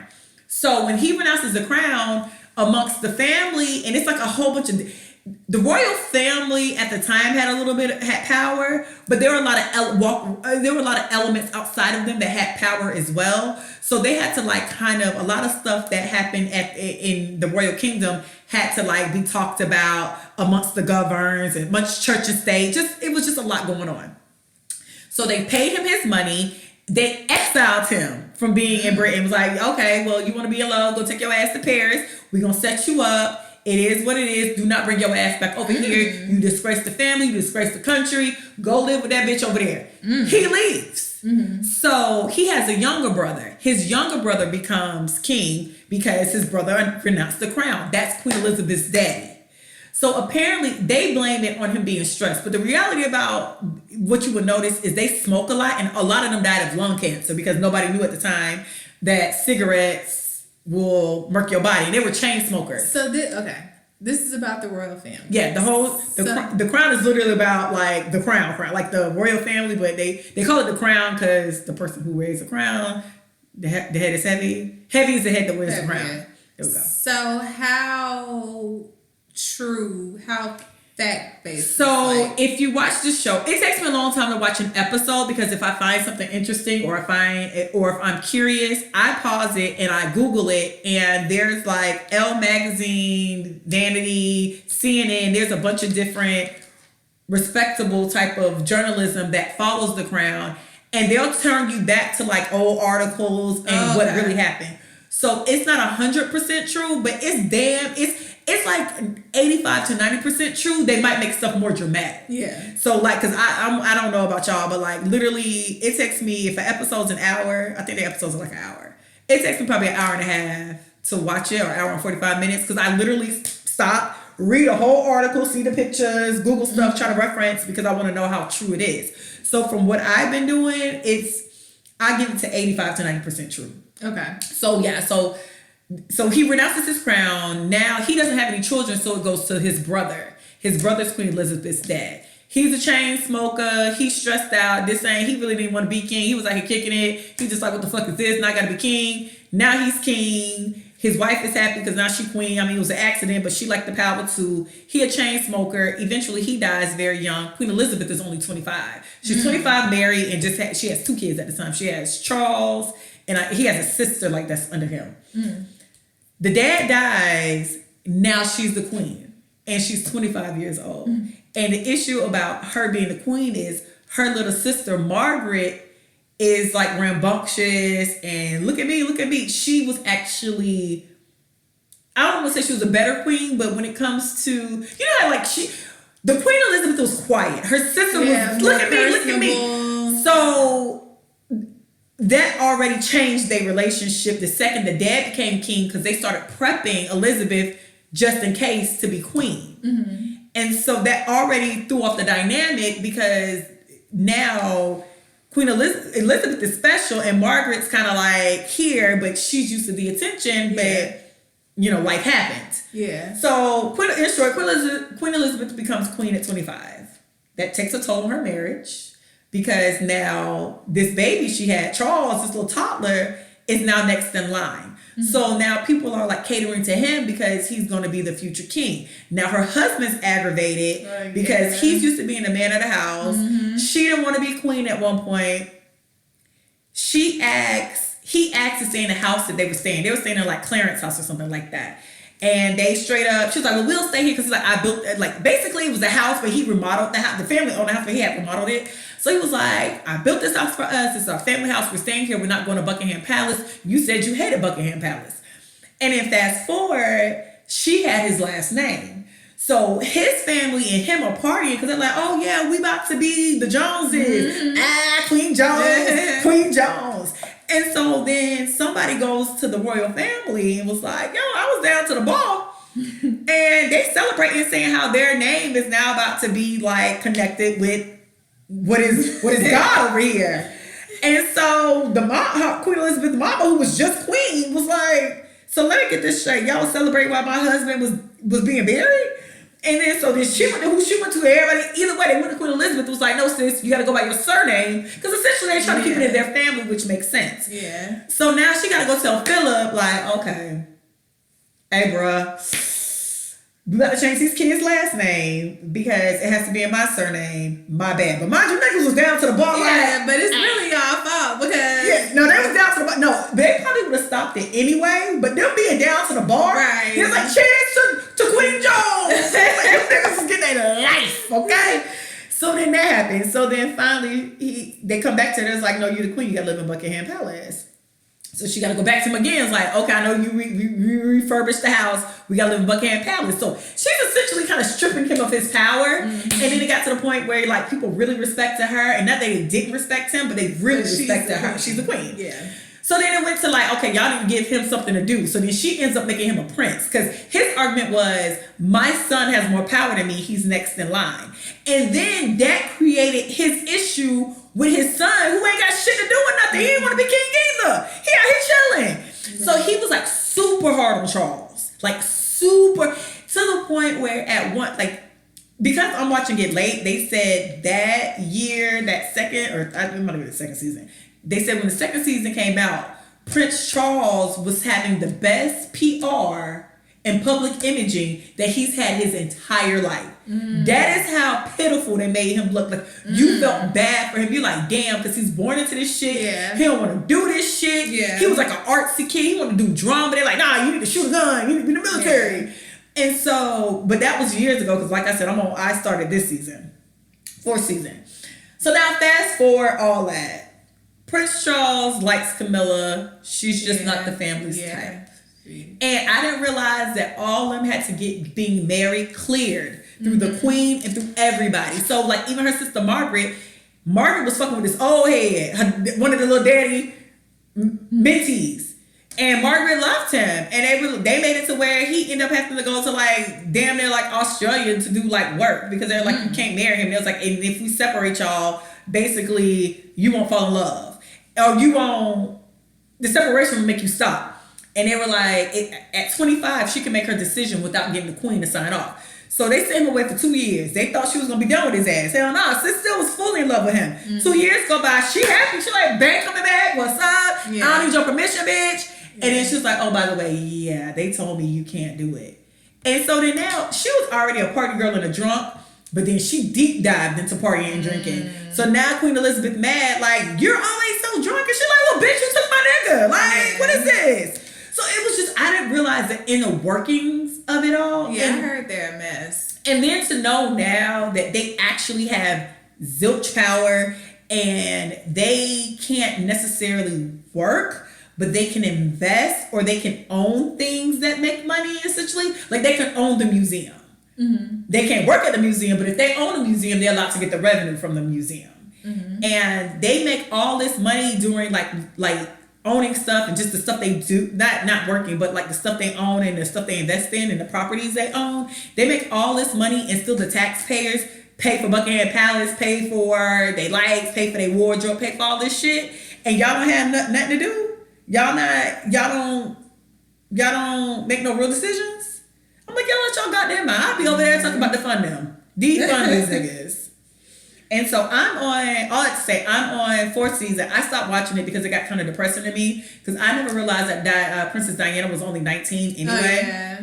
So when he renounces the crown amongst the family, and it's like a whole bunch of the royal family at the time had power, but there were a lot of elements outside of them that had power as well. So they had to like kind of a lot of stuff that happened in the royal kingdom had to like be talked about amongst the governs and much church and state. It was just a lot going on. So they paid him his money. They exiled him from being in Britain. It was like, okay, well, you want to be alone, go take your ass to Paris. We're going to set you up. It is what it is. Do not bring your ass back over here. You disgrace the family. You disgrace the country. Go live with that bitch over there. He leaves. So he has a younger brother. His younger brother becomes king because his brother renounced the crown. That's Queen Elizabeth's daddy. So apparently they blame it on him being stressed. But the reality about what you would notice is they smoke a lot, and a lot of them died of lung cancer because nobody knew at the time that cigarettes will murk your body. And they were chain smokers. So this is about the royal family. Yeah, the crown is literally about like the crown, like the royal family, but they call it the crown because the person who wears the crown, the head is heavy. Heavy is the head that wears the crown. There we go. So how fact-based? So if you watch the show, it takes me a long time to watch an episode because if I find something interesting or if I'm curious, I pause it and I Google it, and there's like Elle Magazine, Vanity, CNN, there's a bunch of different respectable type of journalism that follows the crown, and they'll turn you back to like old articles and what really happened. So it's not 100% true, but it's like 85 to 90% true. They might make stuff more dramatic. Yeah. So like, cause I don't know about y'all, but like literally it takes me, if an episode's an hour, I think the episodes are like an hour. It takes me probably an hour and a half to watch it, or an hour and 45 minutes. Cause I literally stop, read a whole article, see the pictures, Google stuff, try to reference because I want to know how true it is. So from what I've been doing, I give it to 85 to 90% true. Okay. So yeah, so he renounces his crown. Now he doesn't have any children, so it goes to his brother. His brother's Queen Elizabeth's dad. He's a chain smoker. He's stressed out. He really didn't want to be king. He was like kicking it. He's just like, what the fuck is this? Now I gotta be king. Now he's king. His wife is happy because now she's queen. I mean, it was an accident, but she liked the power too. He a chain smoker. Eventually he dies very young. Queen Elizabeth is only 25. She's 25, married, and she has 2 kids at the time. She has Charles, and he has a sister like that's under him. The dad dies. Now she's the queen, and she's 25 years old. And the issue about her being the queen is her little sister Margaret is like rambunctious and look at me. She was actually, I don't want to say she was a better queen, but when it comes to, you know how like the Queen Elizabeth was quiet. Her sister was look at me. So that already changed their relationship the second the dad became king, because they started prepping Elizabeth just in case to be queen. And so that already threw off the dynamic, because now Queen Elizabeth is special and Margaret's kind of like here, but she's used to the attention, but you know, life happened. Yeah. So in short, Queen Elizabeth becomes queen at 25. That takes a toll on her marriage, because now this baby she had, Charles, this little toddler, is now next in line. So now people are like catering to him because he's going to be the future king. Now her husband's aggravated because he's used to being the man of the house. She didn't want to be queen at one point. He asked to stay in the house that they were staying. They were staying in like Clarence house or something like that. And they straight up, she was like, well, we'll stay here because like I built, like basically it was a house, but he remodeled the house. The family owned the house, but he had remodeled it. So he was like, I built this house for us. It's our family house. We're staying here. We're not going to Buckingham Palace. You said you hated Buckingham Palace. And then fast forward, she had his last name. So his family and him are partying because they're like, oh yeah, we about to be the Joneses. Queen Jones, Queen Jones. And so then somebody goes to the royal family and was like, yo, I was down to the ball. And they celebrating saying how their name is now about to be like connected with what is God over here. And so the Queen Elizabeth's mama, who was just queen, was like, so let me get this straight. Y'all celebrate while my husband was being buried? And then so then she went to everybody. Either way, they went to Queen Elizabeth, was like, no sis, you got to go by your surname. Because essentially they're trying to keep it in their family, which makes sense. Yeah. So now she got to go tell Philip, like, okay, hey, bruh, we got to change these kids' last name because it has to be in my surname. My bad. But mind you, niggas was down to the bar. Yeah, like, but it's really y'all fault because... Yeah, no, they was down to the bar. No, they probably would have stopped it anyway, but them being down to the bar, right. It's like, cheers to Queen Jones. Like, them niggas was getting their life, okay? So then that happened. So then finally, they come back to her. It's like, no, you're the queen. You got to live in Buckingham Palace. So she got to go back to him again. It's like, okay, I know you refurbished the house. We got to live in Buckingham Palace. So she's essentially kind of stripping him of his power. Mm-hmm. And then it got to the point where like people really respected her. And not that they didn't respect him, but they really respected her. She's the queen. Yeah. So then it went to like, okay, y'all didn't give him something to do. So then she ends up making him a prince. Because his argument was, my son has more power than me. He's next in line. And then that created his issue with his son, who ain't got shit to do with nothing. He didn't want to be king either. He out here chilling. Mm-hmm. So he was like super hard on Charles. Like super, to the point where at one, like, because I'm watching it late, they said that year, that second, or it might have been the second season. They said when the second season came out, Prince Charles was having the best PR and public imaging that he's had his entire life. Mm. That is how pitiful they made him look. Like you felt bad for him. You're like, damn, because he's born into this shit. Yeah. He don't want to do this shit. Yeah. He was like an artsy kid. He wanted to do drama. They're like, nah, you need to shoot a gun. You need to be in the military. Yeah. And so, but that was years ago because like I said, I started this season. 4th season. So now fast forward all that. Prince Charles likes Camilla. She's just not the family's type. And I didn't realize that all of them had to get being married cleared through the queen and through everybody. So like even her sister Margaret was fucking with this old head, one of the little daddy mentees. And Margaret loved him. And they made it to where he ended up having to go to like damn near like Australia to do like work because they're like, you can't marry him. They was like, and if we separate y'all, basically you won't fall in love. Or the separation will make you stop. And they were like, at 25, she can make her decision without getting the queen to sign off. So they sent him away for 2 years. They thought she was going to be done with his ass. Hell no, sis still was fully in love with him. Mm-hmm. 2 years go by, she happy. She like, bang coming back, what's up? Yeah. I don't need your permission, bitch. Yeah. And then she was like, oh, by the way, yeah, they told me you can't do it. And so then now, she was already a party girl and a drunk. But then she deep dived into partying and drinking. So now Queen Elizabeth mad, like, you're always so drunk. And she's like, well, bitch, you took my nigga. Like, what is this? So it was just, I didn't realize the inner workings of it all. Yeah, I heard they're a mess. And then to know now that they actually have zilch power and they can't necessarily work, but they can invest or they can own things that make money, essentially. Like, they can own the museum. Mm-hmm. They can't work at the museum, but if they own a museum, they're allowed to get the revenue from the museum. Mm-hmm. And they make all this money during like owning stuff and just the stuff they do, not working, but like the stuff they own and the stuff they invest in and the properties they own. They make all this money and still the taxpayers pay for Buckingham Palace, pay for their lights, pay for their wardrobe, pay for all this shit, and y'all don't have nothing to do. Y'all don't make no real decisions. I'm like, y'all let y'all goddamn mind. I'll be over there talking about defund them. Defund these niggas. And so I'm on 4th season. I stopped watching it because it got kind of depressing to me. Because I never realized that Princess Diana was only 19 anyway. Oh, yeah.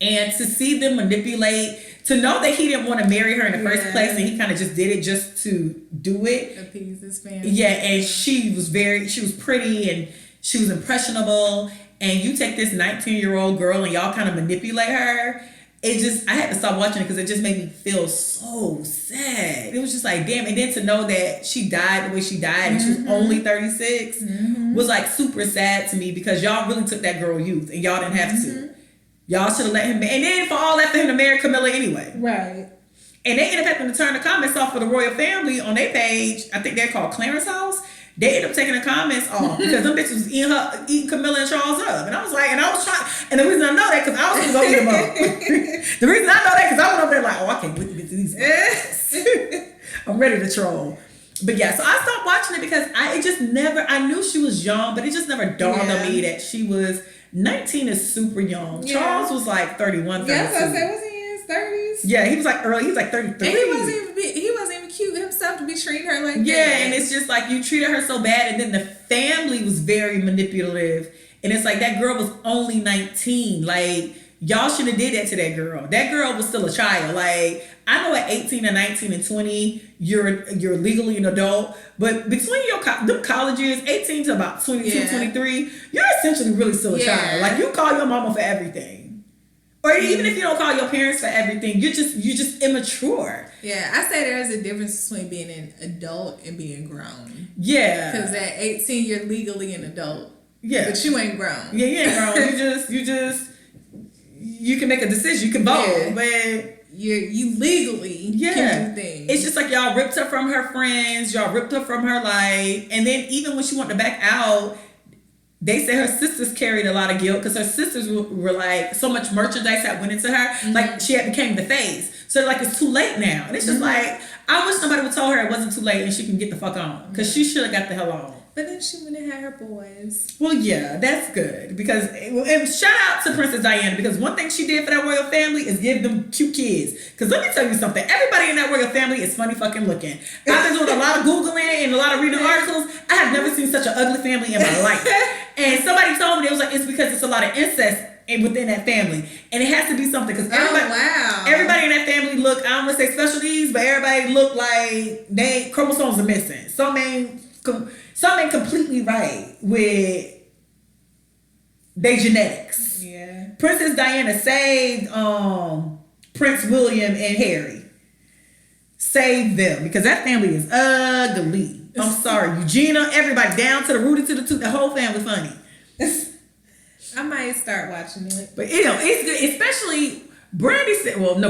And to see them manipulate, to know that he didn't want to marry her in the first place and he kind of just did it just to do it. Appease his family. Yeah, and she was pretty and she was impressionable. And you take this 19-year-old girl and y'all kind of manipulate her. I had to stop watching it because it just made me feel so sad. It was just like, damn. And then to know that she died the way she died and she was only 36 was like super sad to me because y'all really took that girl youth and y'all didn't have to. Y'all should have let him. And then for all that, for him to marry Camilla anyway. Right. And they ended up having to turn the comments off for the royal family on their page. I think they're called Clarence House. They ended up taking the comments off because them bitches was eating Camilla and Charles up. And I was like, and I was trying, and the reason I know that because I was going to go eat them up. The reason I know that because I went up there like, oh, I can't wait to get to these guys. I'm ready to troll. But yeah, so I stopped watching it because I knew she was young, but it just never dawned on me that she was, 19 is super young. Yeah. Charles was like 31, 32. Yeah, I was going to say, was he in his 30s? Yeah, he was like early, he was like 33. And he wasn't even cute himself to be treating her like that. Yeah, and it's just like you treated her so bad, and then the family was very manipulative. And it's like that girl was only 19. Like, y'all shouldn't have did that to that girl. That girl was still a child. Like, I know at 18 and 19 and 20, you're legally an adult. But between them college years, 18 to about 22, 23, you're essentially really still a child. Like, you call your mama for everything. Or even if you don't call your parents for everything, you're just immature. Yeah, I say there's a difference between being an adult and being grown. Yeah. Because at 18, you're legally an adult. Yeah. But you ain't grown. Yeah, you ain't grown. You can make a decision. You can vote, but you legally can do things. It's just like y'all ripped her from her friends. Y'all ripped her from her life. And then even when she wanted to back out, they said her sisters carried a lot of guilt because her sisters were like, so much merchandise that went into her. Mm-hmm. Like, she had became the face. So, like, it's too late now. And it's just like, I wish somebody would tell her it wasn't too late and she can get the fuck on. Because she should have got the hell on. But then she went and had her boys. Well, yeah, that's good. Because, and shout out to Princess Diana, because one thing she did for that royal family is give them cute kids. Because let me tell you something, everybody in that royal family is funny fucking looking. I've been doing a lot of Googling and a lot of reading articles. I have never seen such an ugly family in my life. And somebody told me, it was like, it's because it's a lot of incest within that family. And it has to be something, because everybody in that family look, I don't want to say special needs, but everybody look like chromosomes are missing. Something completely right with their genetics. Yeah. Princess Diana saved Prince William and Harry. Saved them because that family is ugly. I'm sorry. Eugenia, everybody down to the rooty to the tooth. The whole family funny. I might start watching it. But it's good. Especially Brandy said 1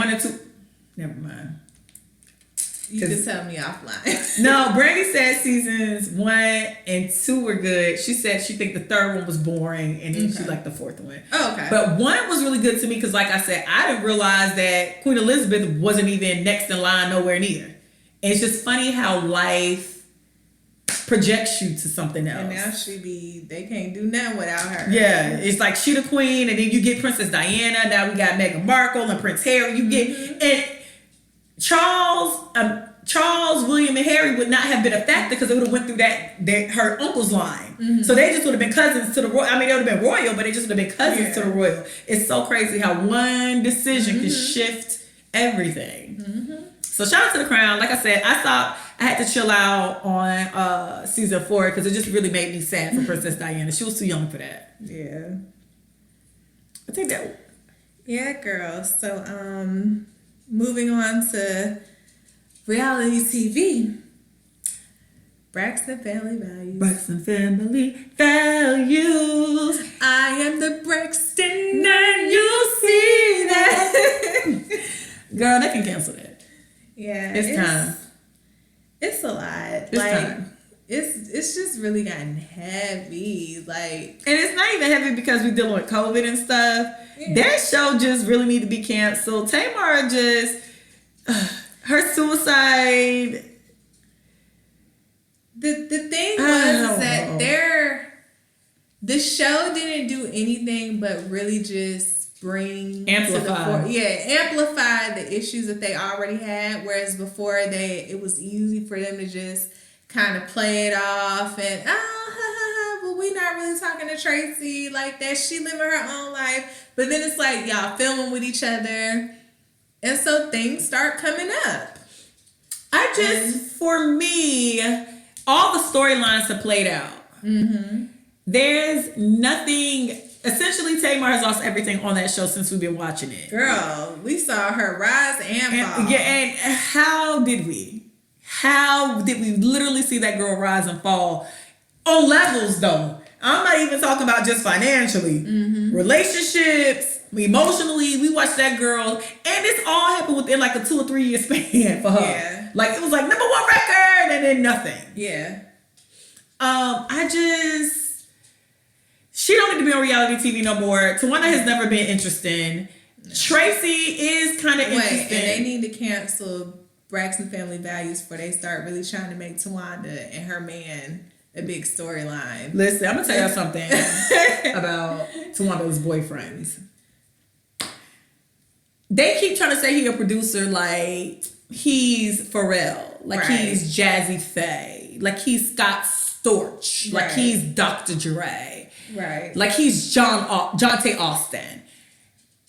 and 2. Never mind. You can tell me offline. No, Brandy said seasons 1 and 2 were good. She said she think the third one was boring, and then she liked the fourth one. Oh, okay. But 1 was really good to me because, like I said, I didn't realize that Queen Elizabeth wasn't even next in line nowhere near. And it's just funny how life projects you to something else. And now they can't do nothing without her. Yeah, it's like she the queen, and then you get Princess Diana. Now we got Meghan Markle and Prince Harry. You get and Charles, William, and Harry would not have been a factor because they would have went through her uncle's line. Mm-hmm. So they just would have been cousins to the royal. I mean, they would have been royal, but they just would have been cousins to the royal. It's so crazy how one decision can shift everything. Mm-hmm. So shout out to The Crown. Like I said, I had to chill out on season 4 because it just really made me sad for Princess Diana. She was too young for that. Yeah. I think that. Yeah, girl. So, moving on to reality TV. Braxton Family Values. Braxton Family Values. I am the Braxton, and you see that. Girl, they can cancel that. Yeah. It's time. It's a lot. It's time. It's just really gotten heavy. Like, and it's not even heavy because we're dealing with COVID and stuff. Yeah. That show just really need to be canceled. Tamar just her suicide. The thing was that the show didn't do anything but really just amplify the issues that they already had. Whereas before it was easy for them to just kind of play it off and but we not really talking to Tracy like that. She living her own life. But then it's like y'all filming with each other, and so things start coming up. For me, all the storylines have played out. Mm-hmm. There's nothing. Essentially, Tamar has lost everything on that show since we've been watching it. Girl, we saw her rise and fall. Yeah, and how did we? How did we literally see that girl rise and fall on levels, though? I'm not even talking about just financially. Mm-hmm. Relationships, Emotionally, we watched that girl, and this all happened within like a 2 or 3 year span for her. Yeah. Like, it was like #1 record, and then nothing. Yeah. She don't need to be on reality TV no more. Tawana has never been interesting. No. Tracy is kind of interesting. And they need to cancel Braxton Family Values before they start really trying to make Tawanda and her man a big storyline. Listen, I'm gonna tell y'all something about Tawanda's boyfriends. They keep trying to say he a producer like he's Pharrell, like he's Jazzy Faye, like he's Scott Storch, like he's Dr. Dre, like he's Jonte Austin.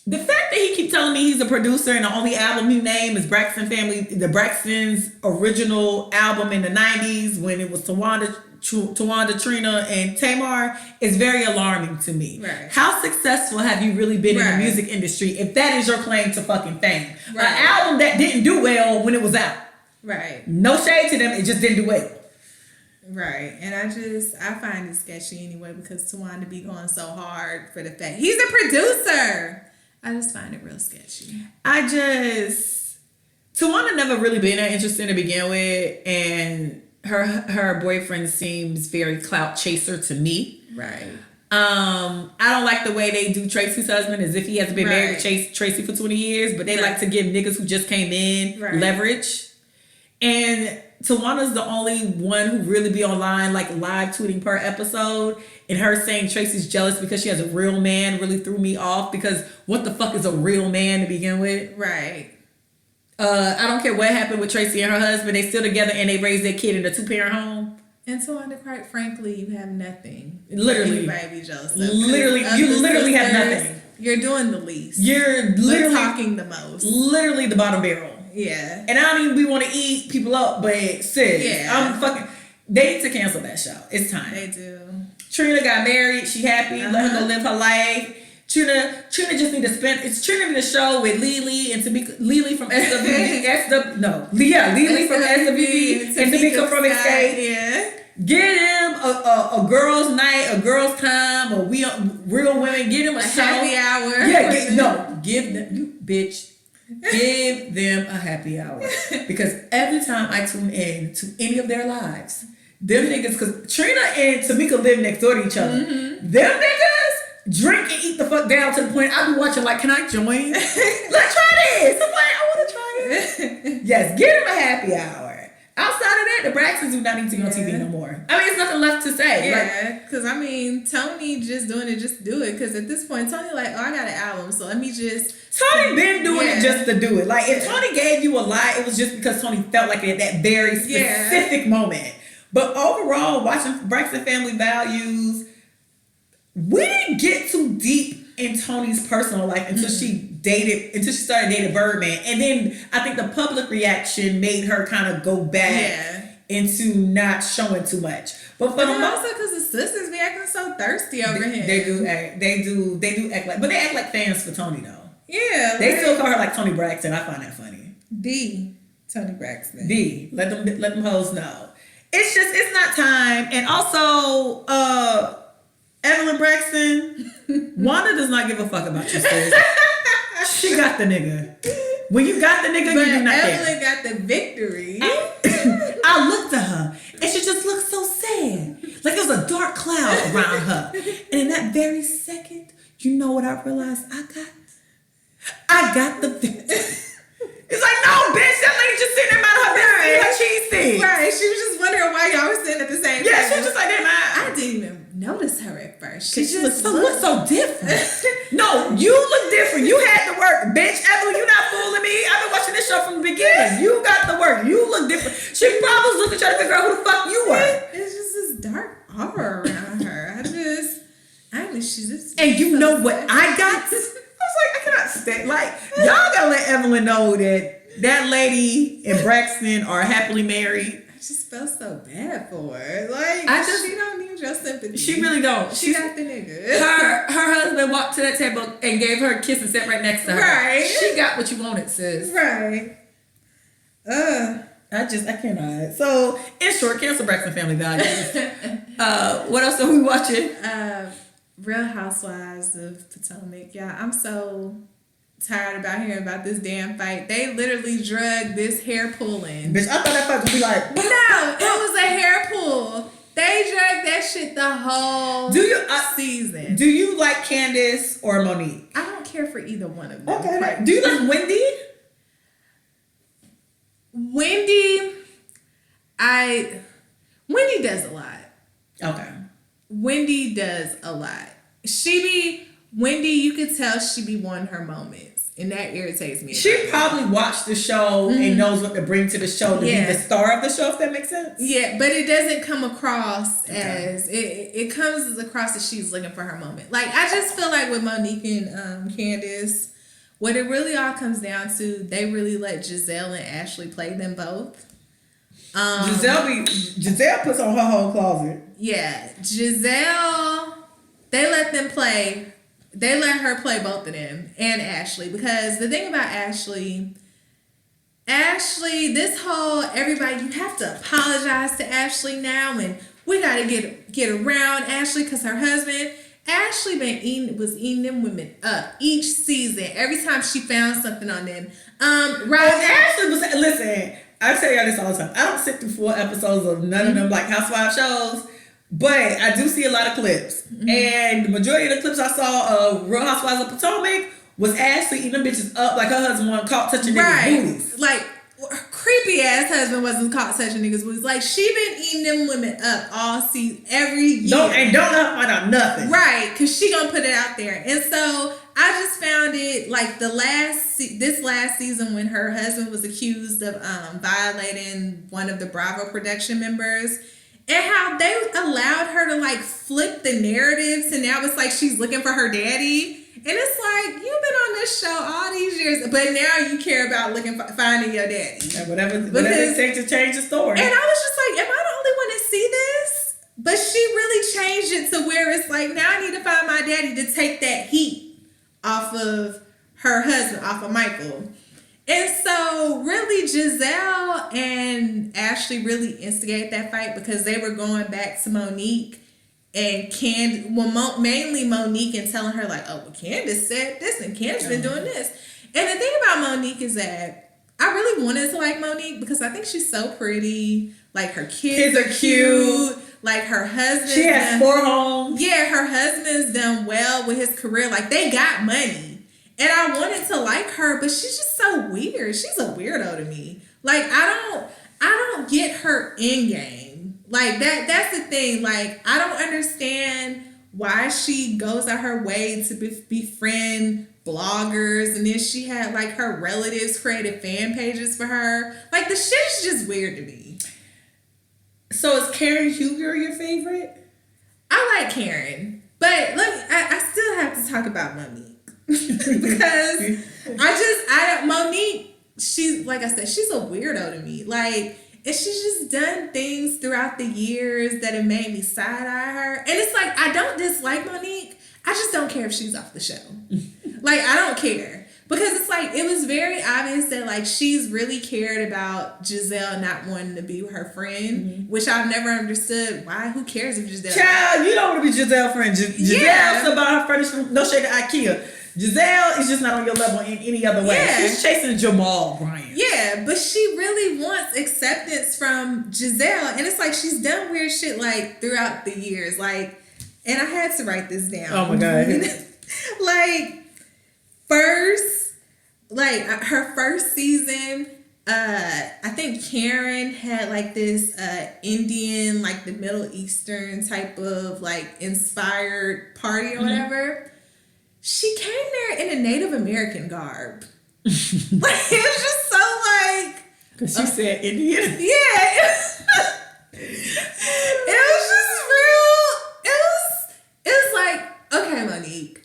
The fact that he keep telling me he's a producer and the only album he named is Braxton Family, the Braxton's original album in the 90s when it was Tawanda, Trina, and Tamar is very alarming to me. Right. How successful have you really been in the music industry if that is your claim to fucking fame? An album that didn't do well when it was out. Right. No shade to them, it just didn't do well. Right. And I find it sketchy anyway because Tawanda be going so hard for the fact he's a producer. I just find it real sketchy. Tawana never really been that interesting to begin with, and her boyfriend seems very clout chaser to me. Right. I don't like the way they do Tracy's husband as if he hasn't been married to Tracy for 20 years, but they like to give niggas who just came in leverage. And Tawana's the only one who really be online, like live tweeting per episode, and her saying Tracy's jealous because she has a real man really threw me off because what the fuck is a real man to begin with? Right. I don't care what happened with Tracy and her husband. They still together and they raised their kid in a 2-parent home. And Tawanda, quite frankly, you have nothing. Literally. Anybody be jealous of. You literally have nothing. You're doing the least. You're literally talking the most. Literally the bottom barrel. Yeah. And I don't even want to eat people up, but sis, I'm fucking. They need to cancel that show. It's time. They do. Trina got married. She happy. Let her go live her life. Trina just need to spend. It's Trina in the show with Lily and Tamika. Lily from SWV. Lily from SWV and Tamika from Escape. Yeah. Get him a girls' night, a girls' time, or we real women. Get him a show. Happy hour. Yeah. Give them you bitch. Give them a happy hour because every time I tune in to any of their lives, them niggas, because Trina and Tamika live next door to each other. Mm-hmm. Them niggas drink and eat the fuck down to the point I be watching like, can I join? Let's try this. I'm like, I want to try it. Yes, give them a happy hour. Outside of that, the Braxtons do not need to go on TV no more. I mean, it's nothing left to say. Yeah, because I mean, Tony just doing it just to do it. Because at this point, Tony like, oh, I got an album, so let me just. Tony been doing it just to do it. Like, if Tony gave you a lie, it was just because Tony felt like it at that very specific moment. But overall, watching Braxton Family Values, we didn't get too deep in Tony's personal life until she started dating Birdman. And then I think the public reaction made her kind of go back into not showing too much. But also because the sisters be acting so thirsty over him. They do act like, but they act like fans for Tony though. Yeah. They still call her like Tony Braxton. I find that funny. Tony Braxton. Let them hoes know. It's not time. And also, Evelyn Braxton, Wanda does not give a fuck about you, sis. She got the nigga. When you got the nigga, you do not care. Evelyn got the victory. I looked at her, and she just looked so sad. Like there was a dark cloud around her. And in that very second, you know what I realized I got the victory. It's like, no, bitch, that lady just sitting there about her business, her cheese thing. Right, she was just wondering why y'all were sitting at the same time. Yeah, she was just like, I didn't even notice her at first. She just looked so different. No, you look different. You had the work, bitch. Evelyn, you not fooling me. I've been watching this show from the beginning. You got the work. You look different. She probably was looking trying to figure out who the fuck you were. It's just this dark aura around her. She's just. And you know what I got? I was like, I cannot stay. Like, y'all gotta let Evelyn know that lady and Braxton are happily married. I just felt so bad for her. Like, she don't need your sympathy. She really don't. She got the nigga. Her husband walked to that table and gave her a kiss and sat right next to her. Right. She got what you wanted, sis. Right. I cannot. So, in short, cancel Braxton Family Values. What else are we watching? Real Housewives of Potomac. Yeah, I'm so tired about hearing about this damn fight. They literally drug this hair pulling. Bitch, I thought that fight would be like... No, it was a hair pull. They dragged that shit the whole season. Do you like Candace or Monique? I don't care for either one of them. Okay. Right. Do you like Wendy? Wendy does a lot. Okay. Wendy does a lot. Wendy, you could tell she be wanting her moments. And that irritates me. She probably watched the show and knows what to bring to the show to be the star of the show, if that makes sense. Yeah, but it doesn't come across as... It comes across as she's looking for her moment. Like, I just feel like with Monique and Candace, what it really all comes down to, they really let Giselle and Ashley play them both. Giselle puts on her whole closet. Yeah, Giselle, they let them play... They let her play both of them and Ashley, because the thing about Ashley, this whole everybody, you have to apologize to Ashley now, and we got to get around Ashley because her husband, Ashley was eating them women up each season. Every time she found something on them. Ashley was, listen, I tell y'all this all the time. I don't sit through 4 episodes of none of them like Housewives shows. But I do see a lot of clips. Mm-hmm. And the majority of the clips I saw of Real Housewives of Potomac was Ashley eating them bitches up like her husband wasn't caught touching niggas' booties. Like, her creepy ass husband wasn't caught touching niggas' booties. Like, she been eating them women up all season, every year. Don't let her find out nothing. Right, because she gonna put it out there. And so I just found it like this last season when her husband was accused of violating one of the Bravo production members. And how they allowed her to like flip the narrative to now it's like she's looking for her daddy. And it's like, you've been on this show all these years, but now you care about finding your daddy. Yeah, whatever it takes to change the story. And I was just like, am I the only one to see this? But she really changed it to where it's like, now I need to find my daddy to take that heat off of her husband, off of Michael. And so, really, Giselle and Ashley really instigated that fight because they were going back to Monique and mainly Monique, and telling her, like, oh, well, Candace said this and Candace been doing this. And the thing about Monique is that I really wanted to like Monique because I think she's so pretty. Like, her kids are cute. Like, her husband. She has 4 homes. Yeah, her husband's done well with his career. Like, they got money. And I wanted to like her, but she's just so weird. She's a weirdo to me. Like, I don't get her end game. Like, that's the thing. Like, I don't understand why she goes out her way to befriend bloggers, and then she had like her relatives created fan pages for her. Like, the shit is just weird to me. So is Karen Huger your favorite? I like Karen, but I still have to talk about Monique. Because Monique, she's, like I said, she's a weirdo to me. Like, and she's just done things throughout the years that have made me side-eye her. And it's like, I don't dislike Monique. I just don't care if she's off the show. Like, I don't care. Because it's like, it was very obvious that, like, she's really cared about Giselle not wanting to be her friend, which I've never understood. Why? Who cares if Giselle... Child, you don't want to be Giselle's friend. Giselle's about her furniture. No shade to IKEA. Giselle is just not on your level in any other way. Yeah. She's chasing Jamal Bryant. Yeah, but she really wants acceptance from Giselle. And it's like, she's done weird shit, like, throughout the years. Like, and I had to write this down. Oh, my God. Her first season, I think Karen had, like, this Indian, like, the Middle Eastern type of, like, inspired party or whatever. She came there in a Native American garb. Like, it was just so, like... Because she said Indian? Yeah. It was just real... It was like, okay, Monique.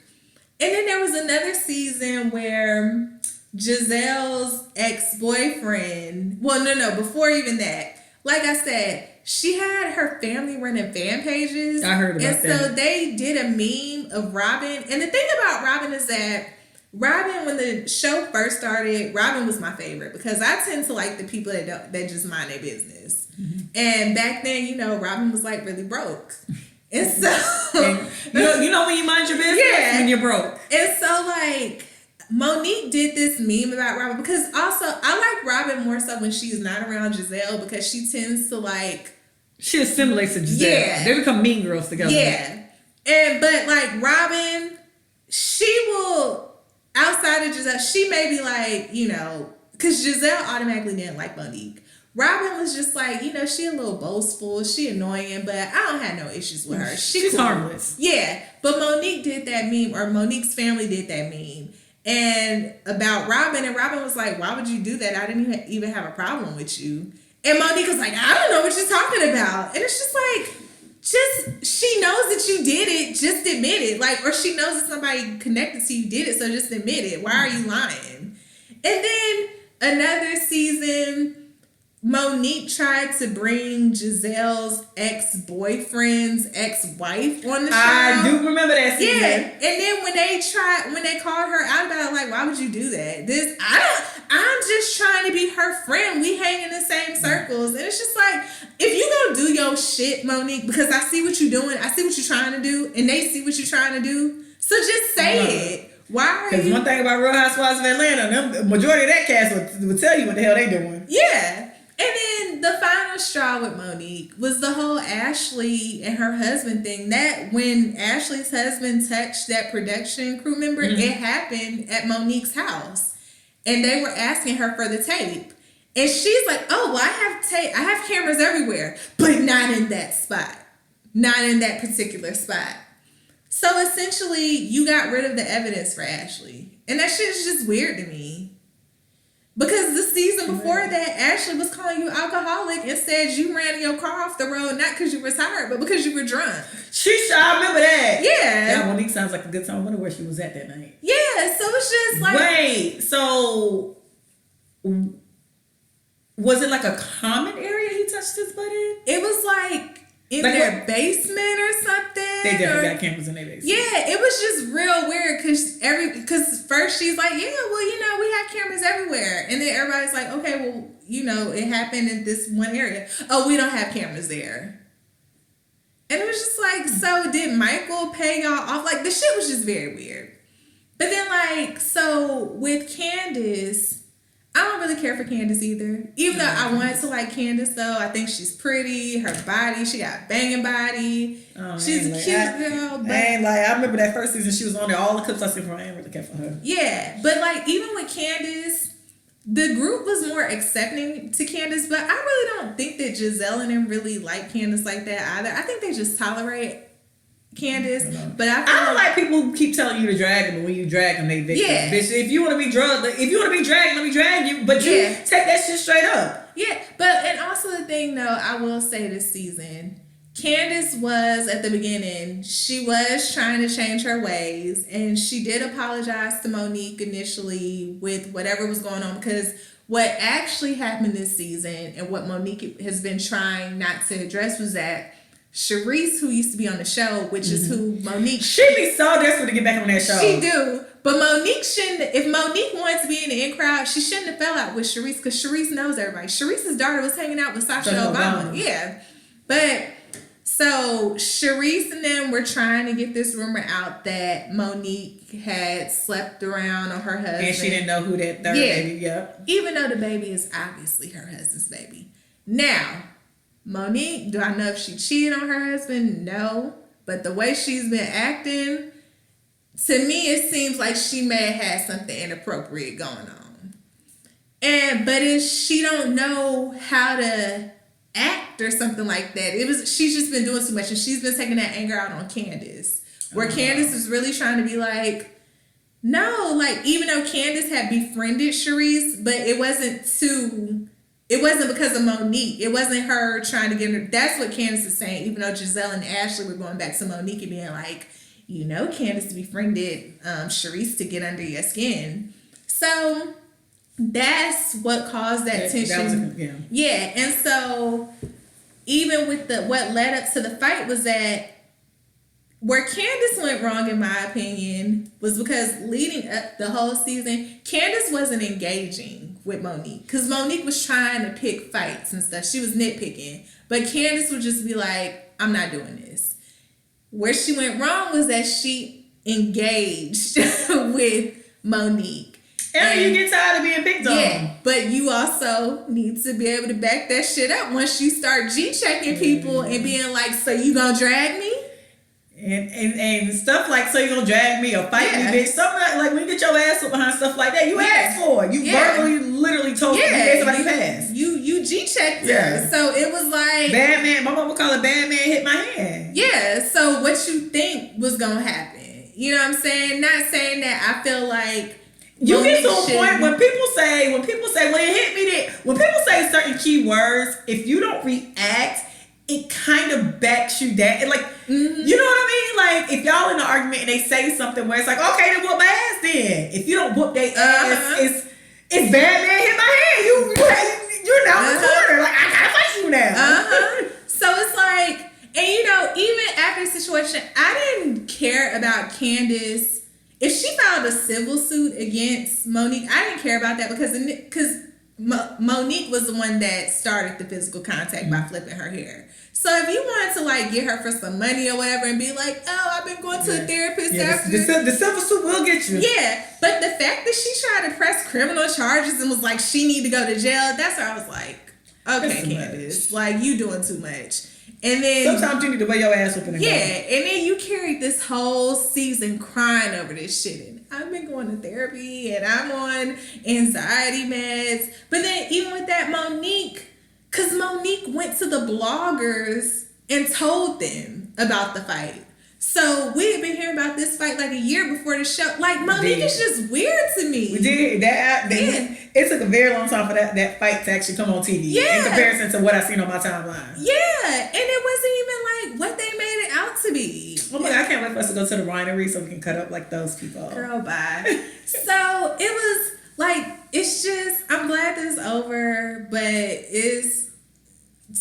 And then there was another season where Giselle's ex-boyfriend... Well, no, before even that. Like I said, she had her family running fan pages. I heard about that. And so they did a meme of Robin. And the thing about Robin is that Robin, when the show first started, Robin was my favorite because I tend to like the people that just mind their business. Mm-hmm. And back then, Robin was like really broke. And so, and you know when you mind your business, when you're broke. And so, like, Monique did this meme about Robin because also I like Robin more so when she's not around Giselle because she tends to like. She assimilates to Giselle. Yeah. They become mean girls together. Yeah. But like Robin, she will, outside of Giselle, she may be like, because Giselle automatically didn't like Monique. Robin was just like, she a little boastful, she annoying, but I don't have no issues with her. She's cool. Harmless. Yeah, but Monique did that meme, or Monique's family did that meme, and about Robin, and Robin was like, why would you do that? I didn't even have a problem with you. And Monique was like, I don't know what you're talking about. And it's just like, she knows that you did it, just admit it. Like, or she knows that somebody connected to you did it, so just admit it. Why are you lying? And then another season, Monique tried to bring Giselle's ex-boyfriend's ex-wife on the show. I do remember that season. Yeah. And then when they called her out about it, like, why would you do that? I'm just trying to be her friend. We hang in the same circles. And it's just like, if you gonna do your shit, Monique, because I see what you're doing, I see what you're trying to do, and they see what you're trying to do. So just say it. Why are you? Because one thing about Real Housewives of Atlanta, the majority of that cast would tell you what the hell they doing. Yeah. And then the final straw with Monique was the whole Ashley and her husband thing. That when Ashley's husband touched that production crew member, it happened at Monique's house. And they were asking her for the tape. And she's like, oh, well, I have tape. I have cameras everywhere, but not in that spot. Not in that particular spot. So essentially, you got rid of the evidence for Ashley. And that shit is just weird to me. Because the season before that, Ashley was calling you alcoholic and said you ran your car off the road, not because you were tired, but because you were drunk. I remember that. Yeah. That Monique sounds like a good time. I wonder where she was at that night. Yeah, so it's just like... Wait, so... Was it like a common area he touched his butt in? It was like in their basement or something. They definitely got cameras in their basement. Yeah, it was just real weird because first she's like, yeah, well, we have cameras everywhere. And then everybody's like, okay, well, it happened in this one area. Oh, we don't have cameras there. And it was just like, so did Michael pay y'all off? Like, the shit was just very weird. But then, like, so with Candace... I don't really care for Candace either. Even though I wanted to like Candace, though. I think she's pretty. Her body, she got a banging body. Oh, she's a cute girl. But I remember that first season she was on there. All the clips I see from her, I ain't really care for her. Yeah, but like even with Candace, the group was more accepting to Candace. But I really don't think that Giselle and them really like Candace like that either. I think they just tolerate Candace, but I don't like people who keep telling you to drag them, but when you drag them, they victims. Yeah. Bitch, if you want to be dragged, let me drag you. But you take that shit straight up. Yeah, and also the thing though, I will say this season, Candace was at the beginning, she was trying to change her ways, and she did apologize to Monique initially with whatever was going on because what actually happened this season and what Monique has been trying not to address was that Charisse, who used to be on the show, which is who Monique... She'd be so desperate to get back on that show. She do. But Monique shouldn't... If Monique wanted to be in the in crowd, she shouldn't have fell out with Charisse because Charisse knows everybody. Charisse's daughter was hanging out with Sasha Obama. Yeah. But... So, Charisse and them were trying to get this rumor out that Monique had slept around on her husband. And she didn't know who that third baby... Yep. Even though the baby is obviously her husband's baby. Now... Monique, do I know if she cheated on her husband? No. But the way she's been acting, to me, it seems like she may have had something inappropriate going on. But if she don't know how to act or something like that, she's just been doing too much, and she's been taking that anger out on Candace. Where Candace is really trying to be like, no, like even though Candace had befriended Charisse, but it wasn't because of Monique. It wasn't her trying to get her. That's what Candace is saying, even though Giselle and Ashley were going back to Monique and being like, Candace befriended Charisse to get under your skin. So that's what caused that tension. Yeah. And so even with what led up to the fight was that where Candace went wrong, in my opinion, was because leading up the whole season, Candace wasn't engaging with Monique. Because Monique was trying to pick fights and stuff. She was nitpicking. But Candace would just be like, I'm not doing this. Where she went wrong was that she engaged with Monique. And you get tired of being picked on. Yeah, but you also need to be able to back that shit up once you start G-checking people and being like, so you gonna drag me? And stuff like, so you gonna drag me or fight me, bitch. Something like when you get your ass up behind stuff like that, you asked for it. You verbally, literally told me somebody passed. You G-checked her. So it was like... Bad man, my mama call it bad man hit my hand. Yeah, so what you think was gonna happen? You know what I'm saying? Not saying that I feel like... You get to a point when people say, well, it hit me that... When people say certain key words, if you don't react, it kind of backs you down. Like, you know what I mean? Like, if y'all in an argument and they say something where it's like, okay, then whoop my ass then. If you don't whoop their ass, it's bad man hit my hand. You're now in the corner. Like, I gotta fight you now. So it's like, and you know, even after the situation, I didn't care about Candace. If she filed a civil suit against Monique, I didn't care about that because Monique was the one that started the physical contact by flipping her hair. So if you wanted to like get her for some money or whatever and be like, oh, I've been going to a therapist after the civil suit will get you. Yeah, but the fact that she tried to press criminal charges and was like she need to go to jail, that's where I was like, okay, Candace, like you doing too much. And then sometimes you need to weigh your ass up in the and then you carried this whole season crying over this shit. And I've been going to therapy and I'm on anxiety meds. But then even with that, because Monique went to the bloggers and told them about the fight. So we had been hearing about this fight like a year before the show. Like, Monique is just weird to me. We did. It took a very long time for that fight to actually come on TV. In comparison to what I seen on my timeline. Yeah. And it wasn't even like what they made it out to be. Oh my God, I can't wait for us to go to the winery so we can cut up like those people. Girl, bye. So it was like, it's just, I'm glad this is over, but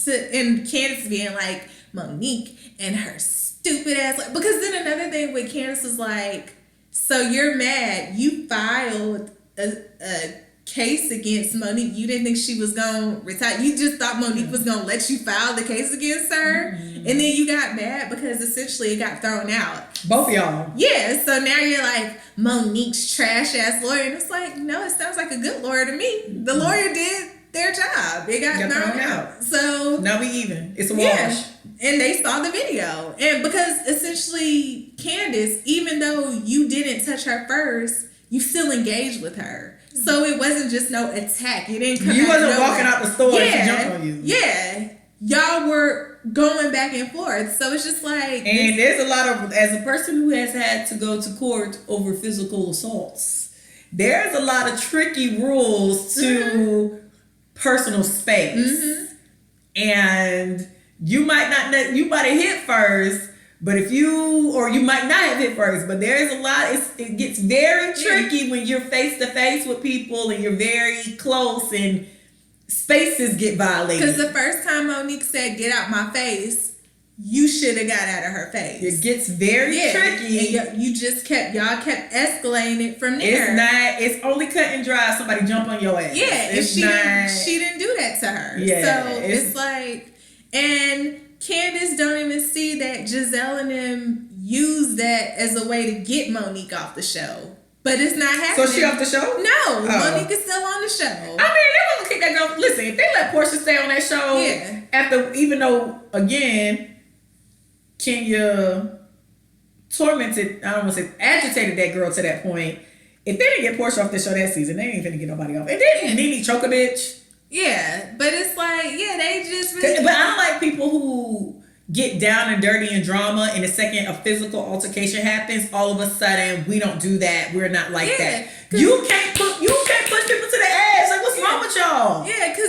and Candace being like, Monique and her stupid ass, like, because then another thing with Candace was like, so you're mad you filed a case against Monique. You didn't think she was gonna retire. You just thought Monique was gonna let you file the case against her, and then you got mad because essentially it got thrown out. Both of y'all. Yeah, so now you're like, Monique's trash ass lawyer, and it's like, no, it sounds like a good lawyer to me. The lawyer did their job. It got thrown out. So now we even. It's a wash. And they saw the video. And because essentially Candace, even though you didn't touch her first, you still engaged with her. So it wasn't just no attack. You didn't come You wasn't walking out the store and she jumped on you. Yeah. Y'all were going back and forth. So it's just like... And there's a lot of... As a person who has had to go to court over physical assaults, there's a lot of tricky rules to personal space. And... You might have hit first, but you might not have hit first, but there's a lot, it gets very tricky when you're face to face with people and you're very close and spaces get violated. Because the first time Monique said, get out my face, you should have got out of her face. It gets very tricky. And y'all kept escalating it from there. It's only cut and dry if somebody jump on your ass. Yeah, and she didn't do that to her. Yeah, so it's like... And Candace don't even see that Giselle and them use that as a way to get Monique off the show. But it's not happening. So she off the show? No, Monique is still on the show. I mean, they're gonna kick that girl. Listen, if they let Portia stay on that show, after, even though, again, Kenya tormented, I don't want to say agitated that girl to that point. If they didn't get Portia off the show that season, they ain't finna get nobody off. And then Nene choke a bitch. Yeah, but it's like, they just... But I don't like people who get down and dirty and drama, and the second a physical altercation happens, all of a sudden, we don't do that. We're not like that. You can't push people to the edge. Like, what's wrong with y'all? Yeah, because...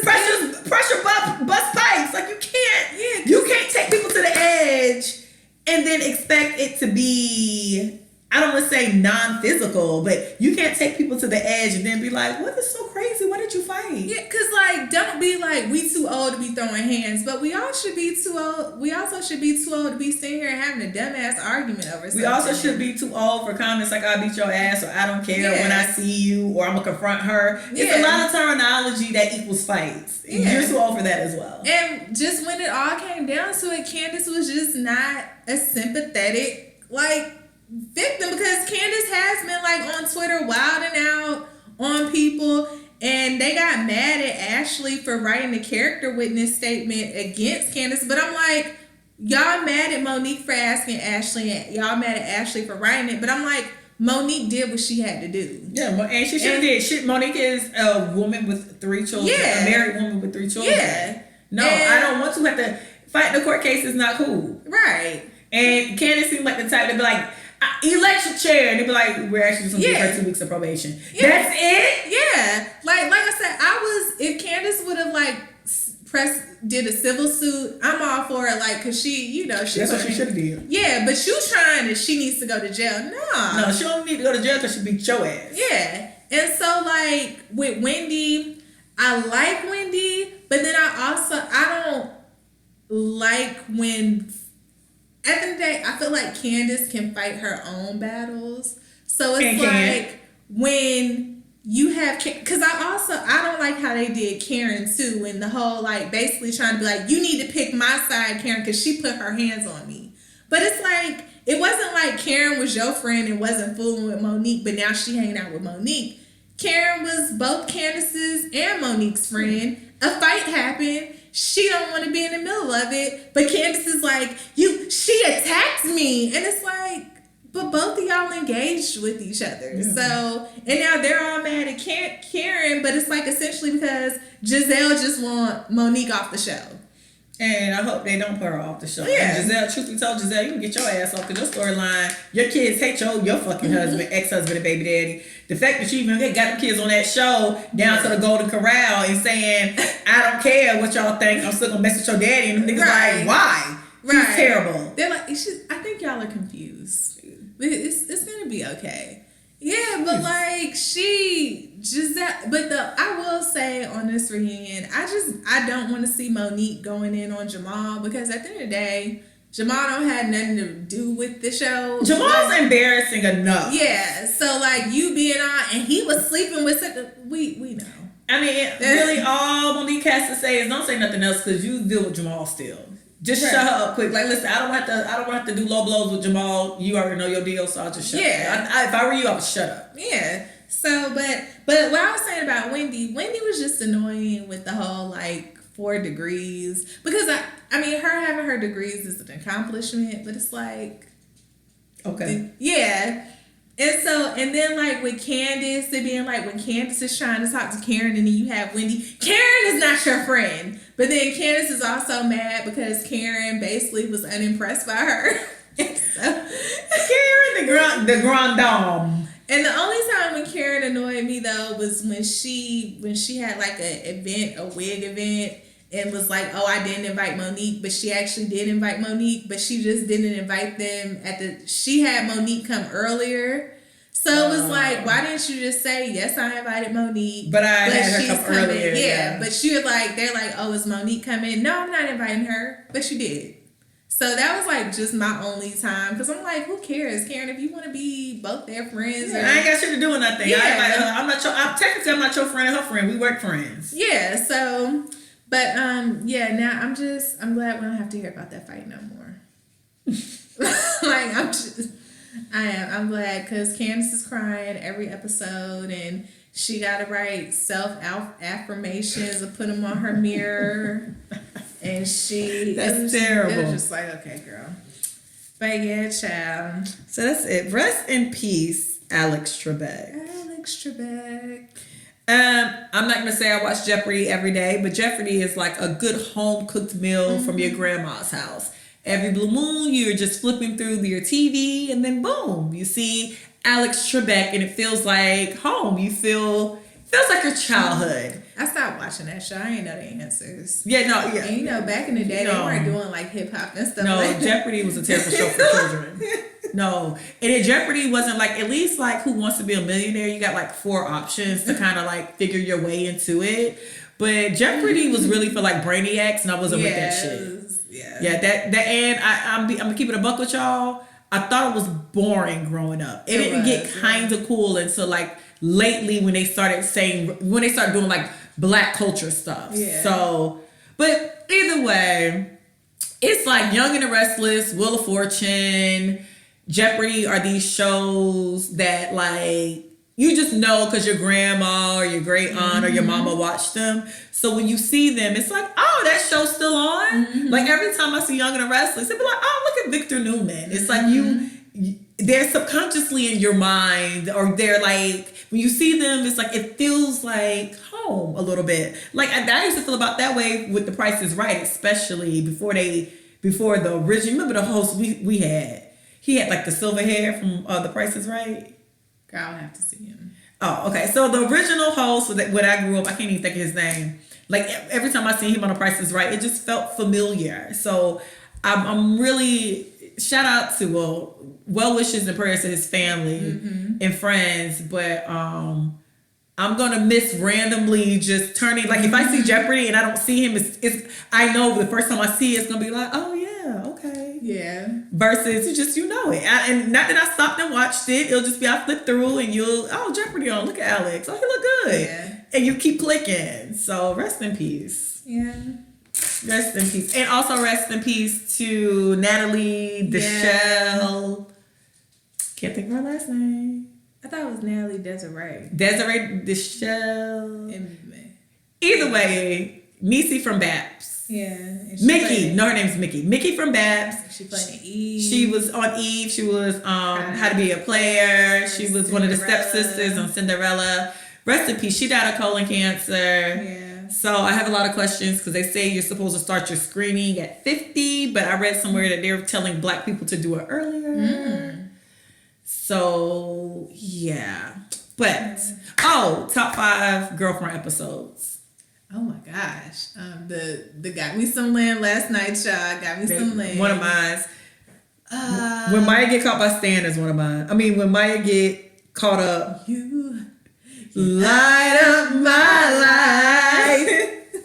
Pressure bust pipes. Like, you can't take people to the edge and then expect it to be I don't want to say non-physical, but you can't take people to the edge and then be like, what is so crazy? Why did you fight? Yeah, because, like, don't be like, we too old to be throwing hands, but we all should be too old. We also should be too old to be sitting here and having a dumbass argument over something. We also should be too old for comments like, I beat your ass, or I don't care when I see you, or I'm going to confront her. It's a lot of terminology that equals fights. You're too old for that as well. And just when it all came down to it, Candace was just not a sympathetic, like, victim, because Candace has been like on Twitter wilding out on people, and they got mad at Ashley for writing the character witness statement against Candace. But I'm like, y'all mad at Monique for asking Ashley, and y'all mad at Ashley for writing it. But I'm like, Monique did what she had to do. Yeah, and she should have did. Monique is a woman with 3 children. Yeah. A married woman with 3 children. Yeah. No, I don't want to have to fight the court case. Is not cool. Right. And Candace seemed like the type to be like, elect your chair, and they'd be like, we're actually just gonna give her 2 weeks of probation. Yeah. That's it? Yeah. Like I said, if Candace would have like did a civil suit, I'm all for it. Like, cause she that's what she should have did. Yeah, but you trying that she needs to go to jail? No, she don't need to go to jail because she beat your ass. Yeah, and so like with Wendy, I like Wendy, but then I don't like when. At the end of the day, I feel like Candace can fight her own battles. So it's like when you have, because I don't like how they did Karen too, and the whole like basically trying to be like, you need to pick my side, Karen, because she put her hands on me. But it's like, it wasn't like Karen was your friend and wasn't fooling with Monique, but now she hanging out with Monique. Karen was both Candace's and Monique's friend. A fight happened. She don't want to be in the middle of it, but Candace is like, she attacked me, and it's like, but both of y'all engaged with each other. Yeah. So, and now they're all mad at Karen, but it's like essentially because Giselle just want Monique off the show. And I hope they don't put her off the show. Yeah. And Giselle, truth be told, Giselle, you can get your ass off because your storyline, your kids hate your fucking husband, ex-husband, and baby daddy. The fact that you even got the kids on that show down to the Golden Corral and saying, I don't care what y'all think, I'm still gonna mess with your daddy. And them niggas like, why? Right. He's terrible. They're like, I think y'all are confused. It's gonna be okay. Yeah, but like I will say on this reunion, I don't want to see Monique going in on Jamal, because at the end of the day, Jamal don't have nothing to do with the show. Jamal's embarrassing enough. Yeah, so like you being on, and he was sleeping with we know. I mean, really all Monique has to say is don't say nothing else, because you deal with Jamal still. Just shut her up quick. Like, listen, I don't have to do low blows with Jamal. You already know your deal, so I'll just shut up. If I were you, I would shut up. Yeah. So, but what I was saying about Wendy was just annoying with the whole, like, 4 degrees. Because, I mean, her having her degrees is an accomplishment, but it's like... Okay. Yeah. And then, like, with Candace, it being like, when Candace is trying to talk to Karen, and then you have Wendy. Karen is not your friend. But then Candace is also mad because Karen basically was unimpressed by her. Karen, the grand dame. And the only time when Karen annoyed me, though, was when she had, like, a wig event, and was like, oh, I didn't invite Monique, but she actually did invite Monique, but she just didn't invite them she had Monique come earlier. So it was like, why didn't you just say, yes, I invited Monique, but I had her come earlier. Yeah, but she was like, they're like, oh, is Monique coming? No, I'm not inviting her, but you did. So that was like just my only time, because I'm like, who cares, Karen? If you want to be both their friends, I ain't got shit to do with nothing. Yeah. I'm not your friend, her friend. We work friends. Yeah. So. But, now I'm glad we don't have to hear about that fight no more. I'm glad, because Candace is crying every episode, and she got to write self-affirmations and put them on her mirror, and That's terrible. It was just like, okay, girl. But yeah, child. So that's it. Rest in peace, Alex Trebek. I'm not going to say I watch Jeopardy every day, but Jeopardy is like a good home-cooked meal from your grandma's house. Every blue moon, you're just flipping through your TV, and then boom, you see Alex Trebek, and it feels like home. Feels like your childhood. I stopped watching that show. I didn't know the answers. Yeah. And back in the day, they weren't doing like hip-hop and stuff like that. No, Jeopardy was a terrible show for children. No. And in Jeopardy wasn't like, at least like Who Wants to Be a Millionaire, you got like 4 options to kind of like figure your way into it. But Jeopardy was really for like brainiacs, and I wasn't with that shit. Yeah, that and I'm gonna keep it a buck with y'all. I thought it was boring growing up. It didn't get kind of cool until like lately when they started doing like black culture stuff. Yeah. So, but either way, it's like Young and the Restless, Wheel of Fortune, Jeopardy are these shows that like you just know because your grandma or your great aunt or your mama watched them. So when you see them, it's like, oh, that show's still on. Mm-hmm. Like every time I see Young and the Restless, they be like, oh, look at Victor Newman. It's like they're subconsciously in your mind, or they're like, when you see them, it's like, it feels like home a little bit. Like I used to feel about that way with The Price is Right, especially before the original. Remember the host we had? He had like the silver hair from The Price is Right. Girl, I'll have to see him. Oh, okay. So the original host, when I grew up, I can't even think of his name. Like every time I see him on The Price is Right, it just felt familiar. So I'm really, shout out to well wishes and prayers to his family and friends. But I'm gonna miss randomly just turning, like if I see Jeopardy and I don't see him, it's I know the first time I see it, it's gonna be like, oh yeah, okay. Yeah. Versus you know it. And not that I stopped and watched it. It'll just be I flip through and Jeopardy on. Look at Alex. Oh, he look good. Yeah. And you keep clicking. So rest in peace. Yeah. Rest in peace. And also rest in peace to Natalie Deshelle. Can't think of her last name. I thought it was Natalie Desiree. Desiree Deshelle. Either way, Niecy from Babs. Yeah. Mickey. No, her name's Mickey. Mickey from Babs. She played Eve. She was on Eve. She was How to Be a Player. She was one of the stepsisters on Cinderella. Rest in peace. She died of colon cancer. Yeah. So I have a lot of questions because they say you're supposed to start your screening at 50, but I read somewhere that they're telling black people to do it earlier. So yeah. But top 5 girlfriend episodes. Oh my gosh. The Got Me Some Land last night, y'all. Got Me Some Land. One of mine. When Maya Get Caught by Stan is one of mine. I mean, when Maya get caught up. You light up my life.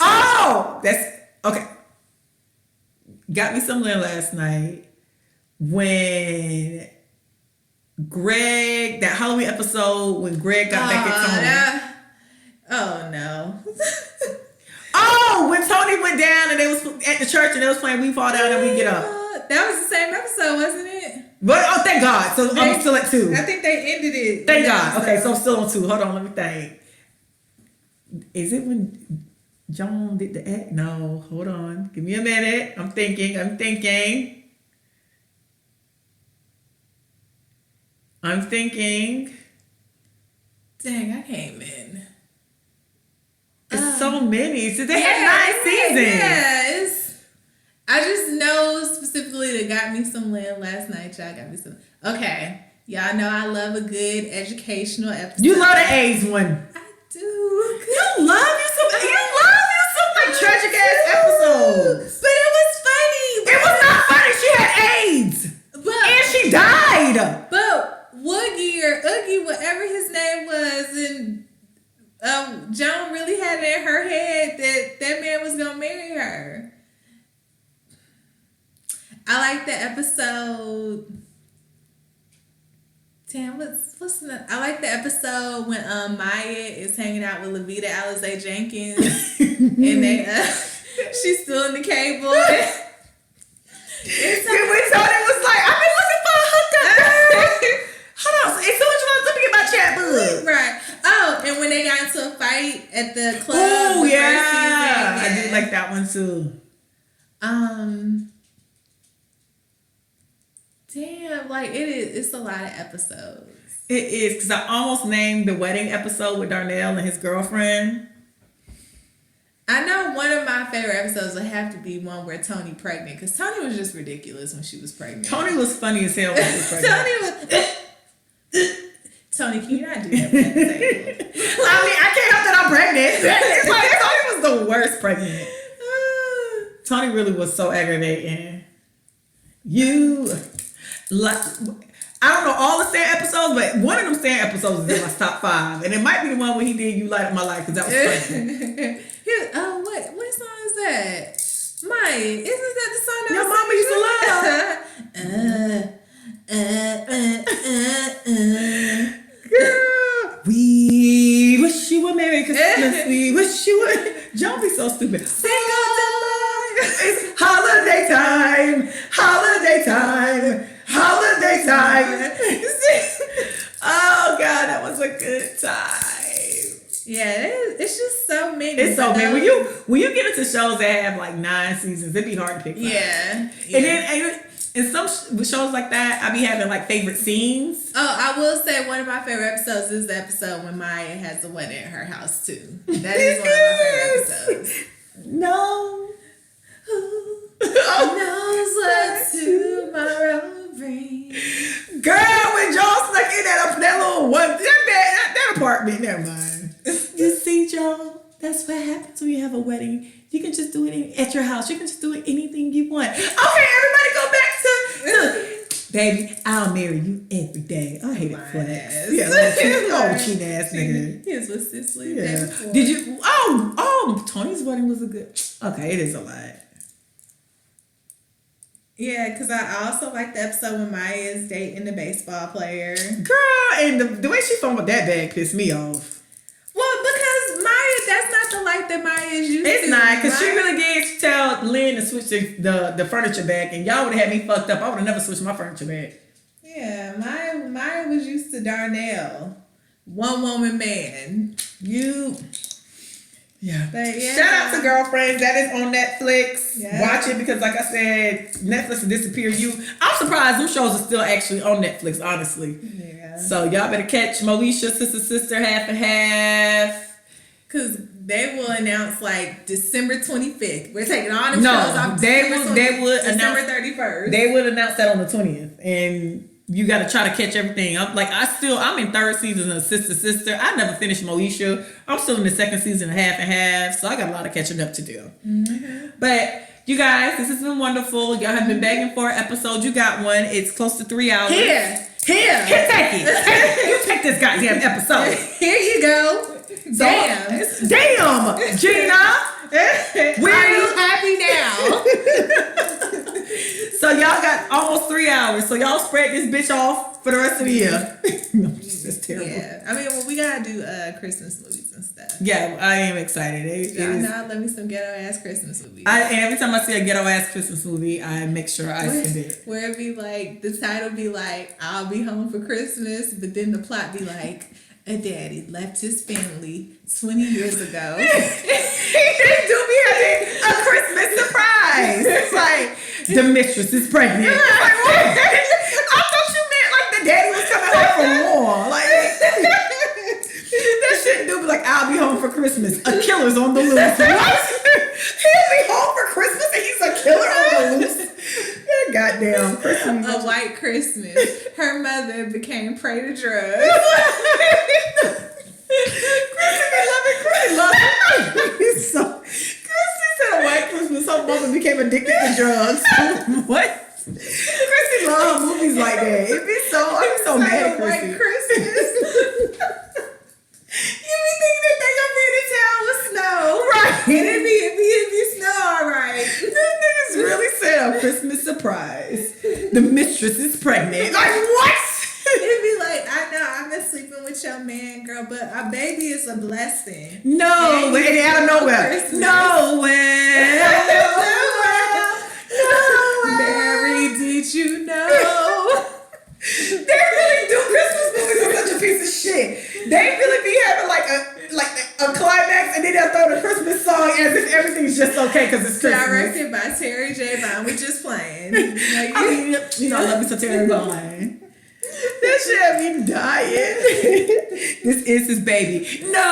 Oh! That's, okay. Got Me Some Land last night. When Greg, that Halloween episode, when Greg got back at Tony. Oh no. When Tony went down and they was at the church and they was playing We Fall Down and We Get Up. That was the same episode, wasn't it? But thank God. So I'm still at 2. I think they ended it. Thank God. Okay, so I'm still on 2. Hold on, let me think. Is it when John did the act? No, hold on. Give me a minute. I'm thinking. Dang, I came in. It's so many. So they had 9 seasons. Yeah, I just know specifically that Got Me Some Land last night. Y'all got me some. Okay, y'all know I love a good educational episode. You love the AIDS one. I do. You love some like tragic ass episodes. But it was funny. It was not funny. She had AIDS. And she died. But Woogie or Oogie, whatever his name was, and Joan really had it in her head that man was gonna marry her. I like the episode. Damn, what's the? I like the episode when Maya is hanging out with Levita Alizé Jenkins and they she's still in the cable. And when Tony was like, I've been looking for a hookup. Hold on, it's so much fun to get my chat book. Right. Oh, and when they got into a fight at the club. Oh yeah, I do like that one too. Damn, like it's a lot of episodes. It is, because I almost named the wedding episode with Darnell and his girlfriend. I know one of my favorite episodes would have to be one where Tony pregnant, because Tony was just ridiculous when she was pregnant. Tony was funny as hell when she was pregnant. Tony, can you not do that? I mean, I can't help that I'm pregnant. It's like Tony was the worst pregnant. Tony really was so aggravating. You like, I don't know all the Stan episodes, but one of them Stan episodes is in my top 5, and it might be the one where he did "You Light Up My Life" because that was funny. What song is that? Mike, isn't that the song that your mama used to love? Girl, we wish you were Merry Christmas. We wish you were. Don't be so stupid. Single delight. It's holiday time. Holiday time. Holiday time. Oh God, that was a good time. Yeah, it's just so many. It's so many. When you get into shows that have like 9 seasons, it'd be hard to pick. Yeah. And then in some shows like that, I be having like favorite scenes. Oh, I will say one of my favorite episodes is the episode when Maya has the wedding at her house too. That is one of my favorite episodes. No. Who knows what tomorrow brings? Girl, when Joel snuck in that little one, that apartment, never mind. You see, Joel, that's what happens when you have a wedding. You can just do it at your house. You can just do it anything you want. Okay, everybody go back to baby, I'll marry you every day. I hate it flex. Yeah, cheat ass nigga. His was Sicily. Yeah. Did you? Oh, Tony's wedding was a good. Okay, it is a lot. Yeah, because I also like the episode when Maya is dating the baseball player. Girl, and the way she fumbled that bag pissed me off. Well, because Maya, that's not the life that Maya is used to. It's not, because she really did tell Lynn to switch the furniture back, and y'all would have had me fucked up. I would have never switched my furniture back. Yeah, Maya was used to Darnell. One woman man. Yeah. But yeah. Shout out to Girlfriends. That is on Netflix. Yeah. Watch it because, like I said, Netflix will disappear you. I'm surprised them shows are still actually on Netflix, honestly. Yeah. So y'all better catch Moesha, Sister, Half and Half. Because they will announce like December 25th. We're taking all them shows off. They would December announce 31st. They would announce that on the 20th. And you got to try to catch everything. I'm in 3rd season of Sister. I never finished Moesha. I'm still in the 2nd season of Half and Half. So I got a lot of catching up to do. Mm-hmm. But you guys, this has been wonderful. Y'all have been begging for an episode. You got one. It's close to 3 hours. Here, take it. You take this goddamn episode. Here you go. Damn, Gina. Are you happy now? So y'all got almost 3 hours. So y'all spread this bitch off for the rest of the year. No, that's terrible. Yeah, I mean, we gotta do Christmas movies and stuff. Yeah, I am excited. Y'all love me some ghetto ass Christmas movies. And every time I see a ghetto ass Christmas movie, I make sure I send it. Where it be like, the title be like, I'll be home for Christmas, but then the plot be like, a daddy left his family 20 years ago. They do be having a Christmas surprise. It's like, the mistress is pregnant. Like, what? I thought you meant like the daddy was coming home from war. Like, that shit do be like, I'll be home for Christmas. A killer's on the loose. What? He'll be home for Christmas and he's a killer on the loose. Goddamn Christmas. A white Christmas. Her mother became prey to drugs. Chrissy love it. Chrissy said a white Christmas. Her mother became addicted to drugs. What? Chrissy love movies like that. I'm so mad at Chrissy. White Christmas. You be thinking that they gonna be in the town with snow, right? And it be snow, all right. This niggas really said a Christmas surprise. The mistress is pregnant. Like what? It'd be like, I know I've been sleeping with your man, girl, but our baby is a blessing. No, way out of nowhere. Nowhere. Mary, did you know? They really do Christmas movies are such a piece of shit. They really be having like a climax and then they'll throw the Christmas song as if everything's just okay because it's Christmas. Directed by Terry J. Vaughn. We're just playing. I love me some Terry Vaughn. That shit had me dying. This is his baby. No.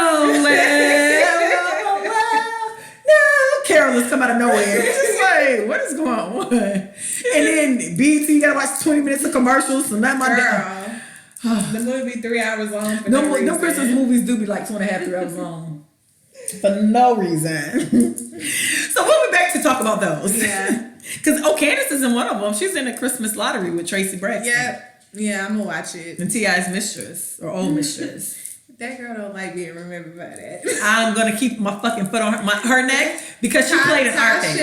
Carolers come out of nowhere. It's just like, what is going on? And then BET, you gotta watch 20 minutes of commercials. So not my girl. The movie be 3 hours long. No Christmas movies do be like 2.5, 3 hours long. For no reason. So we'll be back to talk about those. Yeah. Because Candace is in one of them. She's in the Christmas lottery with Tracy Braxton. Yep. Yeah, I'm gonna watch it. And T.I.'s mistress or old mistress. That girl don't like being remembered by that. I'm gonna keep my fucking foot on her neck because she played an art thing.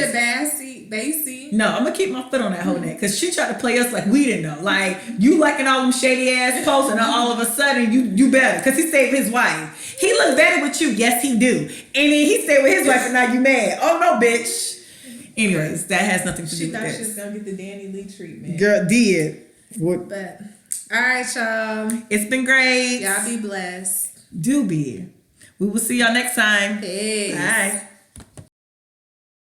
Basie. No, I'm gonna keep my foot on that whole neck because she tried to play us like we didn't know. Like you liking all them shady ass posts, and all of a sudden you better because he stayed with his wife. He looked better with you, yes he do. And then he stayed with his wife, and now you mad. Oh no, bitch. Anyways, that has nothing to do with this. She thought she was gonna get the Danny Lee treatment. Girl did. What? But all right, y'all. It's been great. Y'all be blessed. Do be. We will see y'all next time. Peace. Bye.